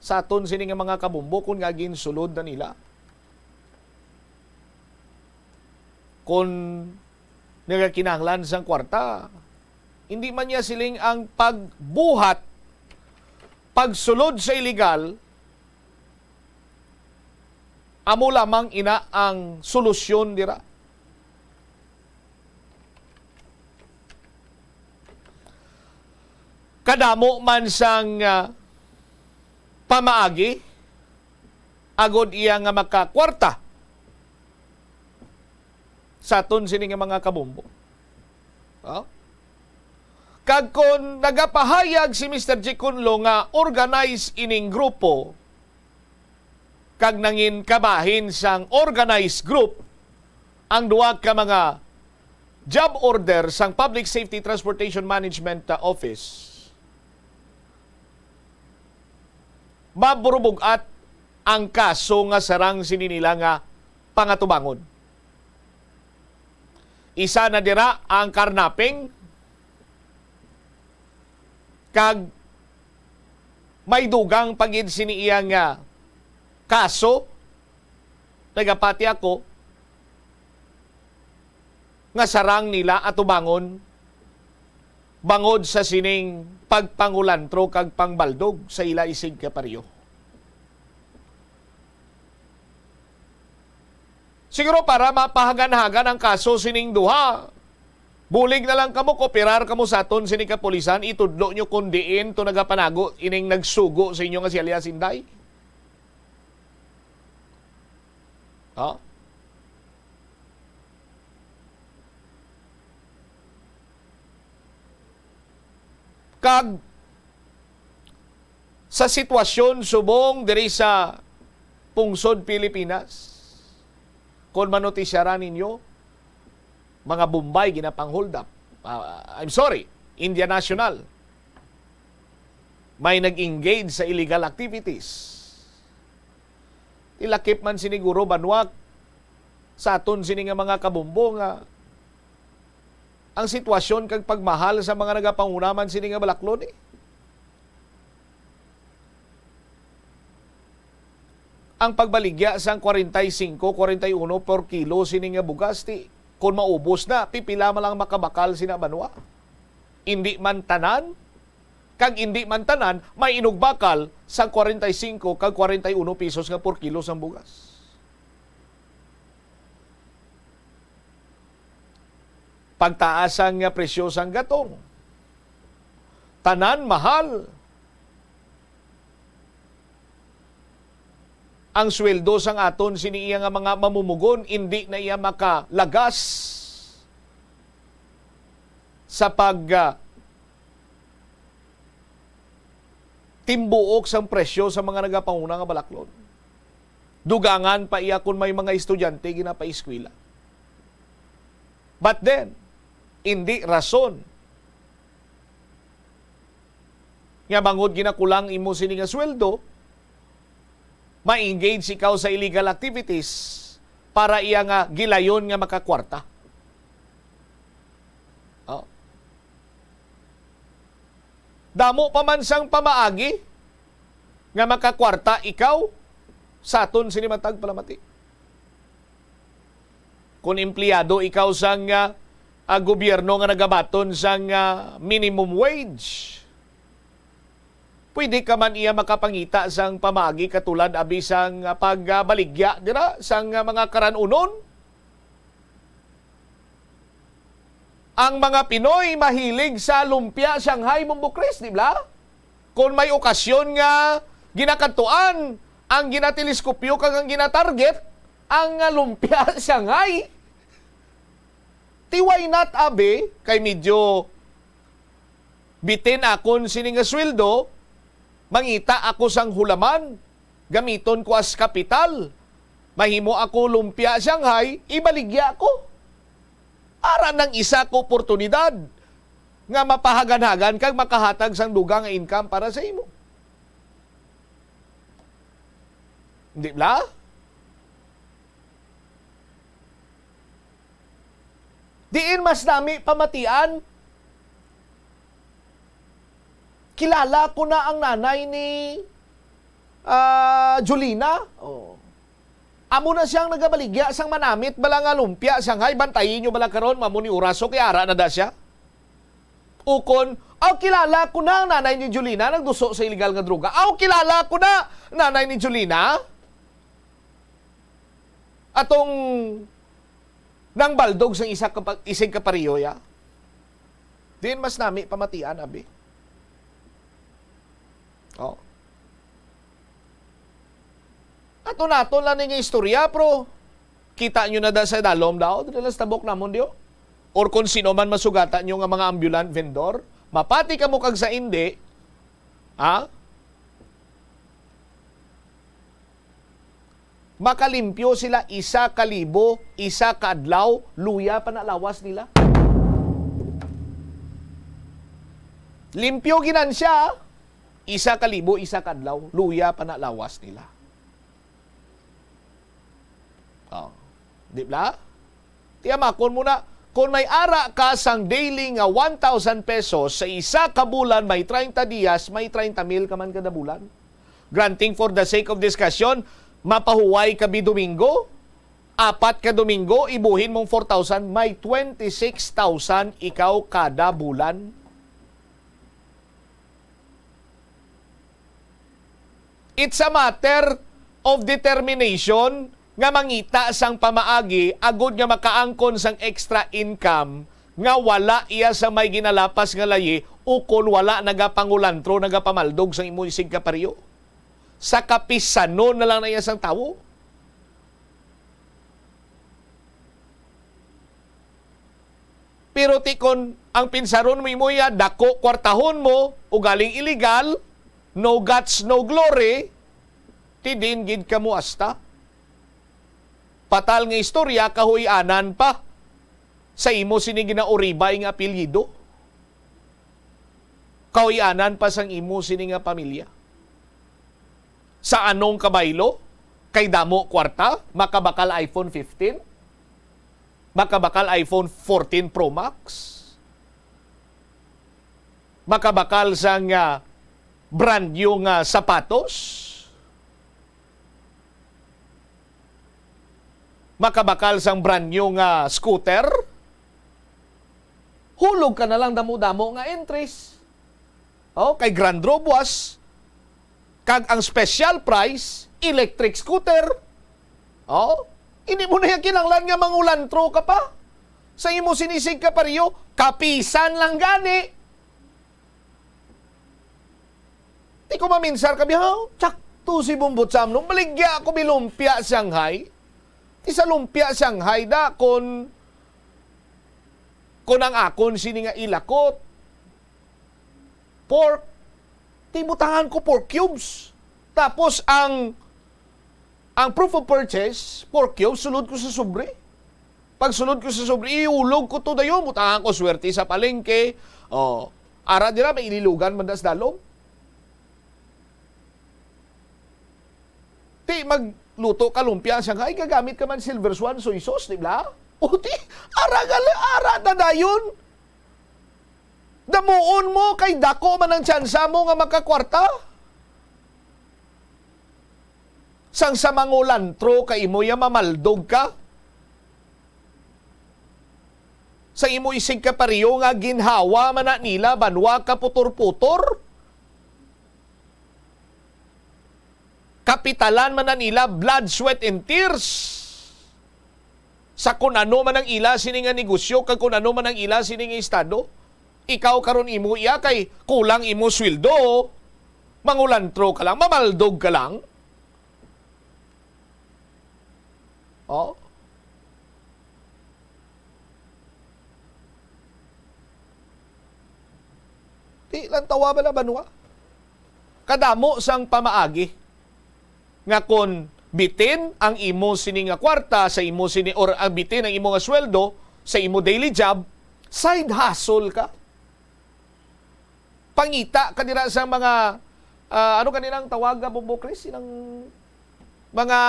Sa aton sini nga mga kabumbo kung nga ginsulod na nila. Kung nagakinahanglan sang kwarta, hindi man niya siling ang pagbuhat, pagsulod sa illegal, amo lamang ina ang solusyon dira. Kadamo man sang pamaagi, agod iya nga makakwarta sa aton sini nga mga kabumbo. Kag kung nagapahayag si Mr. J. Kunlo nga organize ining grupo, kag nangin kabahin sang organized group, ang duwa ka mga job order sang Public Safety Transportation Management Office, maburubugat ang kaso nga sarang sininila nga pangatubangon. Isa na dira ang karnaping, kag may dugang pagid siniiyang kaso, nagapati ako, nga sarang nila atubangon bangod sa sining pagpangulantro kag pangbaldog sa ila isig kaparyo. Siguro para mapahagan-hagan ang kaso sining duha, bulig na lang kamo, kooperar kamo sa aton sining kapulisan, itudlo nyo kundiin to nagapanago ining nagsugo sa inyo nga si alias Inday. Kag sa sitwasyon subong diri sa pungsod Pilipinas, kung manotisyaran ninyo, mga Bombay ginapang-hold up. I'm sorry, India National. May nag-engage sa illegal activities. Ilakip man siniguro banwak sa aton sini nga mga kabumbo nga ang sitwasyon kag pagmahal sa mga nagapangunaman sini nga balaklon Ang pagbaligya sang 45, 41 per kilo sini nga bugas kung maubos na, pipila man lang makabakal sina banwa. Hindi man tanan, kag hindi man tanan, may inugbakal sa 45 kag 41 pesos nga per kilo sang bugas. Pagtaas ang presyo sang gatong, tanan mahal. Ang sweldo sang aton siniiya nga mga mamumugon, hindi na iya makalagas sa timbuok sang presyo sa mga nagapanguna nga balaklon. Dugangan pa iya kung may mga estudyante ginapa-eskwela. But then, hindi rason nga bangod ginakulang imo sini nga sweldo, ma-engage ikaw sa illegal activities para iya nga gilayon nga makakwarta. Damo pa man sang pamaagi nga makakwarta ikaw sa aton sinimatag palamati. Kung empleyado ikaw sang gobyerno nga nagabaton sang minimum wage, pwede ka man iya makapangita sang pamagi katulad abi sang pagbaligya dira sang mga karanunon. ang mga Pinoy mahilig sa lumpia Shanghai Bumbukris, di ba? Kung may okasyon nga ginakantuan, ang ginateleskopyo kag ang ginatarget, ang lumpia Shanghai. Why not, abe, kay medyo bitin akon sining sweldo, mangita ako sang hulaman, gamiton ko as kapital, mahimo ako lumpia Shanghai, ibaligya ko. Ara ng isa ko oportunidad nga mapahagan-hagan kag makahatag sang dugang income para sa imo. Di ba? Diin mas nami pamatian. Kilala ko na ang nanay ni Julina. Oh. Amo na siyang nagabaligya sang manamit bala nga lumpia Shanghai, bantayin nyo bala karon mamo ni Uraso kay ara na da siya. Ukon, kilala ko na ang nanay ni Julina nagduso sa illegal nga droga. Kilala ko na nanay ni Julina. Atong nang baldog sang isig kapariyo ya. Din mas nami pamatian abi. Oh. Ato nato lang nga istorya, pro. Kita nyo na da sa dalom daw, dalas tabok namon diyo. Or kung sino man masugatan nyo nga mga ambulant vendor, mapati ka mo kag sa indi, makalimpyo sila 1,000, 1 kadlaw, luya pa na lawas nila. Limpyo ginan siya, 1,000, 1 kadlaw, luya pa na lawas nila. Di ba? Tiyamakon mo na, kung may ara ka sang daily nga 1,000 pesos sa isa ka bulan, may 30 dias, may 30,000 ka man kada bulan. Granting for the sake of discussion, mapahuway ka Domingo, 4 ka Domingo, ibuhin mong 4,000, may 26,000 ikaw kada bulan. It's a matter of determination nga mangita sang pamaagi, agud nga makaangkon sang extra income, nga wala iya sa may ginalapas nga layi, ukon wala nagapangulantro, nagapamaldog sang imo isig kapariyo. Sa kapisano na lang na iya sang tawo. Pero tikon ang pinsaron mo ya dako kwartahon mo ugaling illegal, no guts no glory, tidin gid ka mo asta. Patal nga istorya kahuy-anan pa sa imo sini ginauribay nga apelyido. Kahuy-anan pa sang imo sini nga pamilya. Sa anong kabaylo? Kay damo kwarta, makabakal iPhone 15, makabakal iPhone 14 Pro Max, makabakal sang brand new nga sapatos, makabakal sang brand new nga scooter, hulog ka na lang damo-damo nga entries. Kay Grand Robuas, kag ang special price, electric scooter. Hindi mo na yung kinanglan nga mangulantro ka pa. Sa imo sinisig ka pariyo, kapisan lang gani. Di ko maminsar ka bihaw, tsakto si Bumbutsam, nung baligya ako bilumpia Shanghai, isa lumpia Shanghai da kon ang akon sini nga ilakot pork, tibutangan ko pork cubes, tapos ang proof of purchase pork cubes sulod ko sa sobre. Pag sulod ko sa sobre, iulog ko to dayon, butangan ko swerte sa palengke. Ara dira may ililugan man das dalom. Ti magluto ka lumpia Shanghai, gagamit ka man silver swan soy sauce, di ba? Ti ara na dayon. Damuon mo kay dako man ang tsansa mo nga makakwarta. Sang sa mangulantro kay imo ya mamaldog ka. Sa imo isig ka pariyo nga ginhawa man na nila banwa ka putor-putor. Kapitalan man na nila blood, sweat, and tears. sa kung ano man ang ila sining nga negosyo kag kung ano man ang ila sining nga estado. Ikaw karon imo iya kay kulang imo sweldo, mangulantro ka lang, mamaldog ka lang. Oh. Di lang tawa ba na banwa? Kadamo sang pamaagi nga kon bitin ang imo sini nga kwarta sa imo sini or ang bitin ang imo nga sweldo sa imo daily job, side hustle ka. Pangita kanira sa mga ano kanilang tawag nga Bombo Chris, sinang mga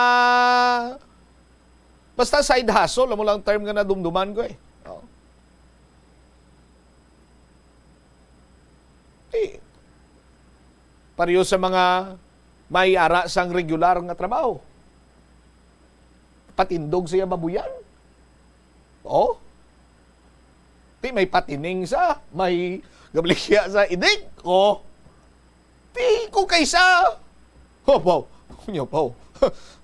basta side hustle, amo lang term nga nadumduman ko eh. Oh. Pareho sa mga may ara sang regular nga trabaho. Patindog siya babuyan. Oh. May patining sa, may gablikya sa idik. Oh. Ko kaysa. Oh, wow. Kunyo, wow.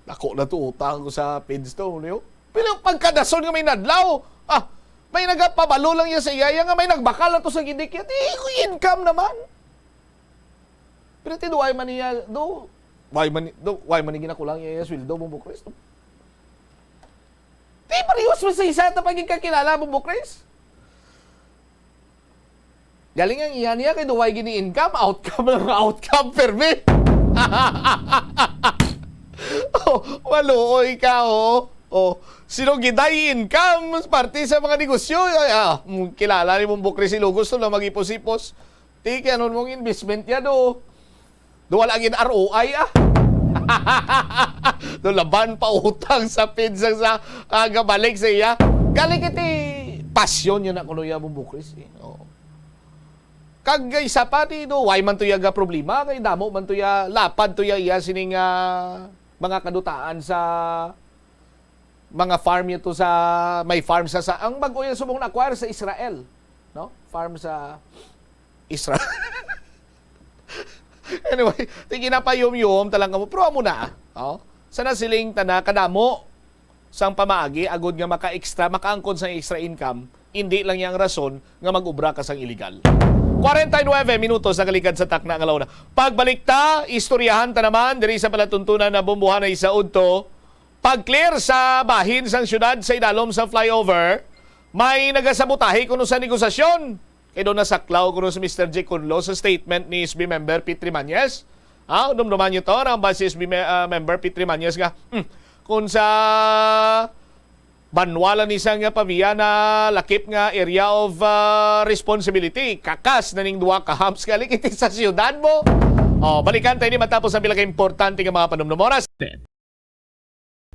Dako na to utang ko sa Pinstone. Pero pagkadason nga may nadlaw, may nagapabalo lang yan sa iyaya nga may nagbakal na to sa gidik yan. Ko income naman. Pero tido, why man niya, why man ginakulang iya sweldo, Bombo Chris? Di parehos mo sa isa na pagkakilala, Bombo Chris? Galing ang iya niya kay duway gini income, outcome permit. Maluoy ka, sino giday income, parte sa mga negosyo. Kilala ni Bombo Chris, gusto na mag-ipos-ipos. Di, kaya nun mong investment yan, wala gin ROI laban pa utang sa pinsang sa balik sa iya. Galing iti pasyon yun na kuno ya Bombo Chris. Kag isa pa why man to yaga problema kay damo man to ya lapad to ya iya sining mga kadutaan sa mga farm ito sa may farm sa ang bago yan subong na-acquire sa Israel, no? Farm sa Israel. Anyway, tingin na pa yum-yum talang mo. Pero mo na. Sana siling tana kadamo sang pamaagi agud nga makaangkon sa extra income. Hindi lang yang rason nga mag-ubra ka sang illegal. 49 minutos na kalikad sa takna nga launa. Pagbalik ta, istoryahan ta naman diri sa palatuntunan na bumbuhan na isaud to. Pag-clear sa bahin sang syudad sa idalom sa flyover, may nagasabotahe kuno sa negosasyon. Kaya doon nasaklaw ko sa Mr. J. Conlo sa statement ni SB member Pitri Manyes. Dumduman nyo to, ang base SB member Pitri Manyes nga, kung sa banwala ni isang paviya na lakip nga area of responsibility, kakas na ning duwa ka hams kalik iti sa siyudad mo. Balikan tayo ni matapos ang bilang importante nga mga panumnumoras.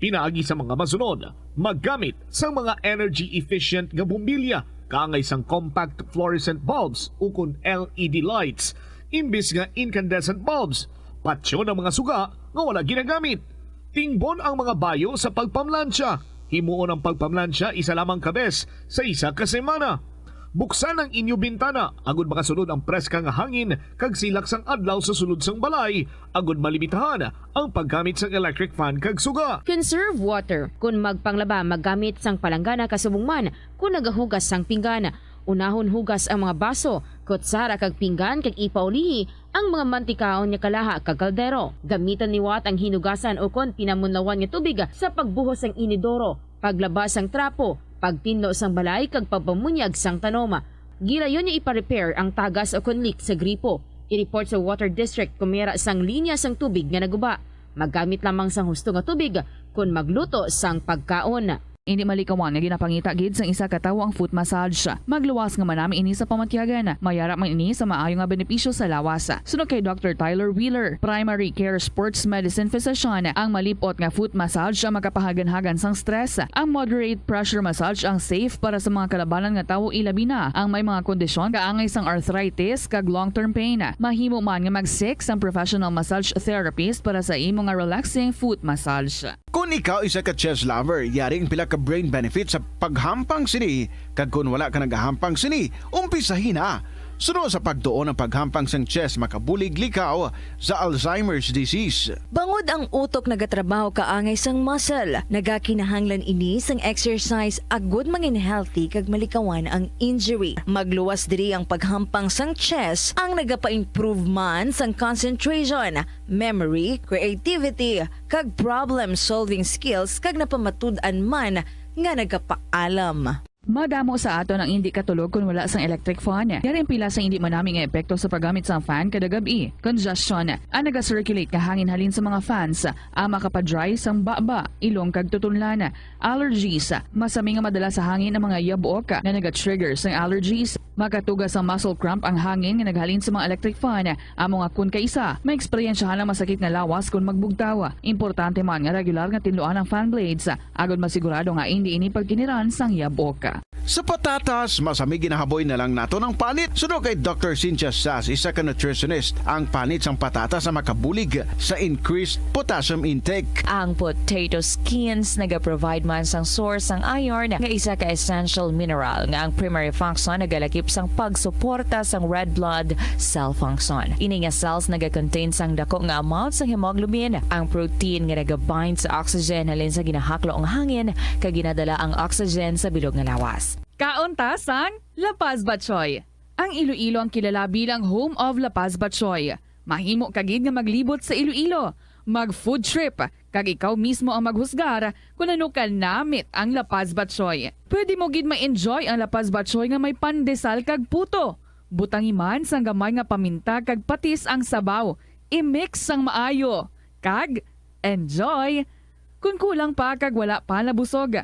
Pinaagi sa mga masunod, maggamit sa mga energy efficient nga bumbilya, kaangay sang compact fluorescent bulbs ukon LED lights, imbis nga incandescent bulbs, patsyo ng mga suga nga wala ginagamit. Tingbon ang mga bayo sa pagpamlansya. Himuon ang pagpamlansya isa lamang kabes sa isa ka semana. Buksan ang inyo bintana, agud makasunod ang preska nga hangin kag silak sang adlaw sa sulod sang balay, agud malimitahan ang paggamit sang electric fan kag suga. Conserve water. Kung magpanglaba, maggamit sang palanggana kasubong man. Kung nagahugas sang pinggana, unahon hugas ang mga baso, kutsara kag pinggan kag ipaulihi ang mga mantikaon nga kalaha kag kaldero. Gamitan ni Watt ang hinugasan o kon pinamunlawan nga tubig sa pagbuhos sang inidoro, paglabas sang trapo, pagtinlo sang balay kag pagpamunyag sang tanoma. Gilayon niya ipa-repair ang tagas o kon leak sa gripo. I-report sa Water District kung mayara sang linya sang tubig nga naguba. Maggamit lamang sang husto nga tubig kung magluto sang pagkaon. Hindi malikawan nga ginapangita gid sang isa ka tawo ang foot massage. Magluwas nga manami ini sa pamatyagan. Mayara man ini sa maayo nga benepisyo sa lawas. Sunod kay Dr. Tyler Wheeler, primary care sports medicine physician, ang malipot nga foot massage ang makapahagan-hagan sang stress. Ang moderate pressure massage ang safe para sa mga kalabanan nga tawo ilabi na ang may mga kondisyon kaangay sang arthritis kag long-term pain. Mahimo man nga mag-seek sang professional massage therapist para sa imo nga relaxing foot massage. Kung ikaw isa ka chess lover, yaring pila ka brain benefit sa paghampang sini. Kag kung wala ka nagahampang sini, umpisahin na. suno sa pagtuon ng paghampang sang chess makabulig likaw sa Alzheimer's disease. Bangod ang utok nagatrabaho kaangay sang muscle, nagakinahanglan ini sang exercise agud mangin healthy kag malikawan ang injury. Magluwas diri ang paghampang sang chess ang nagapa-improve man sang concentration, memory, creativity, kag problem-solving skills kag napamatud-an man nga nagapaalam. Madamo sa ato ng hindi katulog kung wala sang electric fan. Yaring pila sa hindi manaming epekto sa paggamit sa fan kada gabi. Congestion ang naga-circulate nga hangin halin sa mga fans, ang makapadry sang baba, ilong kag tutunlan. Allergies, masami nga madala sa hangin ang mga yabok nga naga-trigger sang allergies. Makatugas ang muscle cramp ang hangin nga naghalin sa mga electric fan. Amo nga kun kaisa, may eksperyensyahan ang masakit na lawas kung magbugtaw. Importante man nga regular nga tinluan ang fan blades, agad masigurado nga hindi ini pagkiniran sang yabok. Sa patatas, masami ginahaboy na lang nato ng panit. Suno kay Dr. Cynthia Sass, isa ka nutritionist, ang panit sang patatas sa makabulig sa increased potassium intake. Ang potato skins naga-provide man sang source sang iron nga isa ka essential mineral nga ang primary function nagalakip sang pagsuporta sang red blood cell function. Ini nga cells naga-contain sang dako nga amount sang hemoglobin, ang protein nga naga-bind sa oxygen halin sa ginahaklo ang hangin kag ginadala ang oxygen sa bilog nga lawas. Kauntas ang La Paz Batchoy. Ang Iloilo ang kilala bilang home of La Paz Batchoy. Mahimo kagid nga maglibot sa Iloilo, mag-food trip, kag ikaw mismo ang maghusgar kung ano ka namit ang La Paz Batchoy. Pwede mo gid ma-enjoy ang La Paz Batchoy nga may pandesal kag puto. Butangi man sang gamay nga paminta kag patis ang sabaw. I-mix sang maayo. Kag enjoy. Kung kulang pa kag wala pa nabusog,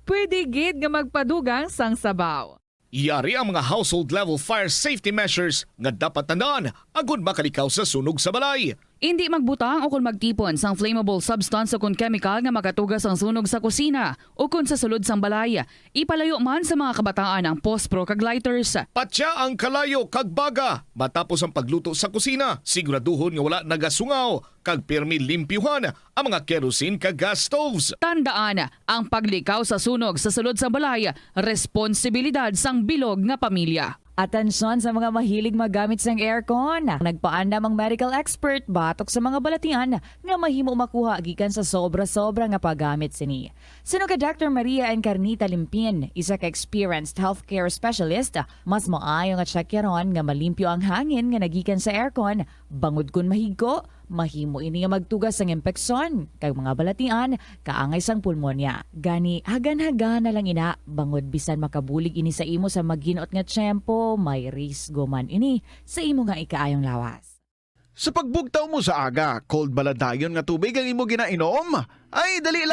pwede gid nga magpadugang sang sabaw. Yari ang mga household level fire safety measures nga dapat tandaan agud makalikaw sa sunog sa balay. Hindi magbutang o kung magtipon sang flammable substance o kung chemical nga makatugas ang sunog sa kusina o kung sa sulod sang balay. Ipalayo man sa mga kabataan ang pospro kag lighters. Patya ang kalayo kag baga matapos ang pagluto sa kusina. Siguraduhon nga wala nagasungaw kag pirmi limpyuhan ang mga kerosene kag gas stoves. Tandaan, ang paglikaw sa sunog sa sulod sa balay, responsibilidad sang bilog nga pamilya. Atensyon sa mga mahilig magamit sang aircon. Nagpaandam ang medical expert batok sa mga balatian nga mahimo makuha gikan sa sobra-sobra nga paggamit sini. Suno ka Dr. Maria Encarnita Limpin, isa ka experienced healthcare specialist, mas maayo nga tsakyaron nga malimpyo ang hangin nga nagikan sa aircon, bangod kun mahigko, mahimo ini nga magtugas sang impeksyon kay mga balatian kaangay sang pulmonya. Gani hagan-hagan na lang ina bangod bisan makabulig ini sa imo sa maginot nga tiyempo, may risgo man ini sa imo nga ikaayong lawas. Sa pagbugtaw mo sa aga, cold baladayon nga tubig ang imo ginainom? Ay, dali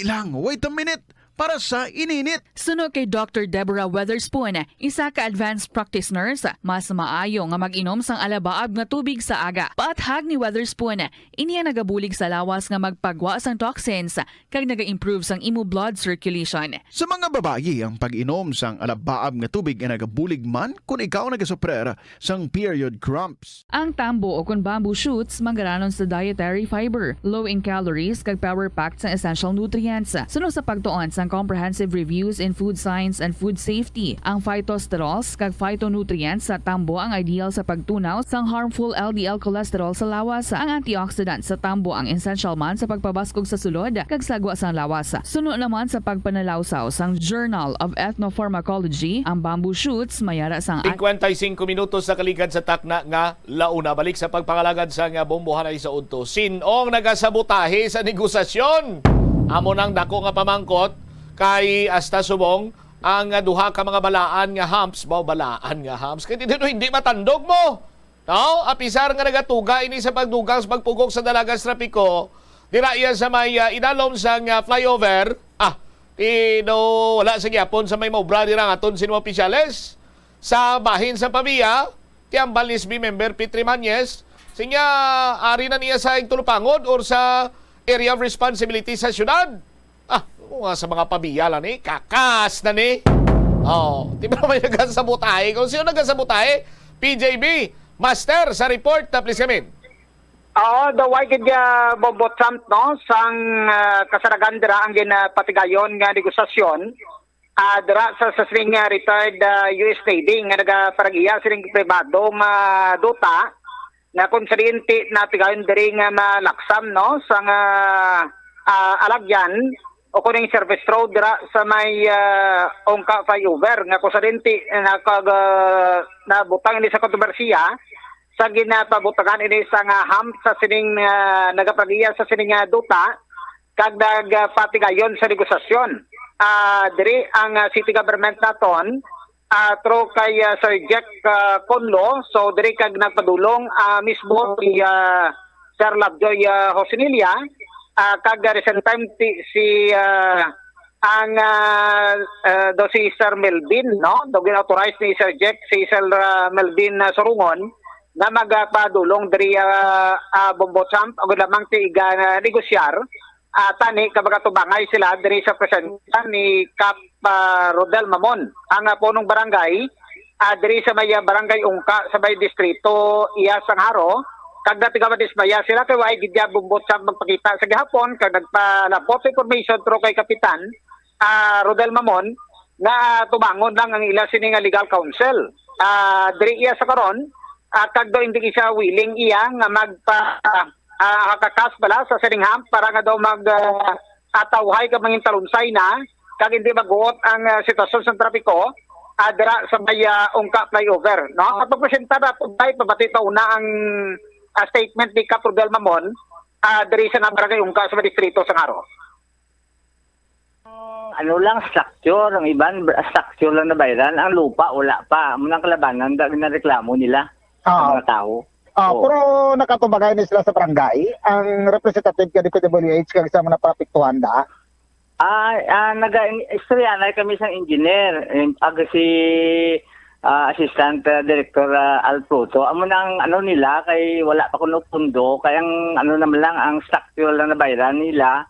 lang, wait a minute. Para sa ininit. Suno kay Dr. Deborah Weatherspoon, isa ka advanced practice nurse, mas maayo nga mag-inom sang alabaab nga tubig sa aga. Paathag ni Weatherspoon, iniya nagabulig sa lawas nga magpagwa sang toxins kag naga-improve sang imo blood circulation. Sa mga babayi, ang pag-inom sang alabaab nga tubig ay nagabulig man kung ikaw nagasuprer sang period cramps. Ang tambo o kung bamboo shoots manggaranon sa dietary fiber, low in calories kag power-packed sa essential nutrients. Suno sa pagtuon sang comprehensive reviews in food science and food safety. Ang phytosterols kag phytonutrients sa tambo ang ideal sa pagtunaw sang harmful LDL cholesterol sa lawas. Ang antioxidants sa tambo ang essential man sa pagpabaskog sa sulod kag sagwa sang lawas. Suno naman sa pagpanalawsaw sang Journal of Ethnopharmacology, ang bamboo shoots mayara sang 55 minutos sa kaligad sa takna nga launa. Balik sa pagpangalagad sa nga bombohanay sa udto. Sinong nagasabotahe sa negosasyon? Amo nang dako nga pamangkot kay hasta subong ang duha ka mga balaan nga humps, kay hindi matandog mo. No? Apisar nga nagatuga ini sa pagdugang sa pagpugok sa dalagas trapiko, dira iya sa may inalom sang flyover. Wala sa gyapon sa may maubra dira aton sino opisyales sa bahin sa pamiya, tiambal ni SB member Petri Mañez, sinya ari na niya sa Tulupangod or sa area of responsibility sa syudad. Sa mga pabiyala ni, kakas na ni. Di ba may nagasabutahe? Kung sino nagasabutahe? PJB, Master, sa report na please kami. The Waikid Bobo Trump, no? Sang kasaragan dira ang ginapatigayon nga negosasyon dira sa sining retired US Navy nga nagaparagya sining pribadong duta na kung sariinti na tigayon diri nga malaksam no sa alagyan o kuning service road dira sa may Ongka flyover nga kung sariinti nabutang ini sa kontrobersiya sa ginapabutangan ini sa hump sa sining nagaparagya sa sining duta kag nagpatigayon sa negosasyon. Diri ang city government naton through kay Sir Jack Conlo, so diri kag nagpadulong mismo si Sir Lovejoy Hosinilia kag recent time si si Sir Melvin no do gin-authorize ni Sir Jack si Sir Melvin Sorungon na magpadulong diri Bombochamp ug lamang ti negosyar tani kabaga tubangay sila diri sa presensya ni Cap Rodel Mamon ang punong barangay diri sa may barangay Ungka sa may distrito iya Sangharo kag natigawa dismaya sila kay way gidya bumbot sa magpakita sa gihapon kag nagpalapot information through kay Kapitan Rodel Mamon na tubangon lang ang ila sining legal counsel diri iya sa karon kag do hindi siya willing iya nga magpa kakas bala sa sining hump para nga daw atawhay ka mangin talunsay na kag hindi maguot ang sitwasyon sa trapiko dira sa may Ongka flyover no at magpresenta na pagday pabatita una ang statement ni Cap Rodel Mamon diri sa barangay Ongka sa distrito Sangharo. Ano lang structure, ang iban structure lang na bayaran, ang lupa wala pa. Munang kalabanan na reklamo nila sa mga tao. Pero nakatubagay na sila sa barangay. Ang representative ka DPWH kag sa mga napapiktuhan da. Nag-istorya kami sa engineer. Si Assistant Director Alproto. Amo nang nila kay wala pa kuno pundo. Kaya naman lang ang structure lang na bayaran nila.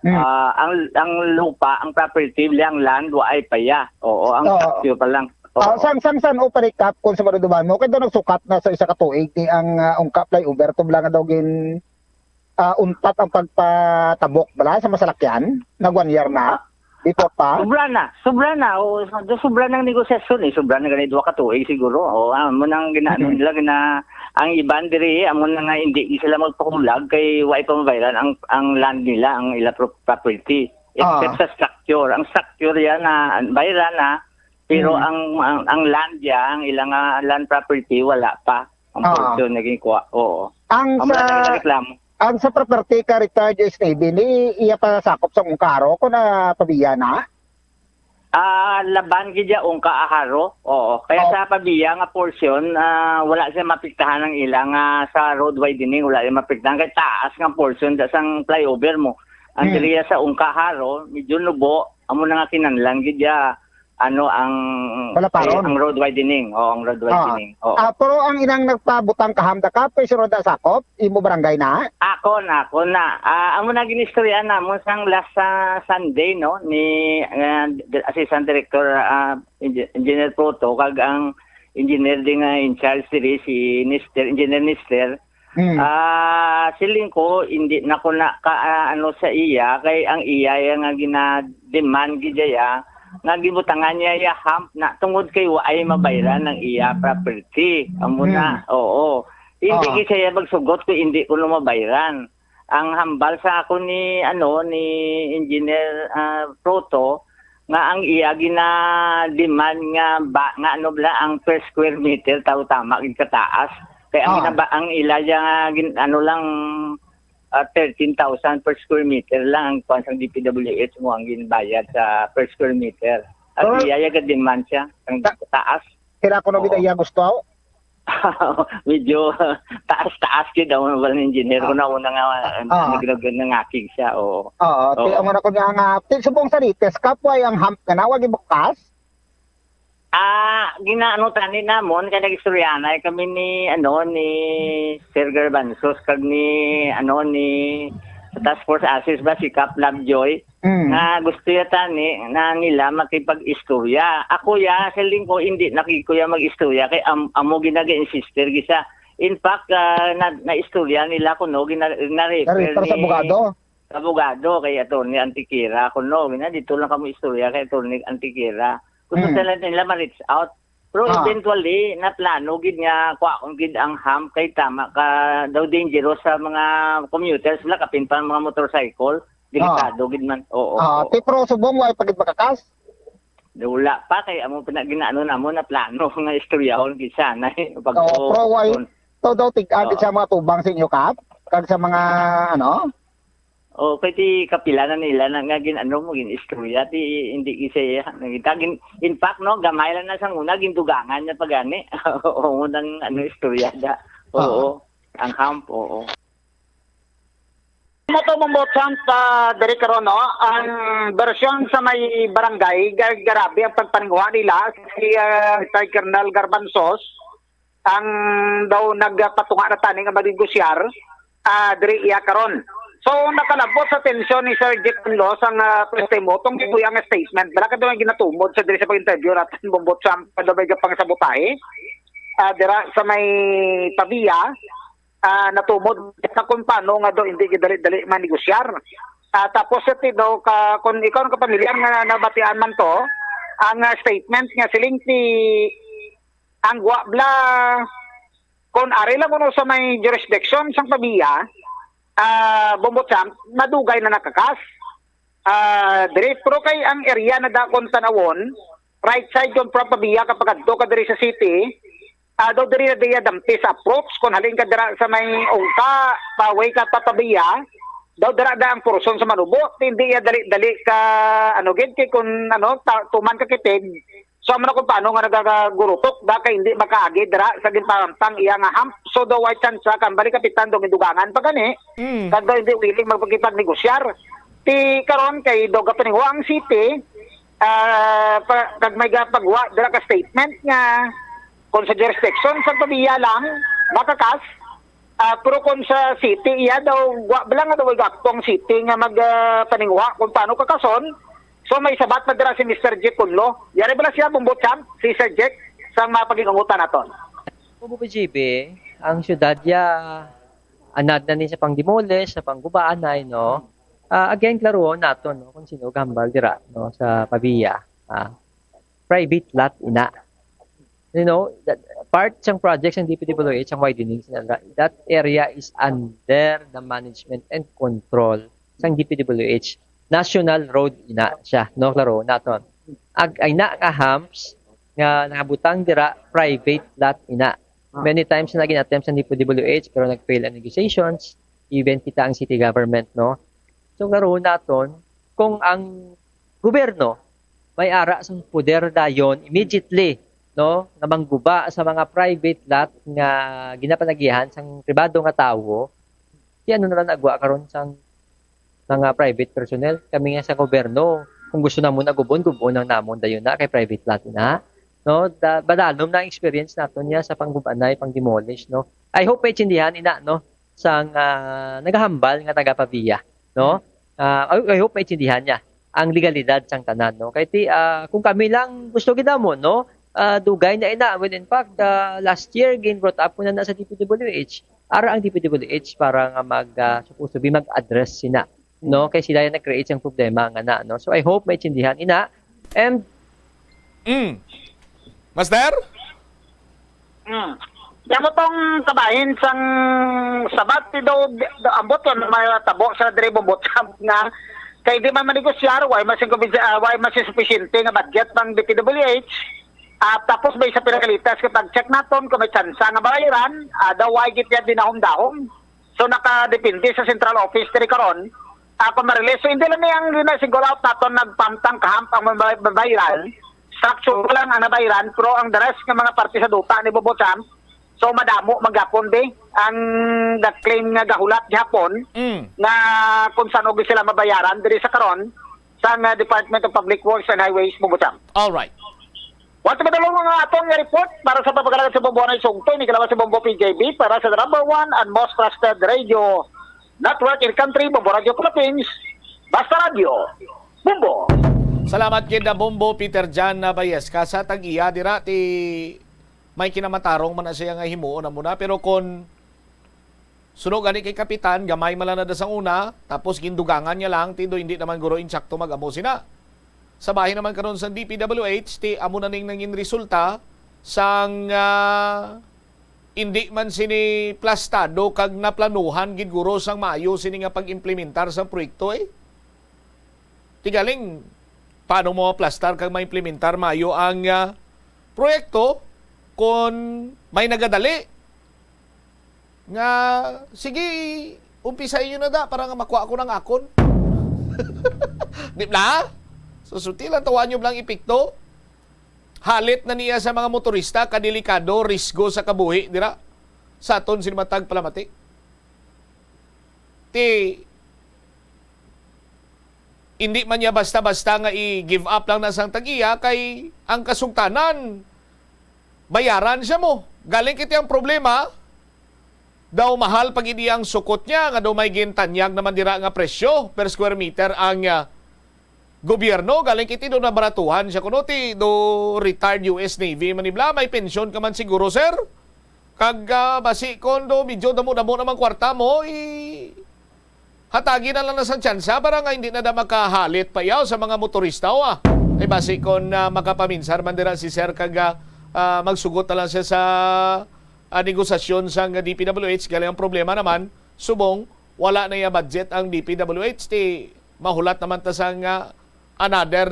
Ang lupa, ang property, ang land, waay pa ya. Oo, ang structure pa lang. San operate kung sa maduduman mo kaya daw nagsukat na sa isa ka tuig ni ang Ongka flyover to lang daw gin untat ang pagpatabok bala sa masalakyan nag 1 year na dito pa sobra na o sobra ng negosasyon sobra na ganito ka tuig siguro mo nang ginano nila ang iban diri amo na nga hindi sila magpakulag kay way pa mabayaran ang land nila ang ila property except sa structure ang structure yan na bayaran na pero ang land ya, ang ilang land property wala pa. Ang portion naging kuha. Oo. Ang sa property ka retired US Navy ni iya pa sakop sa Ongkaro ko na pabiya na. Laban gidya Ongka Aharo. Oo. Kaya sa pabiya nga portion wala siya mapiktahan ng ilang sa road widening wala siya mapiktahan kay taas nga portion sa sang flyover mo. Ang diriya sa Ongka Aharo medyo nubo amo na nga kinanlang gidya ang road widening ang road widening pero ang inang nagpabutang kahamda ka pero roda sakop imo barangay na ako na amo na ginistorya na mo sang last Sunday no ni Assistant Director Engineer Proto kag ang engineer ding in charge diri si Engineer Nister siling ko hindi na ko na sa iya kay ang iya nga gina-demand gidya nga gibutangan niya hump na tungod kay ay mabayaran ng iya property amo na hindi siya magsugot ko hindi ko mabayaran ang hambal sa ako ni Engineer Proto nga ang iya gina-demand nga ang per square meter tama gid kataas kaya ang ila lang 13,000 per square meter lang ang pansang DPWH mo ang ginbayad sa per square meter. At iyaya ka demand siya ang taas. Kira ko na bidaya gusto medyo taas kid daw wala engineer ko na una nga nangakig siya ti ang ko nga subong sa rites kapwa ang hump na wag ibukas. Ginaano tani namon kay nagistoryanay kami ni Sir Garbanzos kag ni Task Force Assist ba si Cap Lovejoy nga gusto yata na nila makipag-istorya. Ako sa lingko hindi nakikuya mag-istorya kay amo ginaga-insister gisa. In fact na istorya nila kuno gina-refer sa abogado. abogado kay Atty. Antiquera. Kung no, dito lang kami istorya kay Atty. Antiquera. Gusto nila ma-reach out. Pero eventually, na plano, gid nga, kung gid ang ham, kay tama ka daw dangerous sa mga commuters, wala kapin pa mga motorcycle, delikado, gid man. Oo. Pero subong, wala pagid makakas? Wala pa, kay amo ginaano na mo na plano nga istoryahon gid sana. Pero why, daw tig-agit sa mga tubang sa inyo, Kap? Kag sa mga, O kay ti kapila na nila na nga mo gin istorya ti hindi kisaya nagita in fact no gamay lang na sang una gindugangan na pagani oo nang istorya da oo ang camp oo Moto Bombochamp diri karon no ang bersyon sa may barangay grabe ang pagpaningwa nila si Colonel Garbanzos ang daw nagpatunga na tani nga manegosyar diri iya karon. So nakalabot sa tensyon ni Sir Jeff Conlos ang mo tong gibuyang statement. Bala ka daw ginatumod sa diri sa pag-interview natin Bombochamp padabay ka pang sabotahe. Dira sa may Pavia natumod sa kung paano nga daw hindi dali-dali manegosyar. Tapos ito daw kung ikaw ang kapamilyar nga nabatian man to ang statement nga siling ti ang guwabla kung ari lang kuno sa may jurisdiction sang Pavia Bombochamp, madugay na nakakas. Pero kay ang area na dakon tanawon, right side yung from Pavia kapag adto ka diri sa city, daw diri na diya dampi sa approach, kung halin ka dira sa may ungka, paway ka pa Pavia, daw dira da ang porson sa Manubot, hindi ya dali-dali ka, gid kay kung tuman ka kitig, so man kung paano nga nagagagurutok da kay hindi makaagi dira sa ginpamtang iya nga hamp so daw ay chance kan balik kapitan dong indugangan pa gani kad daw hindi willing magpagkipag-negosyar ti karon kay daw kapaningwa ang city kag may gapagwa dira ka statement nga kung sa jurisdiction sa Pavia lang makakas pero kung sa city iya daw wala nga daw gaktong city nga magpaningwa kung paano kakason. So may sabat na dira si Mr. Jack Conlo. Yari bala siya Bombochamp, si Sir Jack, sa mga pagingungutan naton. Kung JB, ang syudad ya anad na ni sa pangdemolish, sa panggubaanay, no? Again, klaro naton, no? Kung sino gambal dira, no? Sa Pavia. Private lot ina. You know, that part ng projects ng DPWH, ang widening, that area is under the management and control ng DPWH. National road ina siya, no, klaro naton. Ay na ka humps nga nakabutang dira private lot ina. Many times na gin-attempt sa DPWH pero nag-fail ang negotiations, even kita ang city government, no. So klaro naton kung ang gobyerno may ara sa poder dayon immediately, no, na mangguba sa mga private lot nga ginapanagihan sang pribado nga tawo, di ano na lang agwa karon sang mga private personnel. Kami nga sa gobyerno, kung gusto na muna gubon ang namon dayon na kay private lot na. No, badalom na experience naton niya sa panggubanay, pang-demolish, no. I hope maintindihan ina, no, sang nagahambal nga taga Pavia, no. I hope maintindihan niya ang legalidad sang tanan, no. Kay kung kami lang gusto gid mo, no, dugay na ina. Well, in fact, last year gain brought up ko na sa DPWH. Ara ang DPWH para nga supposed to be mag-address sina, no, kay sila yung nag-create yung problema nga na, no. So I hope maintindihan ina. And Master? Yan mo tong kabahin sang sabat ti daw ambot yan may tabo sa diri Bombochamp nga kay di man manegosyar why mas sufficiente nga budget pang DPWH. Tapos may sa pinakalitas kapag check naton kung may tsansa nga bayaran, daw ay git yan dinahom-dahom. So nakadepende sa central office diri karon. Kung ma-release, so hindi lang niyang singol out naton nagpamtang kaham ang babayaran. Structure lang ang nabayaran, pero ang the rest ng mga parte sa duta ni Bombochamp, so madamo magapon di ang that claim nga gahulat gihapon na kung saan og sila mabayaran diri sa karon sa Department of Public Works and Highways Bombochamp. All right. Wala madalong mga atong report para sa papagalagan sa Bombo na Sungtoy, ni kalaban sa Bombo PJB para sa number 1 and most trusted radio network in country, Bombo Radio Philippines, Basta Radio, Bombo. Salamat kid Bombo Peter Jan Bayes. Kasa tag-iya dira ti may kinamatarong man siya nga himuon na muna pero kon Sunog gani kay kapitan, gamay malanada sa una, tapos gindugangan niya lang, tido hindi naman guro insakto mag-amo sina. Sa bahin naman karon sa DPWH, ti amo na ning nangin resulta sang hindi man sini plastado kag naplanuhan gid guro sang maayo sini nga pag-implementar sa proyekto Tigaling paano mo plastar kag maimplementar maayo ang proyekto kung may nagadali nga sige umpisahin nyo na da para nga makuha ko ng akon. Di ba? So sutilan tawaan nyo lang ipikto. Halit na niya sa mga motorista kadelikado, risgo sa kabuhi, dira. Sa aton sinimatag palamati. Hindi man niya basta-basta nga i-give up lang na sang tag-iya kay ang kasungtanan bayaran siya mo. Galing kiti ang problema daw mahal pag idi ang sukot niya nga daw may gintanyag naman dira nga presyo per square meter ang gobyerno. Galing kiti do nabaratuhan siya kuno ti do retired US Navy manibla may pensyon ka man siguro sir. Kag basi kondo medyo damo-damo naman kwarta mo hatagi na lang na sa tsansa para nga hindi na da makahalit pa yaw sa mga motorista ay basi kon makapaminsar man dira si sir kag magsugot na lang siya sa negosasyon sa DPWH. Galing ang problema naman, subong, wala na yung budget ang DPWH. Mahulat naman ta sa another,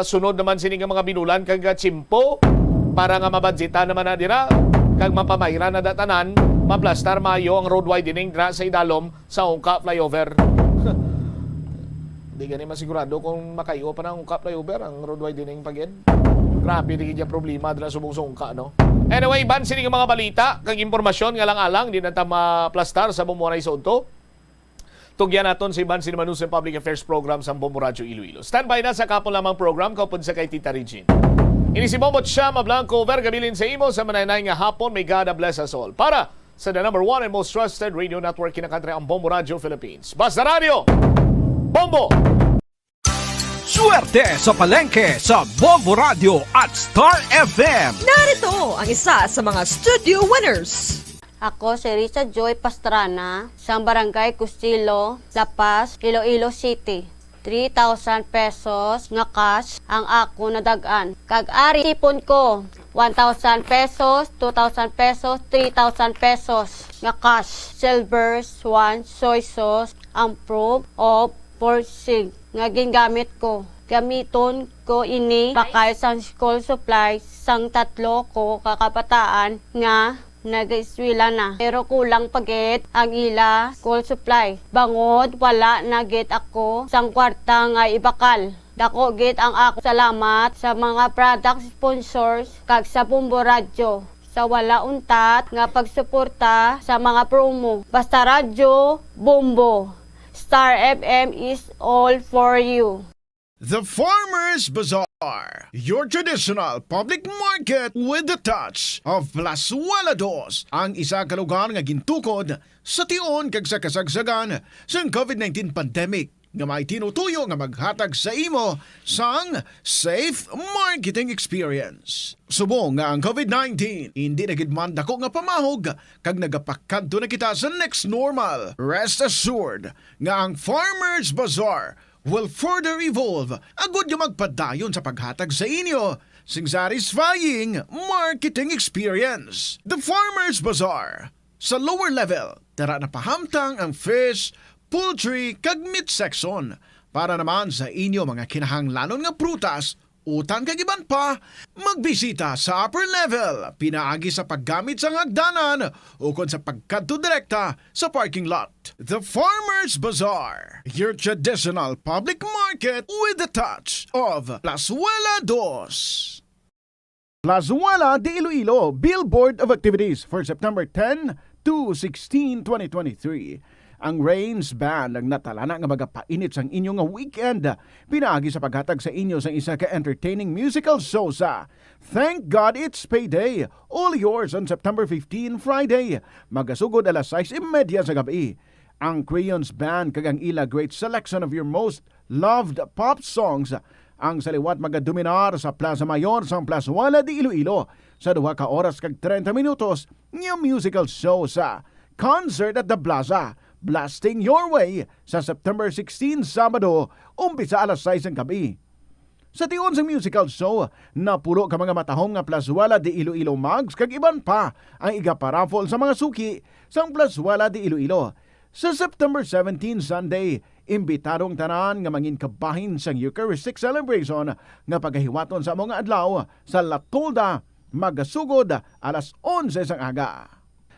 sunod naman sini nga mga binulan kag chimpo para nga mabudgetan naman na dira kag mapamayra na datanan, maplastar mayo ang road widening dira sa idalom sa Ungka flyover. Hindi gani masigurado kung makayo pa ng Ungka flyover ang road widening pagin. Grabe rin yung problema dila subong-sungka, no? Anyway, ban sini mga balita, kag impormasyon nga lang-alang, di na ta maplastar sa Bumuray sa Unto. Tugyan naton si Ban Sinimanus sa Public Affairs Program sa Bombo Radio Iloilo. Standby na sa kapon lamang program, kaupod sa kay Tita Regine. Ini si Bombot siya, mablanco, vergabilin sa imo sa manay nga hapon, may God bless us all. Para sa the number 1 and most trusted radio network in the country, ang Bombo Radio Philippines. Basta Radio, Bombo! Swerte sa palengke sa Bombo Radio at Star FM. Narito ang isa sa mga studio winners. Ako si Risa Joy Pastrana, sa Barangay Custilo, La Paz, Iloilo City. 3,000 pesos nga cash ang ako nadagan. Kag-ari tipon ko 1,000 pesos, 2,000 pesos, 3,000 pesos nga cash. Silver Swan soy sauce ang proof of forsig nga gingamit ko. Gamiton ko ini bakal sang school supplies sang tatlo ko kakabataan nga nag-iswila na. Pero kulang pagit ang ila school supply. Bangod wala na git ako sang kwarta nga ibakal. Dako git ang ako salamat sa mga product sponsors kag sa Bombo Radio sa wala untat nga pagsuporta sa mga promo. Basta Radio, Bombo. Star FM is all for you. The Farmers Bazaar, your traditional public market with the touch of Plazuela Dos, ang isa ka lugar nga gintukod sa tion kag sa kasagsagan sa COVID-19 pandemic nga may tinutuyo nga maghatag sa imo sang safe marketing experience. Subong nga ang COVID-19 hindi na gid man dako nga pamahog kag nagapakadto na kita sa next normal. Rest assured nga ang Farmers Bazaar will further evolve agud nga magpadayon sa paghatag sa inyo sing satisfying marketing experience. The Farmers Bazaar sa lower level tara na pahamtang ang fish, poultry kag meat section para naman sa inyo mga kinahanglanon nga prutas, utang kag iban pa, magbisita sa upper level pinaagi sa paggamit sa hagdanan ukon sa pagkadto direkta sa parking lot. The Farmers Bazaar, your traditional public market with the touch of Plazuela Dos. Plazuela de Iloilo Billboard of Activities for September 10 to 16, 2023. Ang Rains Band ang natalana nga magapainit sang inyo nga weekend. Pinaagi sa paghatag sa inyo sang isa ka entertaining musical show sa Thank God It's Payday. All yours on September 15, Friday. Magasugod alas 6:30 sa gabi. Ang Crayons Band kag ang ila great selection of your most loved pop songs Ang saliwat magadominar sa Plaza Mayor sa Plaza Wala de Iloilo sa 2 ka oras kag 30 minutos ng musical show sa Concert at the Plaza, Blasting Your Way sa September 16, Sabado, umpisa alas 6 ng gabi. Sa tiyon sa musical show, napulo ka mga matahong nga Plaswala de Iloilo Mags kag iban pa ang igaparafol sa mga suki sang Plaswala de Iloilo. Sa September 17, Sunday, imbitadong tanan nga mangin kabahin sang Eucharistic celebration nga pagahiwaton sa mga adlaw sa La Tolda, magasugod alas 11 sang aga.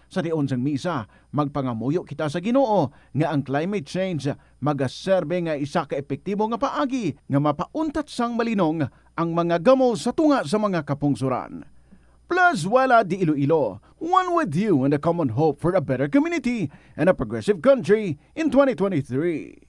Sa tiyon sang misa, magpangamuyo kita sa Ginoo nga ang climate change magaserbe nga isa ka epektibo nga paagi nga mapauntat sang malinong ang mga gamo sa tunga sa mga kapungsuran. Plus Wala de Iloilo, one with you in the common hope for a better community and a progressive country in 2023.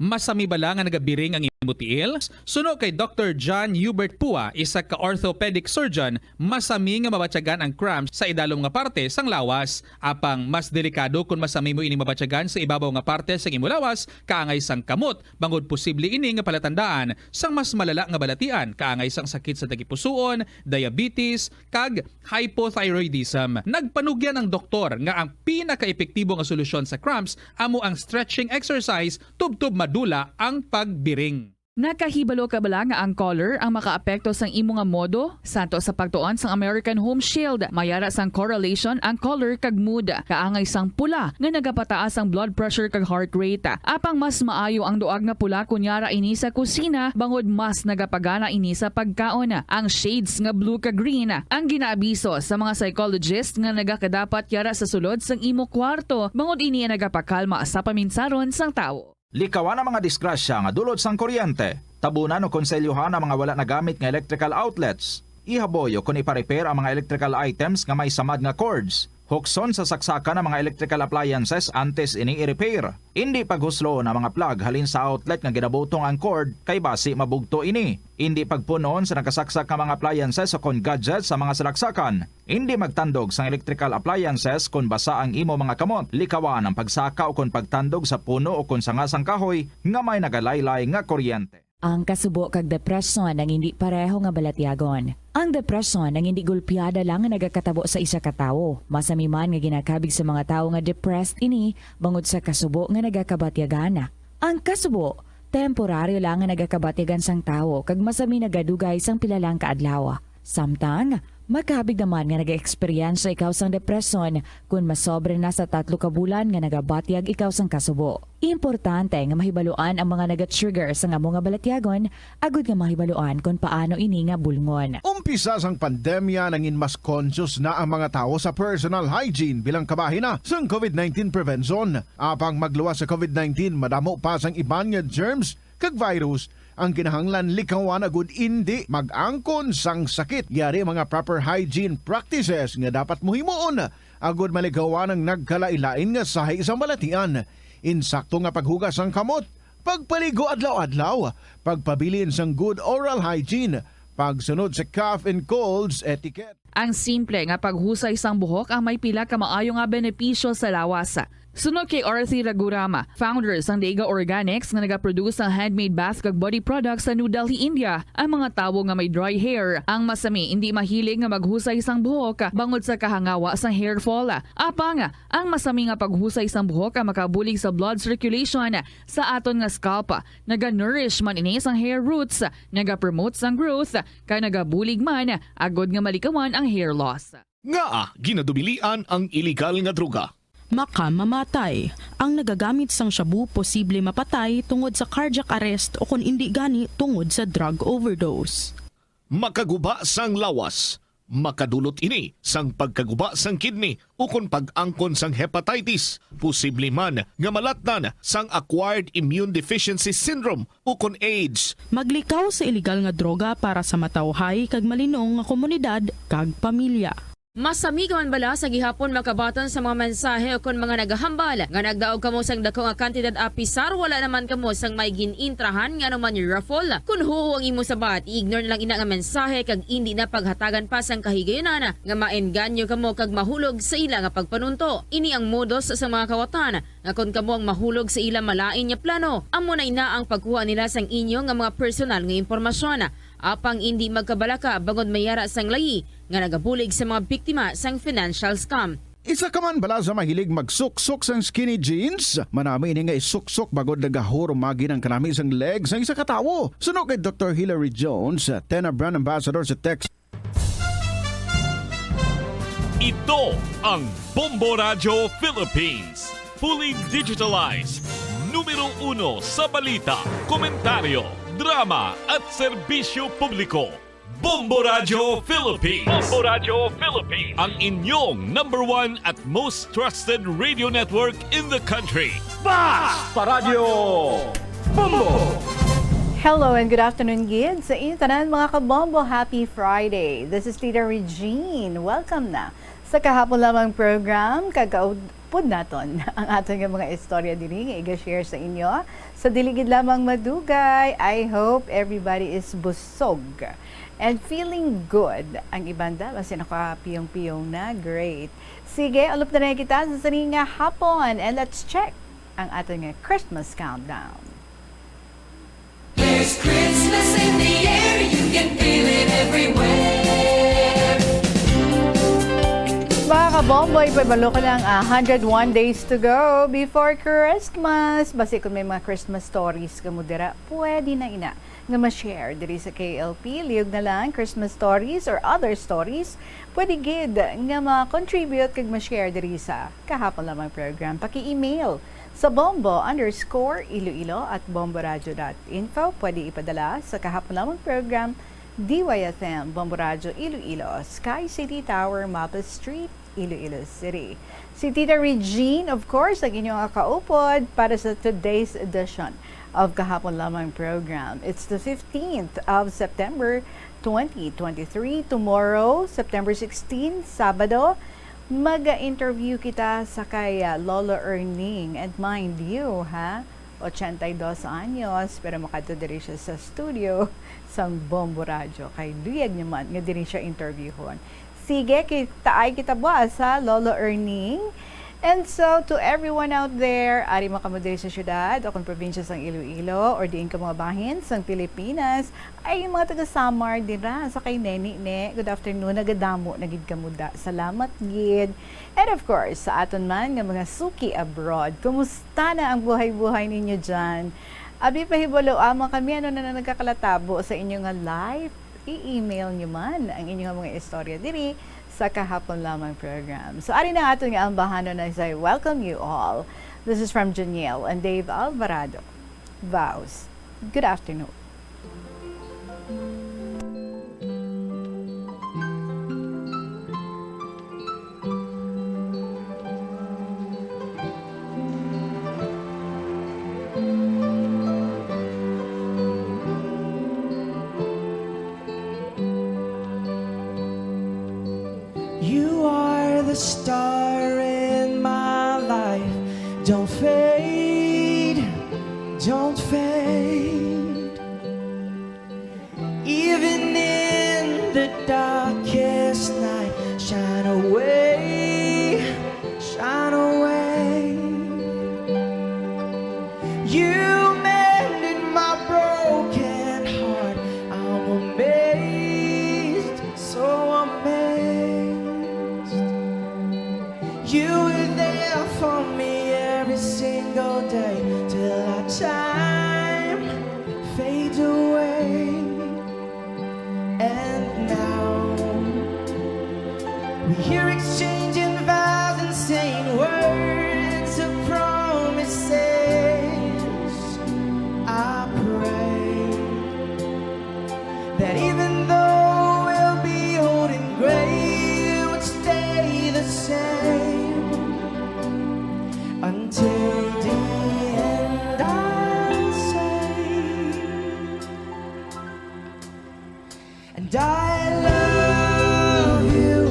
Masami bala nga nagabiring ang imutiil? Suno kay Dr. John Hubert Pua, isa ka orthopedic surgeon, masami nga mabatyagan ang cramps sa idalom nga parte sang lawas. Apang mas delikado kung masami mo ini mabatyagan sa ibabaw nga parte sang imo lawas, kaangay sang kamot, bangod posible ini nga palatandaan sang mas malala nga balatian, kaangay sang sakit sa tagipusoon, diabetes, kag hypothyroidism. Nagpanugyan ang doktor nga ang pinaka-epektibo nga solusyon sa cramps amo ang stretching exercise tubtub madula ang pagbiring. Nakahibalo ka bala nga ang color ang makaapekto sang imo nga modo? Santo sa pagtuon sang American Home Shield, mayara sang correlation ang color kag mood. Kaangay sang pula nga nagapataas ang blood pressure kag heart rate. Apang mas maayo ang duag nga pula kunyara ini sa kusina, bangod mas nagapagana ini sa pagkaon. Ang shades nga blue kag green ang ginaabiso sa mga psychologist nga nagakadapat yara sa sulod sang imo kwarto, bangod ini nagapakalma sa paminsaron sang tawo. Likawan ang mga disgrasya nga dulot sang kuryente. Tabunan o konselyuhan ang mga wala nagamit nga electrical outlets. Ihaboyo kung ipa-repair ang mga electrical items nga may samad nga cords. Hukson sa saksakan ng mga electrical appliances antes ini i-repair. Hindi paghuslo na mga plug halin sa outlet nga ginabutong ang cord kay basi mabugto ini. Hindi pagpunon sa nakasaksak nga mga appliances o kon gadgets sa mga salaksakan. Hindi magtandog sa electrical appliances kung basa ang imo mga kamot. Likawan ang pagsaka o kon pagtandog sa puno o kon sangasang kahoy nga may nagalaylay nga kuryente. Ang kasubo kag depresyon ang hindi pareho nga balatyagon. Ang depresyon ang hindi gulpiyada lang nga nagakatabo sa isa ka tawo. Masami man nga ginakabig sa mga tawo nga depressed ini bangod sa kasubo nga nagakabatyagana. Ang kasubo, temporaryo lang nga nagakabatyagan sang tawo kag masami nagadugay sang pilalang kaadlaw. Samtang magkabig naman nga nag-experience ikaw sang depresyon kung masobre na sa 3 ka bulan nga nagabatyag ikaw sang kasubo. Importante nga mahibaluan ang mga naga-trigger sa nga mga balatyagon, agud nga mahibaluan kung paano ini nga bulngon. Umpisa sang pandemya nangin mas conscious na ang mga tao sa personal hygiene bilang kabahina sang COVID-19 prevention. Apang magluwas sa COVID-19, madamo pa sang iban nga germs kag virus ang kinahanglan likawan agud hindi mag-angkon sang sakit. Yari mga proper hygiene practices nga dapat muhimuon agud maligawan ang nagkalailain nga sahi sa balatian. Insakto nga paghugas sang kamot, pagpaligo adlaw-adlaw, pagpabilin sang good oral hygiene, pagsunod sa cough and colds etiquette. Ang simple nga paghusay sang buhok ang may pila ka maayo nga benepisyo sa lawas. Sunod kay Arthi Ragurama, founder sang Dega Organics nga nagaproduce ng handmade bath kag body products sa New Delhi, India. Ang mga tawo nga may dry hair, ang masami hindi mahilig nga maghusay sang buhok bangod sa kahangawa sang hair fall. Apang ang masami nga paghusay sang buhok ang makabulig sa blood circulation sa aton nga scalp. Naga-nourish man ini sang hair roots, naga-promote sang growth, kay nagabulig man agod nga malikawan ang hair loss. Nga ginadubilian ang illegal nga droga. Makamamatay. Ang nagagamit sang shabu posible mapatay tungod sa cardiac arrest o kung hindi gani tungod sa drug overdose. Makaguba sang lawas. Makadulot ini sang pagkaguba sang kidney o kung pag-angkon sang hepatitis. Posible man nga malatnan sang acquired immune deficiency syndrome o kung AIDS. Maglikaw sa illegal nga droga para sa matawhay kag malinong nga komunidad kag pamilya. Masami ka man bala sa gihapon makabaton sa mga mensahe o kon mga nagahambal nga nagdaog kamo sang dako nga kantidad a pisar wala naman kamo sang may ginintrahan nga naman yung raffle. Kun huo ang imo sabat, ignore na lang ina nga mensahe kag hindi na paghatagan pa sang kahigayonan nga maengganyo kamo kag mahulog sa ila nga pagpanunto. Ini ang modus sa mga kawatan nga kon kamo ang mahulog sa ila malain nya plano, amo na ina ang pagkuha nila sang inyo nga mga personal nga impormasyon. Apang hindi magkabalaka bangod mayara sang layi nga nagabulig sa mga biktima sang financial scam. Isa ka man bala sa mahilig magsuksok sang skinny jeans? Manami ini nga isuksok bagod nagahuro magi ng kanami sang legs ang isa katawo. Suno kay Dr. Hilary Jones, Tena Brand Ambassador sa Text. Ito ang Bombo Radio Philippines. Fully digitalized. Numero 1 sa balita, komentaryo, drama at serbisyo publiko. Bombo Radio Philippines. Bombo Radio Philippines. Ang inyong #1 at most trusted radio network in the country. Basta Radio Bombo! Hello and good afternoon, Gid. Sa inyo tanan mga kabombo, happy Friday. This is Tita Regine. Welcome na sa kahapon lamang program. Kagaupod naton ang ating mga istorya diri nga i-share sa inyo. Sa diligid lamang madugay, I hope everybody is busog and feeling good. Ang ibanda, kasi nakapiyong-piyong na, great. Sige, alop na kita sa saring nga hapon and let's check ang ating Christmas countdown. There's Christmas in the air, you can feel it everywhere. Mga kabomboy, pabalo ko lang 101 days to go before Christmas. Basi kung may mga Christmas stories ka mo dira, pwede na ina nga ma-share diri sa KLP. Liyog na lang Christmas stories or other stories. Pwede gid nga ma-contribute kag ma-share diri sa kahapon lamang program. Paki-email sa bombo_iloilo@bomboradio.info. Pwede ipadala sa kahapon lamang program DYFM, Bombo Radio Iloilo, Sky City Tower, Mapa Street, Iloilo City. Si Tita Regine, of course, ang inyong kaupod para sa today's edition of Kahapon Lamang program. It's the 15th of September 2023. Tomorrow, September 16, Sabado, mag-interview kita sa kay Lolo Erning. And mind you, 82 anyos, pero makadodiri siya sa studio sang Bombo Radio. Kay luyag naman, nga din siya interviewon. Sige, taay kita buwas sa Lolo Erning. And so, to everyone out there, ari makamudiri sa syudad o kung probinsya sang Iloilo or diin ka mga bahin sang Pilipinas, ay yung mga taga-Samar dira sa kay Neni ne. Good afternoon, nagadamo, nagid kamuda. Salamat gid. And of course, sa aton man nga mga suki abroad, kumusta na ang buhay-buhay ninyo dyan? Abi pahibolo, kami ano na nagkakalatabo sa inyong live, i-email nyo man ang inyong mga istorya diri sa kahapon lamang program. So, ari na ato nga ang bahano na say, welcome you all. This is from Janiel and Dave Alvarado. Vows. Good afternoon. You are the star in my life. Don't fade, don't fade. Even in the darkest night, shine away, shine away. You mended my broken heart. I'm amazed, so amazed. You were there for me every single day till our time fades away. And now we hear exchanging vows and saying words of promises. I pray that even though we'll be old and gray, it would stay the same until the end. I'll say, and I love you,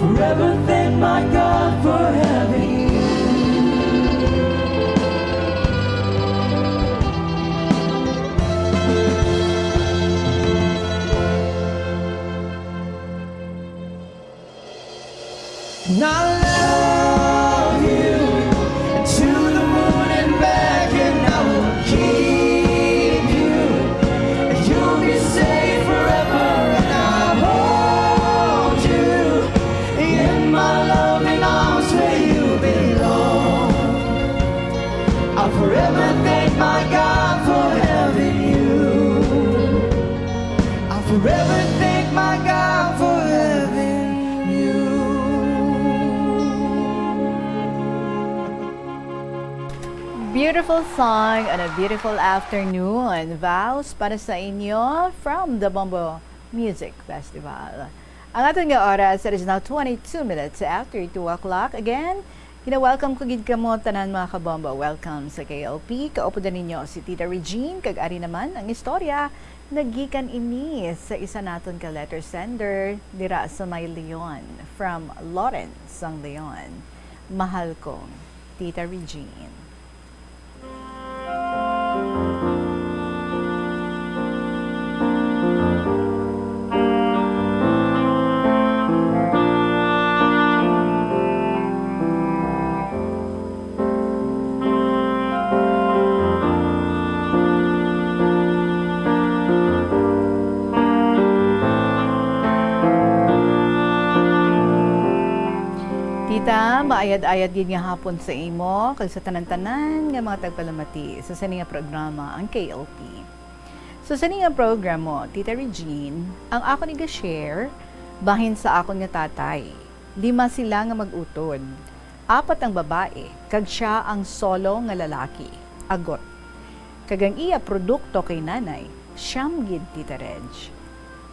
forever thank my God for having you. And I love you to the moon and back, and I will keep you, and you'll be safe forever, and I'll hold you in my loving arms where you belong. I'll forever thank my God for having you. I'll forever thank my God for having you. Beautiful song on a beautiful afternoon. Vows para sa inyo from the Bombo Music Festival. Ang ating nga oras, it is now 22 minutes after 2 o'clock. Again, welcome ko gid kamo tanan mga kabombo. Welcome sa KLP. Kaupudan ninyo si Tita Regine. Kag-ari naman ang istorya nagikan ini sa isa naton ka letter sender dira sa May Leon from Lawrence ang Leon. Mahal ko, Tita Regine. Tita, maayad-ayad din nga hapon sa imo kag sa tanan-tanan nga mga tagpalamati sa sani nga programa ang KLP. So sani nga programa, Tita Regine, ang ako ni ga-share bahin sa akon nga tatay. 5 sila nga mag-utod. 4 ang babae, kag siya ang solo nga lalaki. Agot. Kag ang iya produkto kay nanay, siyam gid Tita Reg.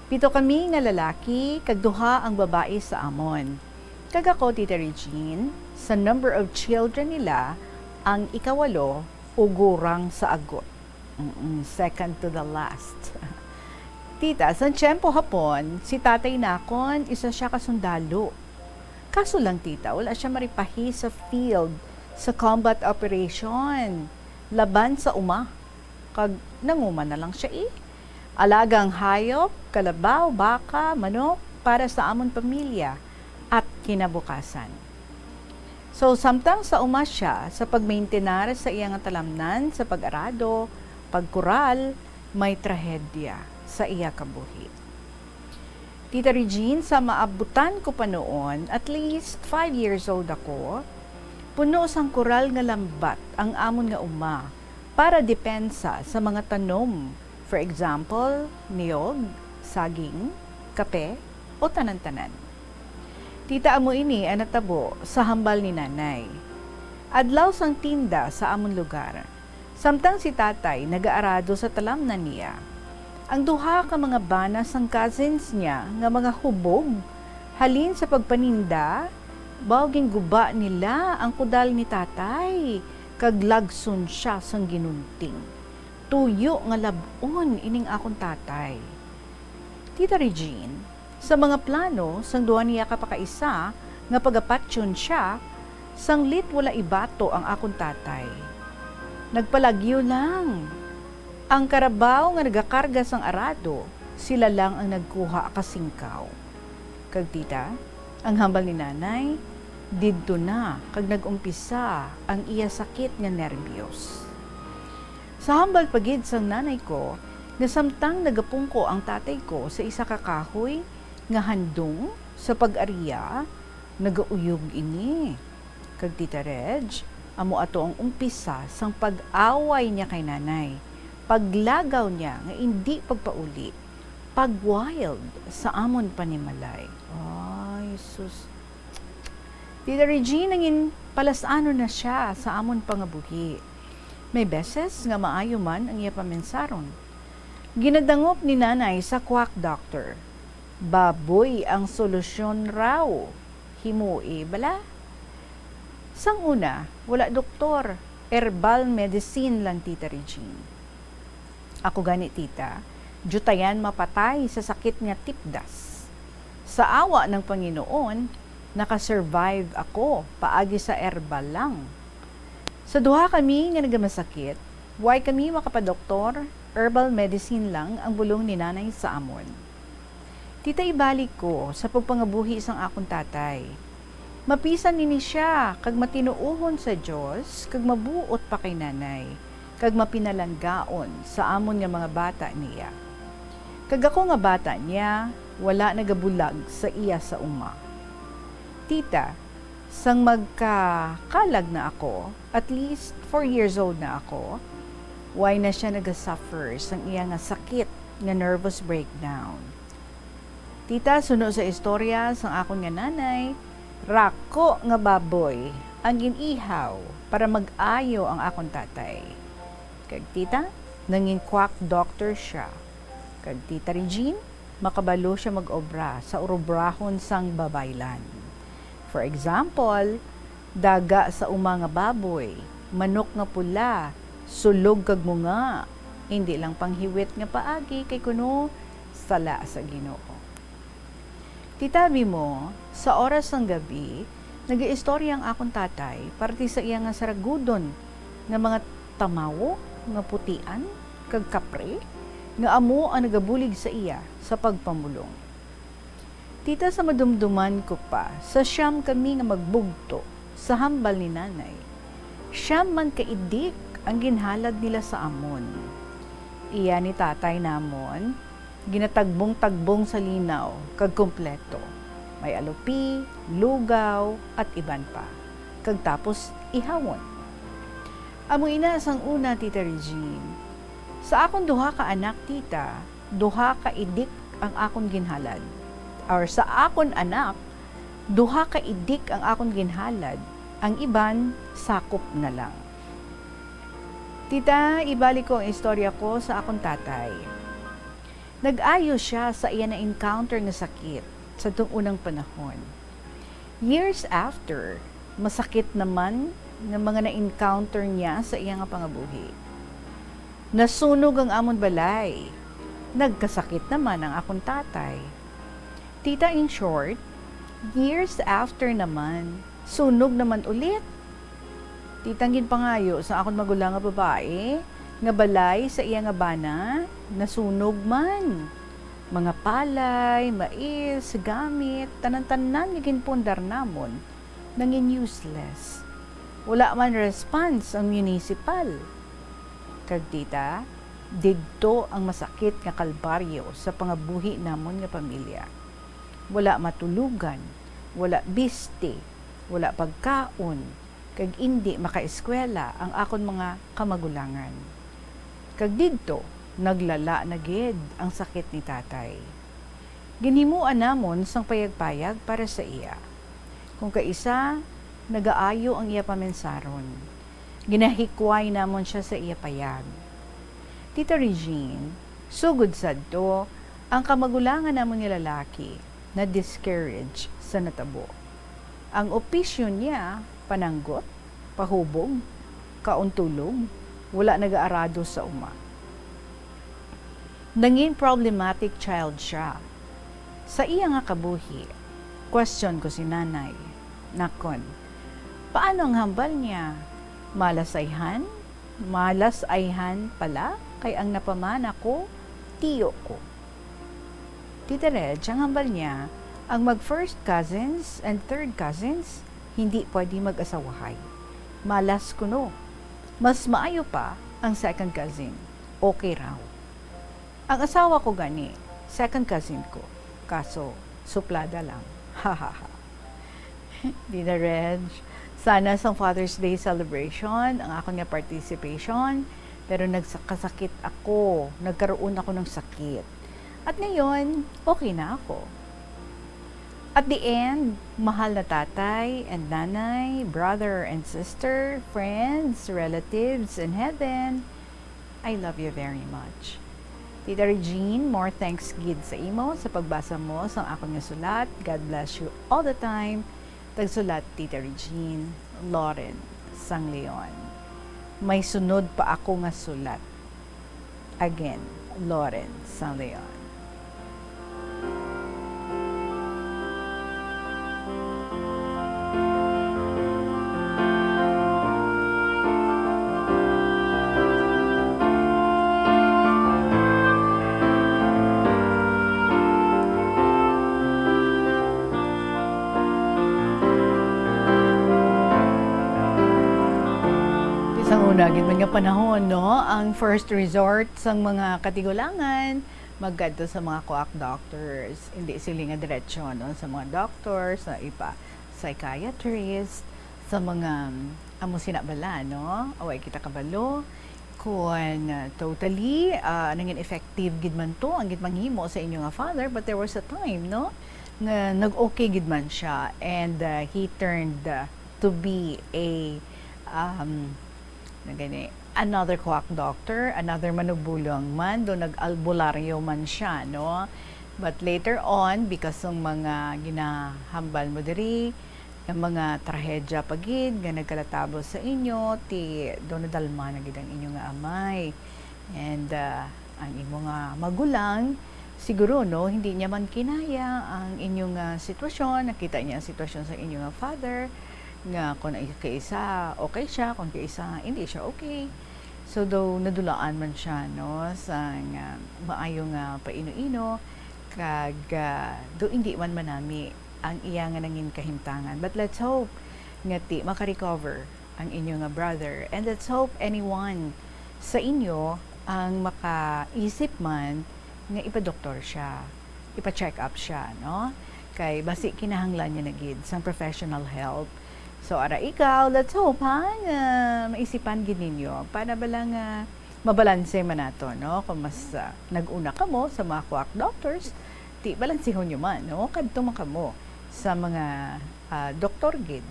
7 kami nga lalaki, kag 2 ang babae sa amon. Kag ako, Tita Regine, sa number of children nila, ang 8 ugurang sa agot. Second to the last. Tita, sa tiyempo hapon, si tatay nakon, isa siya kasundalo. Kaso lang, tita, wala siya maripahi sa field, sa combat operation, laban sa uma. Kag nanguma na lang siya Alagang hayop, kalabaw, baka, manok, para sa amon pamilya at kinabukasan. So, samtang sa uma siya, sa pagmaintenar sa iyang talamnan, sa pag-arado, pagkural, may trahedya sa iya kabuhi. Tita Regine, sa maabutan ko pa noon, at least 5 years old ako, puno sang kural nga lambat ang amon nga uma para depensa sa mga tanom. For example, niyog, saging, kape, o tanan-tanan. Tita amo ini ang natabo sa hambal ni nanay. Adlaw sang tinda sa amon lugar. Samtang si tatay nag-aarado sa talamnan niya. Ang 2 ka mga bana sang cousins niya nga mga hubog, halin sa pagpaninda, bawging guba nila ang kudal ni tatay, kag lagson siya sang ginunting. Tuyo nga labon ining akong tatay. Tita Regine, sa mga plano, sang duha niya kapakaisa, nga pagapatsyon siya, sanglit wala ibato ang akong tatay. Nagpalagyo lang. Ang karabaw nga nagakarga sang arado, sila lang ang nagkuha kasingkaw. Kag tita, ang hambal ni nanay, didto na, kag nagumpisa ang iya sakit nga nerbiyos. Sa hambal pagid sang nanay ko, nasamtang nagapungko ang tatay ko sa isa ka kahoy, nga handong sa pag-ariya, nagauyog ini. Kag Tita Reg, amo ato ang umpisa sang pag-away niya kay nanay. Paglagaw niya nga hindi pagpauli. Pag-wild sa amon panimalay. Ay, sus. Tita Regine, nangin palasano na siya sa amon pangabuhi. May beses nga maayo man ang iya pamensaron. Ginadangop ni nanay sa quack doctor. Baboy ang solusyon raw. Himui bala? Sang una, wala doktor. Herbal medicine lang, Tita Regine. Ako gani, tita, jutayan mapatay sa sakit nga tipdas. Sa awa ng Panginoon, nakasurvive ako paagi sa herbal lang. Sa duha kami nga nagamasakit, why kami makapadoktor, herbal medicine lang ang bulong ni nanay sa amon. Tita ibalik ko sa pagpangabuhi sang akong tatay. Mapisan nini siya, kag matinuuhon sa Diyos, kag mabuot pa kay nanay, kag mapinalanggaon sa amon nga mga bata niya. Kag ako nga bata niya, wala nagabulag sa iya sa uma. Tita, sang magkakalag na ako, at least 4 years old na ako, why na siya nagasuffer sang iya nga sakit nga nervous breakdown. Tita, suno sa istorya sang akong nga nanay, rako nga baboy ang ginihaw para mag-ayo ang akong tatay. Kag tita, nanging quack doctor siya. Kag tita Regine, makabalo siya mag-obra sa urobrahon sang babaylan. For example, daga sa uma nga baboy, manok nga pula, sulog kag munga, hindi lang panghiwit nga paagi kay kuno sala sa Ginoo. Titabi mo, sa oras ng gabi, nag-iistorya ang akong tatay parte sa iya nga saragudon nga mga tamawo, nga putian, kag kapre, nga amo ang nagabulig sa iya sa pagpamulong. Tita, sa madumduman ko pa, sa siyam kami nga magbugto sa hambal ni nanay. Siyam man kaidik ang ginhalad nila sa amon. Iya ni tatay namon, ginatagbong-tagbong sa linaw, kag kumpleto. May alupi, lugaw, at iban pa. Kag tapos ihawon. Amo ina sang una, Tita Regine. Sa akong duha ka anak, tita, duha ka idik ang akong ginhalad. Or sa akon anak, duha ka idik ang akong ginhalad. Ang iban, sakop na lang. Tita, ibalik ko ang istorya ko sa akong tatay. Nag-ayo siya sa iya na encounter nga sakit sa itong unang panahon. Years after, masakit naman ng mga na-encounter niya sa iya nga pangabuhi. Nasunog ang amon balay. Nagkasakit naman ang akong tatay. Tita, in short, years after naman, sunog naman ulit. Titangin pangayo sa akong magulang nga babae, nga balay sa iya nga bana, nasunog man. Mga palay, mais, gamit, tanan-tanan nga ginpundar namon, nangin useless. Wala man response ang municipal. Kag tita, didto ang masakit nga kalbaryo sa pangabuhi namon nga pamilya. Wala matulugan, wala biste, wala pagkaon, kag hindi makaeskwela ang akon mga kamagulangan. Kag didto, naglala na gid ang sakit ni tatay. Ginimuan namon sang payag-payag para sa iya. Kung kaisa, nagaayo ang iya pamensaron. Ginahikway namon siya sa iya payag. Tita Regine, sugod sadto, ang kamagulangan namon nga lalaki na discourage sa natabo. Ang opisyon niya, pananggot, pahubog, kauntulog, wala nag-aarado sa uma. Nanging problematic child siya. Sa iya nga kabuhi, question ko si nanay, nakon, paano ang hambal niya? Malasayhan? Malasayhan pala? Kay ang napamana ko, tiyo ko. Tita Reg, ang hambal niya, ang mag-first cousins and third cousins, hindi pwede mag-asawahay. Malas kuno. Mas maayo pa ang second cousin. Okay raw. Ang asawa ko gani, second cousin ko. Kaso, suplada lang. Hahaha. Tita Reg, sana sa Father's Day celebration, ang akong nga participation, pero nagkasakit ako. Nagkaroon ako ng sakit. At ngayon, okay na ako. At the end, mahal na tatay and nanay, brother and sister, friends, relatives in heaven, I love you very much. Tita Regine, more thanks gid sa imo sa pagbasa mo sa akong nga sulat. God bless you all the time. Tagsulat, Tita Regine, Lauren Sangleon. May sunod pa ako nga sulat. Again, Lauren Sangleon. Una, gid man nga panahon, no? Ang first resort sa mga katigulangan, maggadto sa mga quack doctors. Hindi sila nga diretsyo, no? Sa mga doctors, sa ipa, psychiatrist, sa mga amo sinabala, no? Away kita kabalo. Kung totally, nangin effective gid man to, ang gid manghimo sa inyo nga father, but there was a time, no? Nga nag-okay gid man siya, and he turned to be a another quack doctor, another manubulong man, do nag-albularyo man siya, no? But later on, because ng mga ginahambal mo diri, ng mga trahedya pagid, nga nagkalatabo sa inyo, ti do nadalma na gid ang inyo nga amay. And ang imo nga magulang, siguro, no, hindi niya man kinaya ang inyong sitwasyon, nakita niya ang sitwasyon sa inyong father, nga kung kaisa okay siya, kung kaisa hindi siya okay. So daw nadulaan man siya, no, sa maayong paino-ino, kag do hindi man manami ang iya nga nangin kahimtangan. But let's hope nga ti makarecover ang inyong brother, and let's hope anyone sa inyo ang makaisip man nga ipa-doktor siya, ipa-check up siya, no, kay basi kinahanglan niya na gid sang professional help. So, ara ikaw, let's hope, ha, maisipan gid ninyo para balang mabalanse man nato, no? Kung mas nag-una ka mo sa mga quack doctors, ti balansihon nyo man, no? Kadto man kamo sa mga doktor gid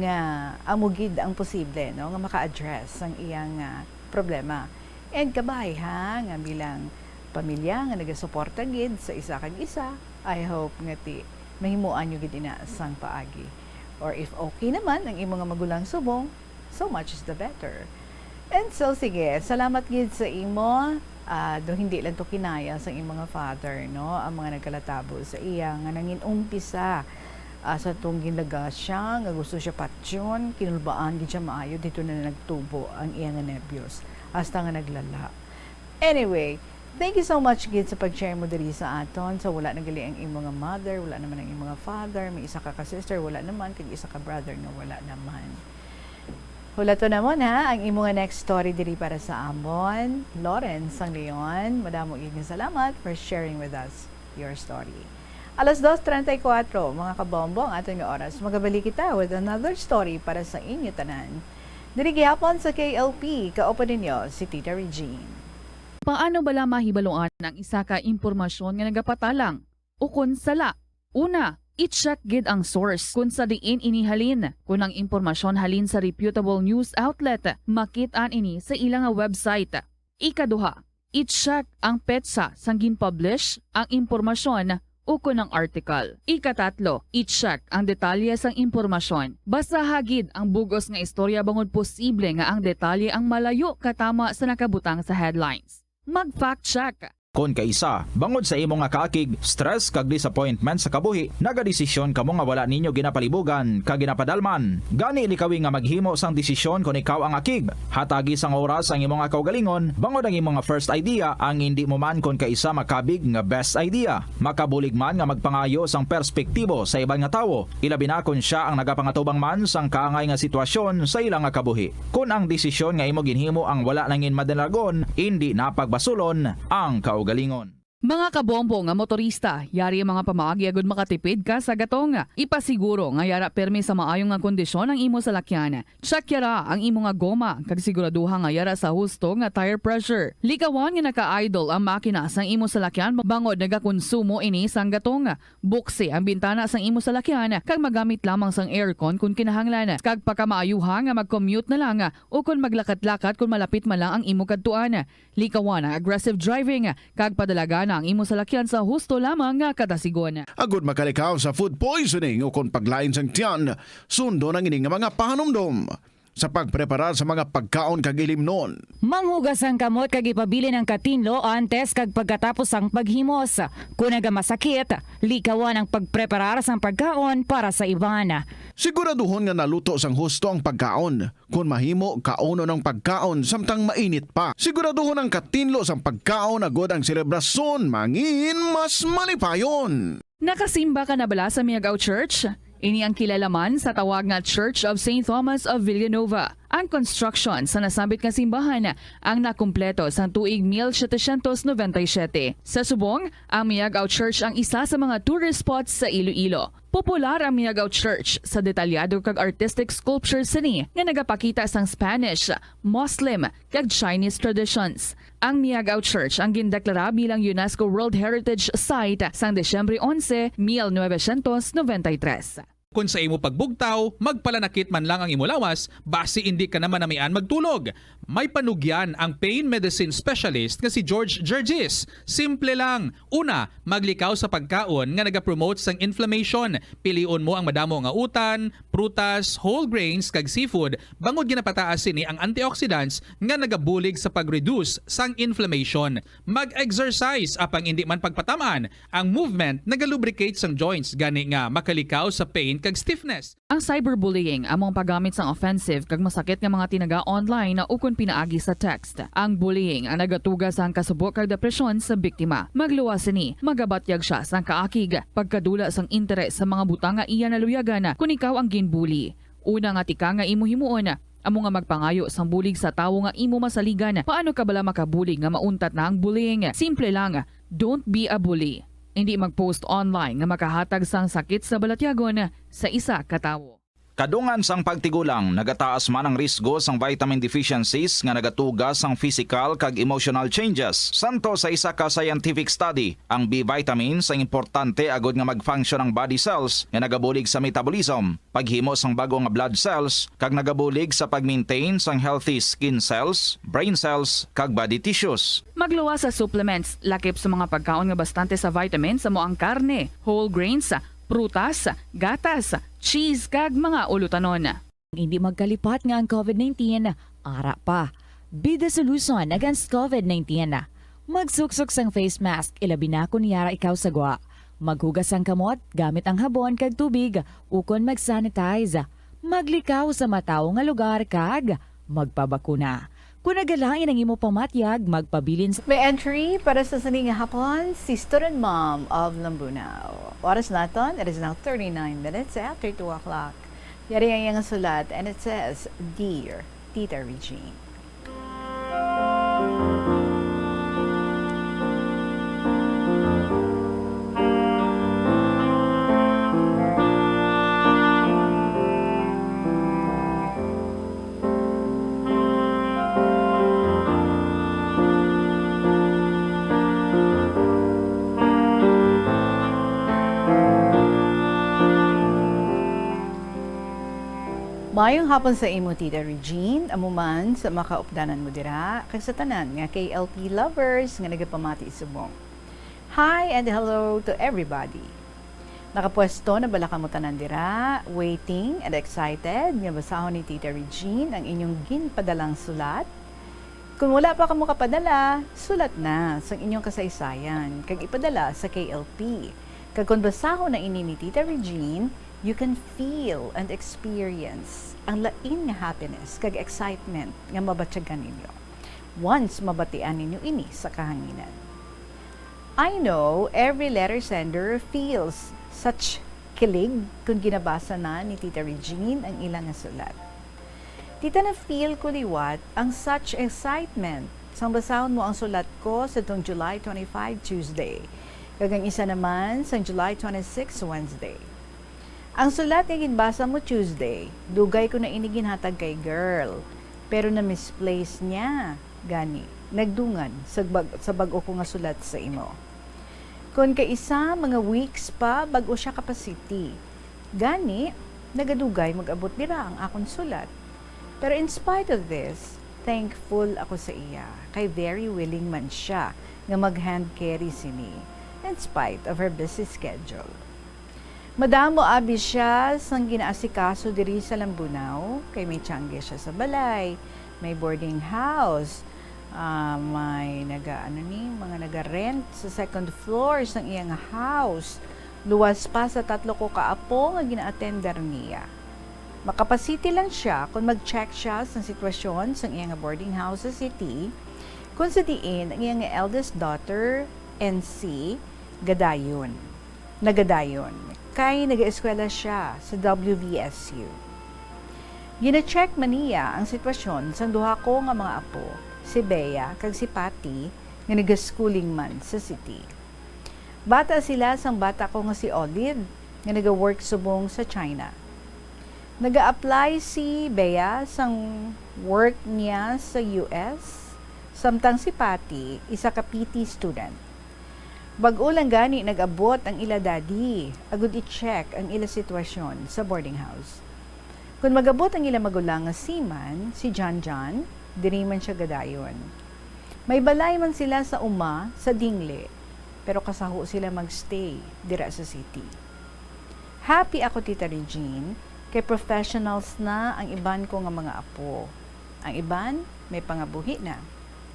nga amo gid ang posible, no? Nga maka-address ang iyang problema. And kabay, ha, nga bilang pamilya nga nagasuporta gid sa isa kag isa, I hope nga ti mahimuan nyo gid ina sang paagi. Or if okay naman ang imong magulang subong, so much is the better. And so, sige, salamat gid sa imo. Do hindi lang to kinaya sa imong father, no? Ang mga nagkalatabo sa iya nga nangin umpisa sa tong ginlaga siya, nga gusto siya patyon, kinulbaan gid siya maayo, dito na nagtubo ang iya nga nebyos. Hasta nga naglala. Anyway, thank you so much gid sa pag-share mo diri sa aton. So wala na gali ang imong mother, wala naman ang imong father, may isa ka sister, wala naman, kag isa ka brother nga wala naman. Hula to naman, ha, ang imong next story diri para sa amon. Lawrence Sang Leon, madamo iging salamat for sharing with us your story. Alas 2:34, mga kabombong, aton nga oras. Magabalik kita with another story para sa inyo tanan. Diri gihapon sa KLP, kaupo ninyo si Tita Regine. Paano bala mahibaloan ang isa ka impormasyon nga nagapatalang o kun sala? Una, i-check gid ang source kung sa diin inihalin. Kung ang impormasyon halin sa reputable news outlet, makit-an ini sa ilang website. Ikaduha, i-check ang petsa sang gin-publish ang impormasyon o kun ang article. Ikatatlo, i-check ang detalye sang impormasyon. Basta hagid ang bugos nga istorya bangod posible nga ang detalye ang malayo katama sa nakabutang sa headlines. Mag-fact check. Kung kaisa, bangod sa imo nga kaakig, stress kag disappointment sa kabuhi, nagadesisyon kamo nga wala ninyo ginapalibugan kag ginapadalman. Gani likawi nga maghimo sang desisyon kung ikaw ang akig. Hatagi sang oras ang imo nga kaugalingon, bangod ang imo nga first idea ang hindi mo man kung kaisa makabig nga best idea. Makabulig man nga magpangayo sang perspektibo sa ibang nga tawo, ilabi na kung siya ang nagapangatubang man sang kaangay nga sitwasyon sa ilang nga kabuhi. Kung ang desisyon nga imo ginhimo ang wala nangin madalagon, hindi napagbasulon ang kaugalingon. Mga kabombo nga motorista, yari ang mga pamaagi agud makatipid ka sa gatong. Ipasiguro nga yara permi sa maayong nga kondisyon ang imo salakyan. Check yara ang imo nga goma kag siguraduha nga yara sa husto nga tire pressure. Likawan nga naka-idle ang makina sang imo salakyan bangod nagakonsumo ini sang gatong. Buksi ang bintana sang imo salakyan kag magamit lamang sang aircon kung kinahanglan. Kag pakamaayuha nga mag-commute na lang o kung maglakat-lakat kung malapit man lang ang imo kadtuan. Likawan ang aggressive driving kag padalagan ang imo salakyan sa husto lamang nga katasigon. Agud makalikaw sa food poisoning o kung paglain sang tiyan, sundo ng ining mga pahanumdom sa pagpreparar sa mga pagkaon kag ilimnon. Manghugas ang kamot kag ipabili ng katinlo antes kag pagkatapos ang paghimos. Kung nagamasakit, likawan ang pagpreparar sang pagkaon para sa iban. Siguraduhon nga naluto sang husto ang pagkaon. Kung mahimo, kauno ng pagkaon samtang mainit pa. Siguraduhon ang katinlo sang pagkaon agod ang selebrasyon mangin mas malipayon. Nakasimba ka na bala sa Miagao Church? Ini ang kilalaman sa tawag nga Church of St. Thomas of Villanova. Ang construction sa nasabit nga simbahan ang nakumpleto sa tuig 1797. Sa subong, ang Miagao Church ang isa sa mga tourist spots sa Iloilo. Popular ang Miagao Church sa detalyado kag artistic sculpture sini nga nagapakita sang Spanish, Muslim kag Chinese traditions. Ang Miagao Church ang gindeklara bilang UNESCO World Heritage Site sang Desyembre 11, 1993. Kung sa imo pagbugtaw, magpalanakit man lang ang imo lawas, basi hindi ka naman namian magtulog. May panugyan ang pain medicine specialist nga si George Gergis. Simple lang. Una, maglikaw sa pagkaon nga nagapromote sang inflammation. Pilion mo ang madamo nga utan, prutas, whole grains kag seafood, bangod ginapataas sini ang antioxidants nga nagabulig sa pag-reduce sang inflammation. Mag-exercise apang hindi man pagpatamaan. Ang movement nagalubricate sang joints gani nga makalikaw sa pain kag stiffness. Ang cyberbullying among paggamit sang offensive kag masakit nga mga tinaga online na ukon pinaagi sa text. Ang bullying ang nagatuga sang kasubok kag depresyon sa biktima. Magluwas sini, magabatyag siya sang kaakig, pagkadula sang interes sa mga butang nga iya naluyagan kung ikaw ang ginbully. Una nga tika nga imo himuon, amo nga magpangayo sang bulig sa tawo nga imo masaligan. Paano ka bala makabulig nga mauntat na ang bullying? Simple lang, don't be a bully. Hindi mag-post online nga makahatag sang sakit sa balatyagon sa isa ka tawo. Kadungan sang pagtigulang, nagataas man ang risgo sang vitamin deficiencies nga nagatugas sang physical kag emotional changes. Santo sa isa ka scientific study, ang B vitamins ang importante agod nga mag-function ang body cells nga nagabulig sa metabolism, paghimo sang bago nga blood cells kag nagabulig sa pag-maintain sang healthy skin cells, brain cells kag body tissues. Magluwas sa supplements, lakip sa mga pagkaon nga bastante sa vitamins sa moang karne, whole grains, prutas, gatas, cheese kag mga ulutanon. Hindi magkalipat nga ang COVID-19, ara pa. Be the solution against COVID-19. Magsuksok sang face mask, ilabi na kung niyara ikaw sagwa. Maghugas ang kamot, gamit ang habon kag tubig, ukon mag-sanitize. Maglikaw sa mataw nga lugar kag magpabakuna. Kung nagalangin ang imo pamatyag, magpabilin sa... May entry para sa saning hapon, si student mom of Lambunao. Oras naton, it is now 39 minutes after 2 o'clock. Yari ang iyang sulat and it says, Dear Tita Regine. Mayong hapon sa imo, Tita Regine, amuman sa makaupdanan mo dira, kag sa tanan nga KLP lovers nga nagapamati subong. Hi and hello to everybody. Nakapwesto na bala kamo tanan dira, waiting and excited nga basahon ni Tita Regine ang inyong ginpadalang sulat. Kung wala pa kamo kapadala, sulat na sa inyong kasaysayan kag ipadala sa KLP. Kag kung basahon na ini ni Tita Regine, you can feel and experience ang lain nga happiness kag excitement nga mabatyagan ninyo once mabatian ninyo ini sa kahanginan. I know every letter sender feels such kilig kung ginabasa na ni Tita Regine ang ilang nga sulat. Tita na feel ko liwat ang such excitement sang basahon mo ang sulat ko sa itong July 25 Tuesday kag ang isa naman sa July 26 Wednesday. Ang sulat nga ginbasa mo Tuesday, dugay ko na iniginhatag kay girl. Pero na-misplace niya, gani. Nagdungan sa bag-o ko nga sulat sa imo. Kung kaisa, mga weeks pa, bago siya kapasiti. Gani, nagadugay mag-abot dira ang akong sulat. Pero in spite of this, thankful ako sa iya. Kay very willing man siya nga mag-hand carry sini. In spite of her busy schedule. Madamo abi siya sang ginaasikaso diri sa Lambunao, kay may tiyangge siya sa balay, may boarding house, may mga naga-rent sa second floor sang iyang house. Luwas pa sa 3 ko kaapo nga gina-attender niya. Makapasiti lang siya kung mag-check siya sa sitwasyon sang iyang boarding house sa city, kung sa diin ang iyang eldest daughter, NC, nagadayon. Kay nag-eskwela siya sa WVSU. Gina-check man niya ang sitwasyon sang duha ko nga mga apo, si Bea kag si Patty, nga nag-schooling man sa city. Bata sila sang bata ko nga si Olive, nga nag-work subong sa China. Nag-a-apply si Bea sang work niya sa US, samtang si Patty, isa ka PT student. Bag-o lang gani nag-abot ang ila daddy, agud i-check ang ila sitwasyon sa boarding house. Kung magabot ang ila magulang nga seaman, si John, diri man siya gadayon. May balay man sila sa uma, sa Dingle, pero kasaho sila magstay dira sa city. Happy ako, Tita Regine, kay professionals na ang iban ko nga mga apo. Ang iban, may pangabuhi na.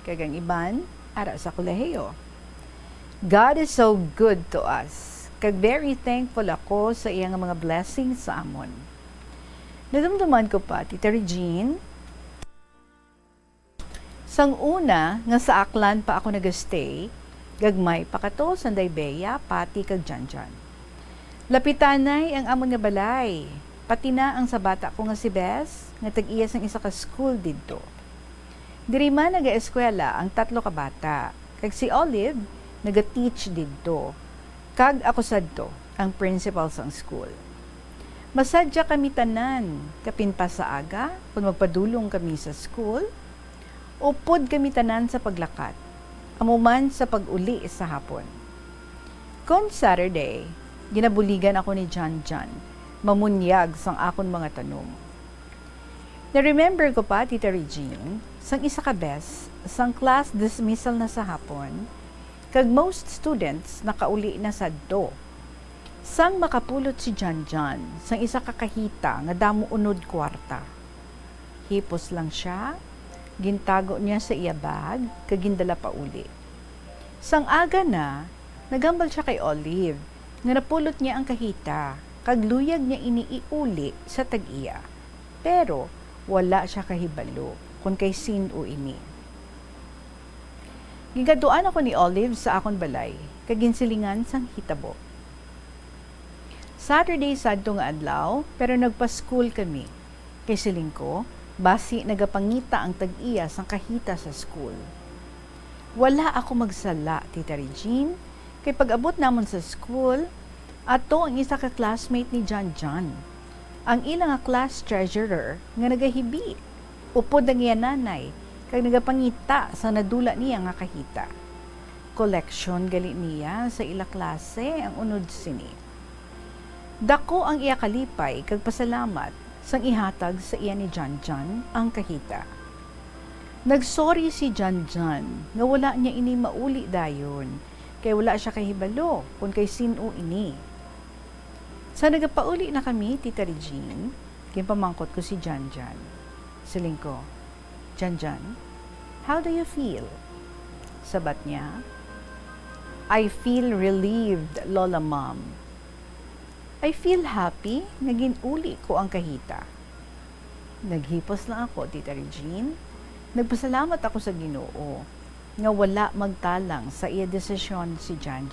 Kag ang iban, ara sa kolehiyo. God is so good to us. Kag very thankful ako sa iyang mga blessings sa amon. Nadamdaman ko pa, Tita Regine, sang una nga sa Aklan pa ako nag-stay, gagmay pa kato sanday Bea, Pati kag Janjan. Lapitanay ang amon nga balay, pati na ang sa bata ko nga si Bes, nga tag-iya sang isa ka school didto. Diri man naga-eskwela ang 3 ka bata, kag si Olive naga-teach didto, kag ako sadto ang principal sang school. Masadya kami tanan, kapin pa sa aga, kung magpadulong kami sa school, upod kami tanan sa paglakat, amuman sa pag-uli sa hapon. Kung Saturday, ginabuligan ako ni John, mamunyag sang akon mga tanong. Na-remember ko pa, Tita Regine, sang isa ka bes, sang class dismissal na sa hapon, kag most students nakauli na sadto. Sang makapulot si John, sang isa kakahita nga damo unod kwarta. Hipos lang siya, gintago niya sa iya bag, kag gindala pa uli. Sang aga na, nagambal siya kay Olive, nga napulot niya ang kahita, kag luyag niya iniiuli sa tag-iya. Pero, wala siya kahibalo, kung kay sin o ini. Gigaduan ako ni Olive sa akon balay, kag ginsilingan sang hitabo. Saturday sadto nga adlaw, pero nagpa-school kami. Kay siling ko, basi nagapangita ang tag-iya sang kahita sa school. Wala ako magsala, Tita Regine, kay pag-abot namon sa school, ato ang isa ka classmate ni John, ang ilang nga class treasurer nga nagahibi. Upod ang iya nanay, kag nagapangita sa nadula niya nga kahita. Collection gali niya sa ila klase ang unod sini. Dako ang iya kalipay kag pasalamat sang ihatag sa iya ni John ang kahita. Nagsorry si John nga wala niya ini mauli dayon, kay wala siya kahibalo kung kay sino ini. Sa nagapauli na kami, Tita Regine, ginpamangkot ko si John. Siling ko, John, how do you feel? Sabat niya, I feel relieved, Lola Mom. I feel happy na ginuli ko ang kahita. Naghipos lang ako, Tita Regine. Nagpasalamat ako sa Ginoo nga wala magtalang sa iya desisyon si John.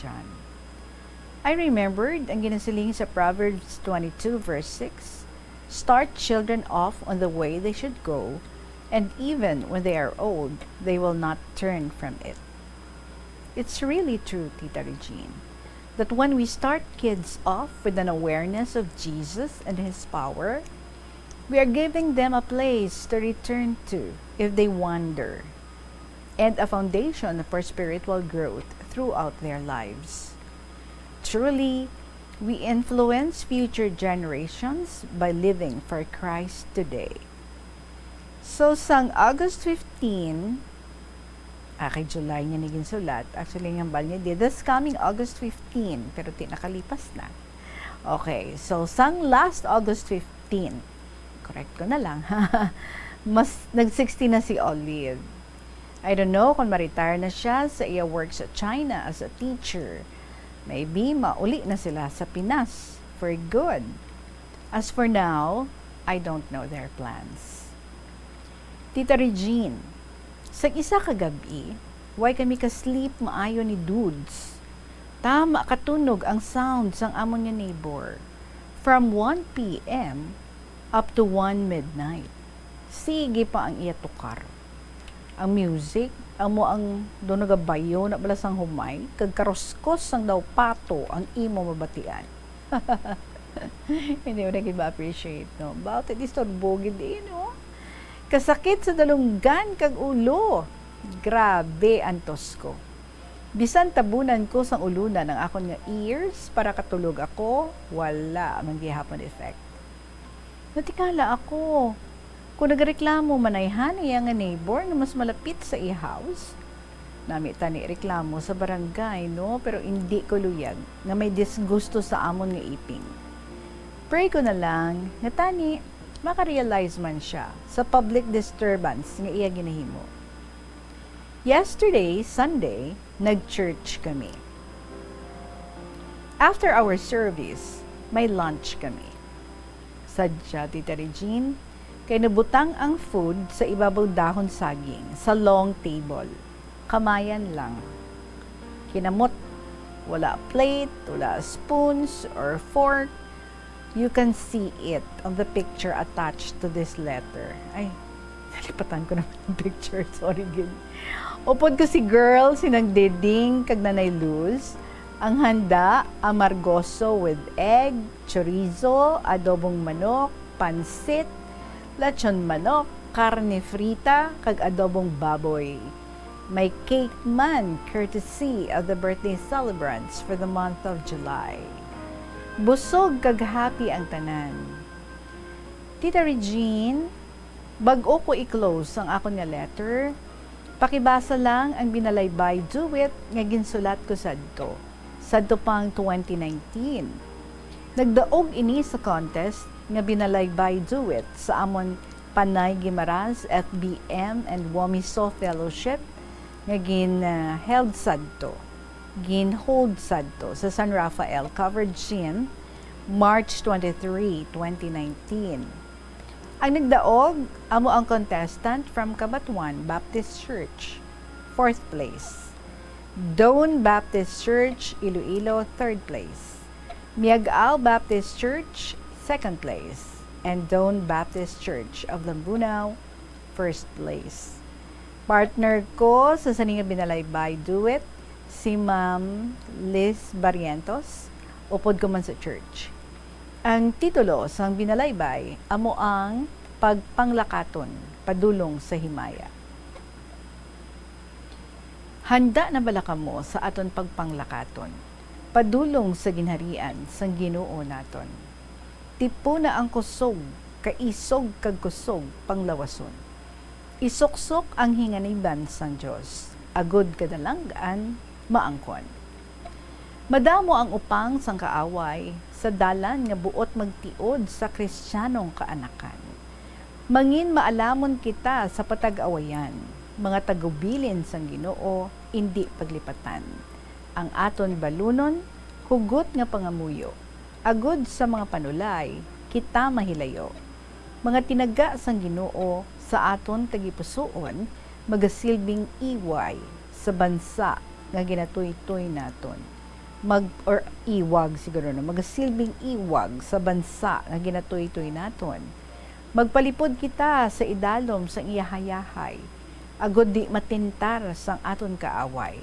I remembered ang ginasiling sa Proverbs 22 verse 6, start children off on the way they should go, and even when they are old, they will not turn from it. It's really true, Tita Regine, that when we start kids off with an awareness of Jesus and His power, we are giving them a place to return to if they wander, and a foundation for spiritual growth throughout their lives. Truly, we influence future generations by living for Christ today. So, sang August 15, kay July niya naging sulat. Actually, ang bal niya this coming August 15, pero nakalipas na. Okay, so sang last August 15, correct ko na lang, mas nag-60 na si Olive. I don't know kung ma-retire na siya sa iya work sa China as a teacher. Maybe mauli na sila sa Pinas for good. As for now, I don't know their plans. Tita Regine, sa isa kagabi, why kami ka-sleep maayo ni Dudes. Tama katunog ang sound sang amon nga neighbor. From 1 p.m., up to 1 midnight. Sige pa ang iya tukar. Ang music, amo ang doon nagabayo na balasang humay, kag karoskos ang daw pato ang imo mabatian. Hindi mo na appreciate, no? About it, istorbogid din, no? Kasakit sa dalunggan kag ulo. Grabe antos ko. Bisan tabunan ko sang ulunan ng akon nga ears para katulog ako, wala man gihapon effect. Natikala ako. Kung nagreklamo manayhan iya nga neighbor na mas malapit sa i-house, nami tani reklamo sa barangay, no? Pero hindi ko luyag nga may disgusto sa amon nga iping. Pray ko na lang nga tani makarealize man siya sa public disturbance nga iya ginahimo. Yesterday, Sunday, nag-church kami. After our service, may lunch kami. Sadya, Tita Regine, kay nabutang ang food sa ibabaw dahon saging sa long table. Kamayan lang. Kinamot. Wala plate, wala spoons or fork. You can see it on the picture attached to this letter. Ay, nalipatan ko naman yung picture. Sorry, gid. Upod ko si girl, sinang Diding, kag Nanay Luz. Ang handa, amargoso with egg, chorizo, adobong manok, pansit, lechon manok, karne frita, kag adobong baboy. May cake man, courtesy of the birthday celebrants for the month of July. Busog kag happy ang tanan. Tita Regine, bag-o ko i-close ang akon nga letter, pakibasa lang ang binalaybay do it nga ginsulat ko sadto. Sadto pang 2019. Nagdaog ini sa contest nga binalaybay do it sa amon Panay Guimaras FBM and Womiso Fellowship nga held sadto. Hold sadto sa San Rafael Covered Gym March 23, 2019. Ang nagdaog, amo ang contestant from Cabatuan Baptist Church, 4th place. Doan Baptist Church, Iloilo, 3rd place. Miag-Al Baptist Church, 2nd place. And Doan Baptist Church of Lambunao, 1st place. Partner ko sa Saninga Binalaybay Do It, si Ma'am Liz Barrientos, upod ko man sa church. Ang titulo sang binalaybay, amo ang pagpanglakaton, padulong sa himaya. Handa na bala kamo sa aton pagpanglakaton, padulong sa ginharian sang Ginoo naton. Tipo na ang kusog, kaisog kag kusog panglawason. Isuksok ang hinganiban sang Dios, agud kadalanggaan maangkon. Madamo ang upang sang kaaway sa dalan nga buot magtiod sa Kristiyanong kaanakan. Mangin maalamon kita sa patag-awayan, mga tagubilin sang Ginoo, indi paglipatan. Ang aton balunon, hugot nga pangamuyo. Agud sa mga panulay, kita mahilayo. Mga tinaga sang Ginoo sa aton tagipusoon, magasilbing iway sa bansa nga ginatoy-toy naton. Iwag siguro na, magasilbing iwag sa bansa nga ginatoy-toy naton. Magpalipod kita sa idalom sang iyahayahay, agod di matintar sang aton kaaway.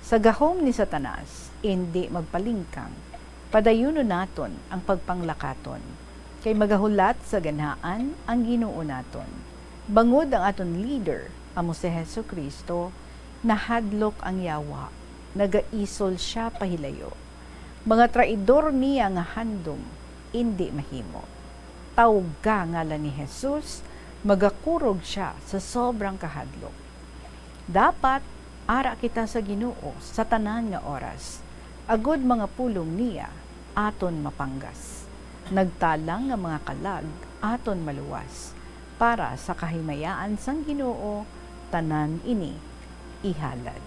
Sa gahom ni Satanas, hindi magpalingkang, padayuno naton ang pagpanglakaton, kay magahulat sa ganhaan ang Ginoo naton. Bangod ang aton leader, amo si Hesukristo, nahadlok ang yawa, nagaisol siya pahilayo. Mga traidor niya nga handom, hindi mahimo. Tawga ngalan ni Jesus, magakurog siya sa sobrang kahadlok. Dapat ara kita sa Ginoo sa tanan nga oras. Agud mga pulong niya, aton mapanggas. Nagtalang nga mga kalag, aton maluwas. Para sa kahimayaan sang Ginoo, tanan ini ihalad.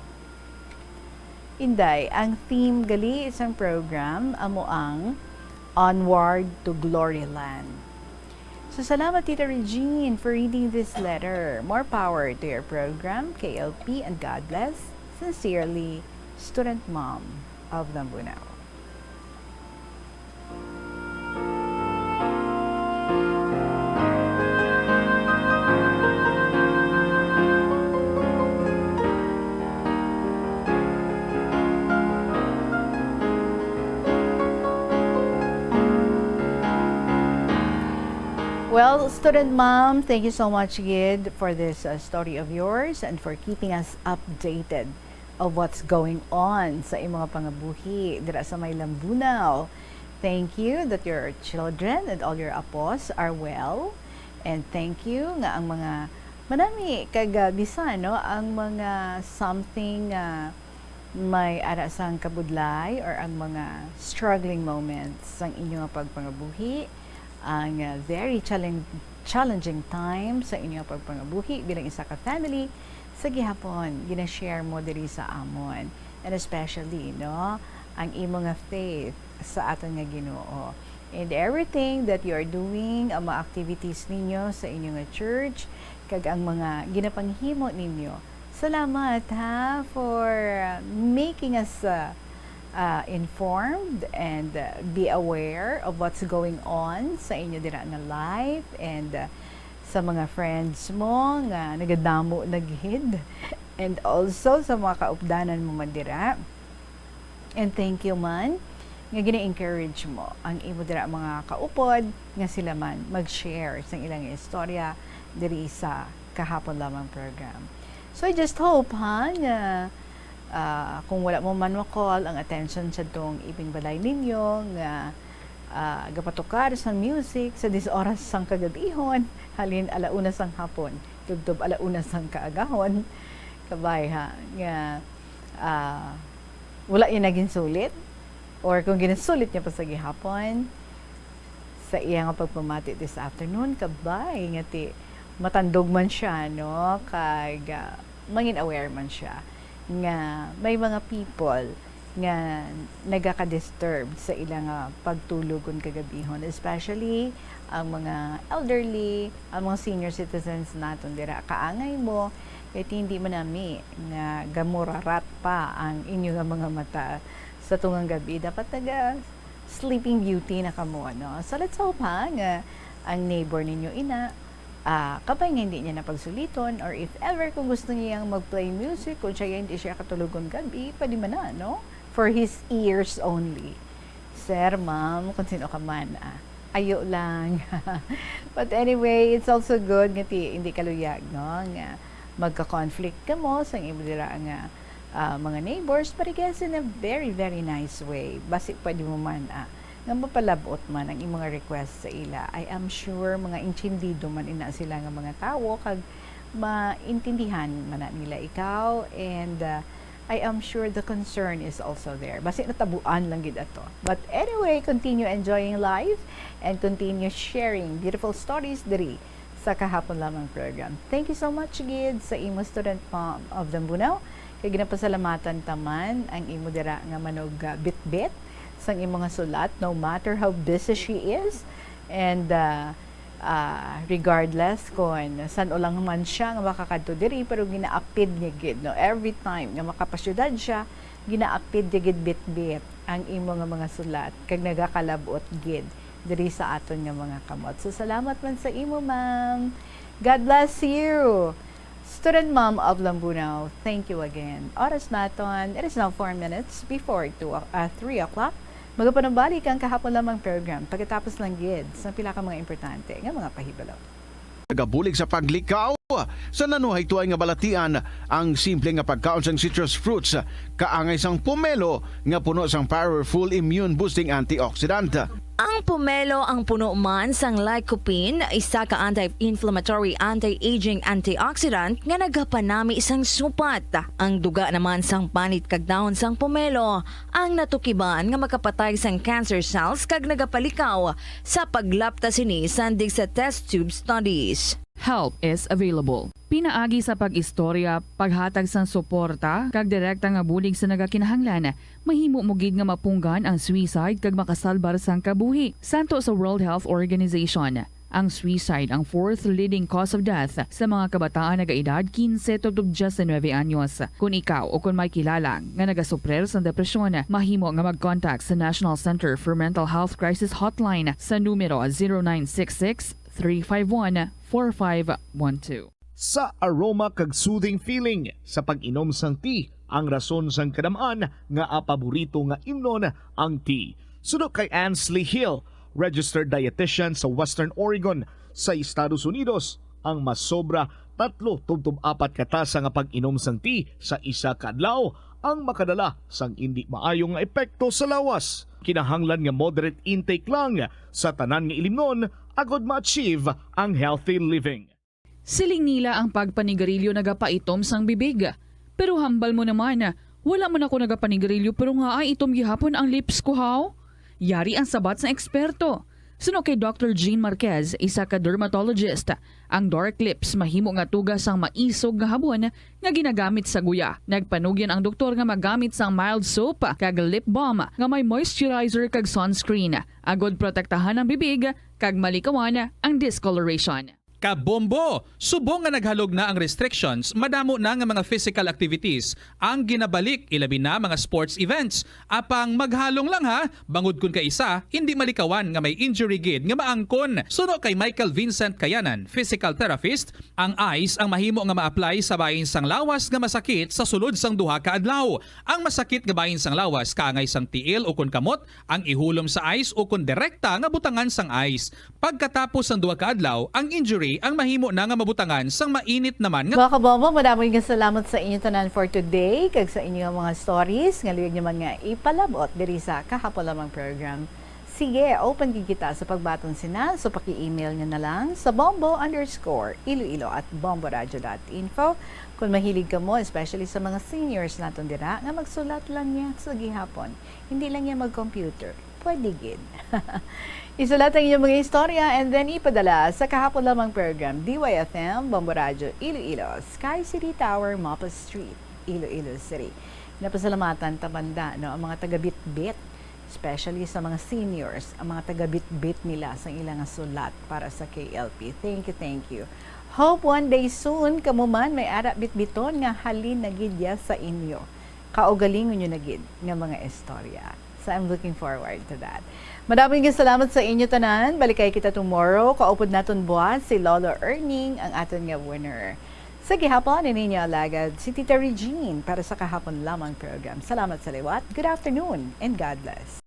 Inday, ang theme gali isang program amo ang Onward to Glory Land. So salamat Tita Regine for reading this letter. More power to your program, KLP, and God bless. Sincerely, Student Mom of Lambunao. Well, student mom, thank you so much, Gid, for this story of yours and for keeping us updated of what's going on sa imong mga pangabuhi dira sa may Lambunaw. Thank you that your children and all your apos are well. And thank you nga ang mga manami kag bisan no ang mga something may ara sang kabudlay or ang mga struggling moments sang inyong pagpangabuhi, ang very challenging time sa inyong pagpangabuhi bilang isa ka family sa gihapon gina-share mo diri sa amon, and especially no ang imong nga faith sa aton nga Ginoo and everything that you are doing, ang mga activities ninyo sa inyong nga church kag ang mga ginapanghimo ninyo. Salamat ha for making us informed and be aware of what's going on sa inyo dira nga life and sa mga friends mo nga nagadamo naghid and also sa mga kaupdanan mo man dira. And thank you man nga gina-encourage mo ang imo dira mga kaupod nga sila man mag-share sa ilang istorya diri sa kahapon lamang program. So I just hope ha nga kung wala mo man call ang attention sa tong iping balay ninyo nga gapatukar sa music sa 10 oras sang kagabihon halin alauna sang hapon tubtob alauna sang kaagahon kabay ha nga wala yung naging sulit or kung ginasulit niya pa sa gihapon sa iyang pagpamati this afternoon kabay nga ti matandog man siya no kag mangin aware man siya nga may mga people nga nagaka-disturb sa ilang pagtulog kun kagabihon, especially ang mga elderly, ang mga senior citizens naton dira. Kaangay mo kahit hindi man nami nga gamurarat pa ang inyo nga mga mata sa tungang gabi, dapat taga sleeping beauty na kamo no. So let's hope ha nga ang neighbor ninyo ina kapag hindi niya napagsuliton or if ever kung gusto niyang mag-play music kung siya hindi siya katulugon gabi, pwede man na, no? For his ears only. Sir, ma'am, kung sino ka man, ayo lang. But anyway, it's also good nga hindi kaluyag, no? Nga magka-conflict ka mo sa iba dira nga mga neighbors, but I guess in a very, very nice way. Basi pwede mo man, nga mapalabot man ang imong request sa ila. I am sure mga intindido man ina sila nga mga tawo kag maintindihan man na nila ikaw and I am sure the concern is also there. Basi natabuan lang gid ato. But anyway, continue enjoying life and continue sharing beautiful stories diri sa kahapon lamang program. Thank you so much gid sa imo student mom of Lambunaw. Kay ginapasalamatan taman ang imo dira nga manog bit-bit sang imong nga sulat no matter how busy she is and regardless kung san ulang man siya nga makakadto diri pero ginaapid niya gid no every time nga makapasyudad siya ginaapid niya gid bit-bit ang imong nga mga sulat kag nagakalabot gid diri sa aton nga mga kamot. So salamat man sa imo ma'am. God bless you. Student mom of Lambunaw, thank you again. Oras naton, it is now 4 minutes before 3 o'clock. Magapanambalik ang kahapon lamang program pagkatapos lang gid sa pila ka mga importante nga mga pahibalo. Nagabulig sa paglikaw sa nanuhay tuay nga balatian ang simple nga pagkaon sang citrus fruits kaangay sang pomelo nga puno sang powerful immune boosting antioxidant. Ang pomelo ang puno man sang lycopene, isa ka anti-inflammatory, anti-aging antioxidant nga nagapanami isang supat. Ang duga naman sang panit kag dahon sang pomelo ang natukiban nga makapatay sang cancer cells kag nagapalikaw sa paglapta sini sandig sa test tube studies. Help is available. Pinaagi sa pag-istorya, paghatag sang suporta, kag direkta nga bulig sa nagakinahanglan, mahimo mo gid nga mapunggan ang suicide kag makasalbar sang kabuhi. Santo sa World Health Organization, ang suicide ang 4th leading cause of death sa mga kabataan nagaedad 15 to 19 anyos. Kung ikaw o kung may kilala nga nagasuprer sa depresyon, mahimo nga mag-contact sa National Center for Mental Health Crisis Hotline sa numero 0966-351-4512. Sa aroma kag soothing feeling sa pag-inom sang tea, ang rason sang kadamaan nga paborito nga imnon ang tea. Suno kay Ansley Hill, registered dietitian sa Western Oregon, sa Estados Unidos ang mas sobra 3.4 katasa nga pag-inom sang tea sa isa ka adlaw ang makadala sang hindi maayong nga epekto sa lawas. Kinahanglan nga moderate intake lang sa tanan nga ilimnon agod ma-achieve ang healthy living. Siling nila ang pagpanigarilyo nagapaitom sang bibig. Pero hambal mo naman, wala man ako nagapanigarilyo pero nga ay itom gihapon ang lips ko haw. Yari ang sabat sa eksperto. Suno kay Dr. Jean Marquez, isa ka dermatologist, ang dark lips mahimo nga tugas ang maisog nga habon nga ginagamit sa guya. Nagpanugyan ang doktor nga magamit sang mild soap kag lip balm nga may moisturizer kag sunscreen. Agod protektahan ang bibig kag malikawan ang discoloration. Kabombo! Subong nga naghalog na ang restrictions, madamo na nga mga physical activities ang ginabalik ilabi na mga sports events. Apang maghalong lang ha, bangod kun ka isa, hindi malikawan nga may injury gid nga maangkon. Suno kay Michael Vincent Kayanan, physical therapist, ang ice ang mahimo nga ma-apply sa bahin sang lawas nga masakit sa sulod sang duha ka adlaw. Ang masakit nga bahin sang lawas kaangay sang tiil o kun kamot, ang ihulom sa ice o kun direkta nga butangan sang ice. Pagkatapos sang duha ka adlaw, ang injury ang mahimo na nga mabutangan sang mainit naman nga. Mga kabombo, maraming nga salamat sa inyo tanan for today kag sa inyong mga stories nga luyag naman nga ipalabot diri sa kahapon lamang program. Sige, open gid kita sa pagbaton sina, so paki-email nyo na lang sa bombo_iloilo@bomboradio.info. Kung mahilig ka mo, especially sa mga seniors naton dira, nga magsulat lang niya sa gihapon. Hindi lang niya mag-computer. Pwede gid. Isulat ang inyong mga istorya and then ipadala sa kahapon lamang program DYFM, Bombo Radio, Iloilo, Sky City Tower, Mapa Street, Iloilo City. Napasalamatan tabanda no, ang mga taga-bit-bit, especially sa mga seniors, ang mga taga-bit-bit nila sa ilang sulat para sa KLP. Thank you. Hope one day soon, kamuman may ara bit-biton nga halin na gidya sa inyo. Kaugalingon nyo na gid nga mga istorya. So I'm looking forward to that. Maraming salamat sa inyo tanan. Balikay kita tomorrow. Kaupod naton buhat si Lolo Erning, ang aton nga winner. Sa gihapon, ninyo alagad si Tita Regine para sa kahapon lamang program. Salamat sa liwat. Good afternoon and God bless.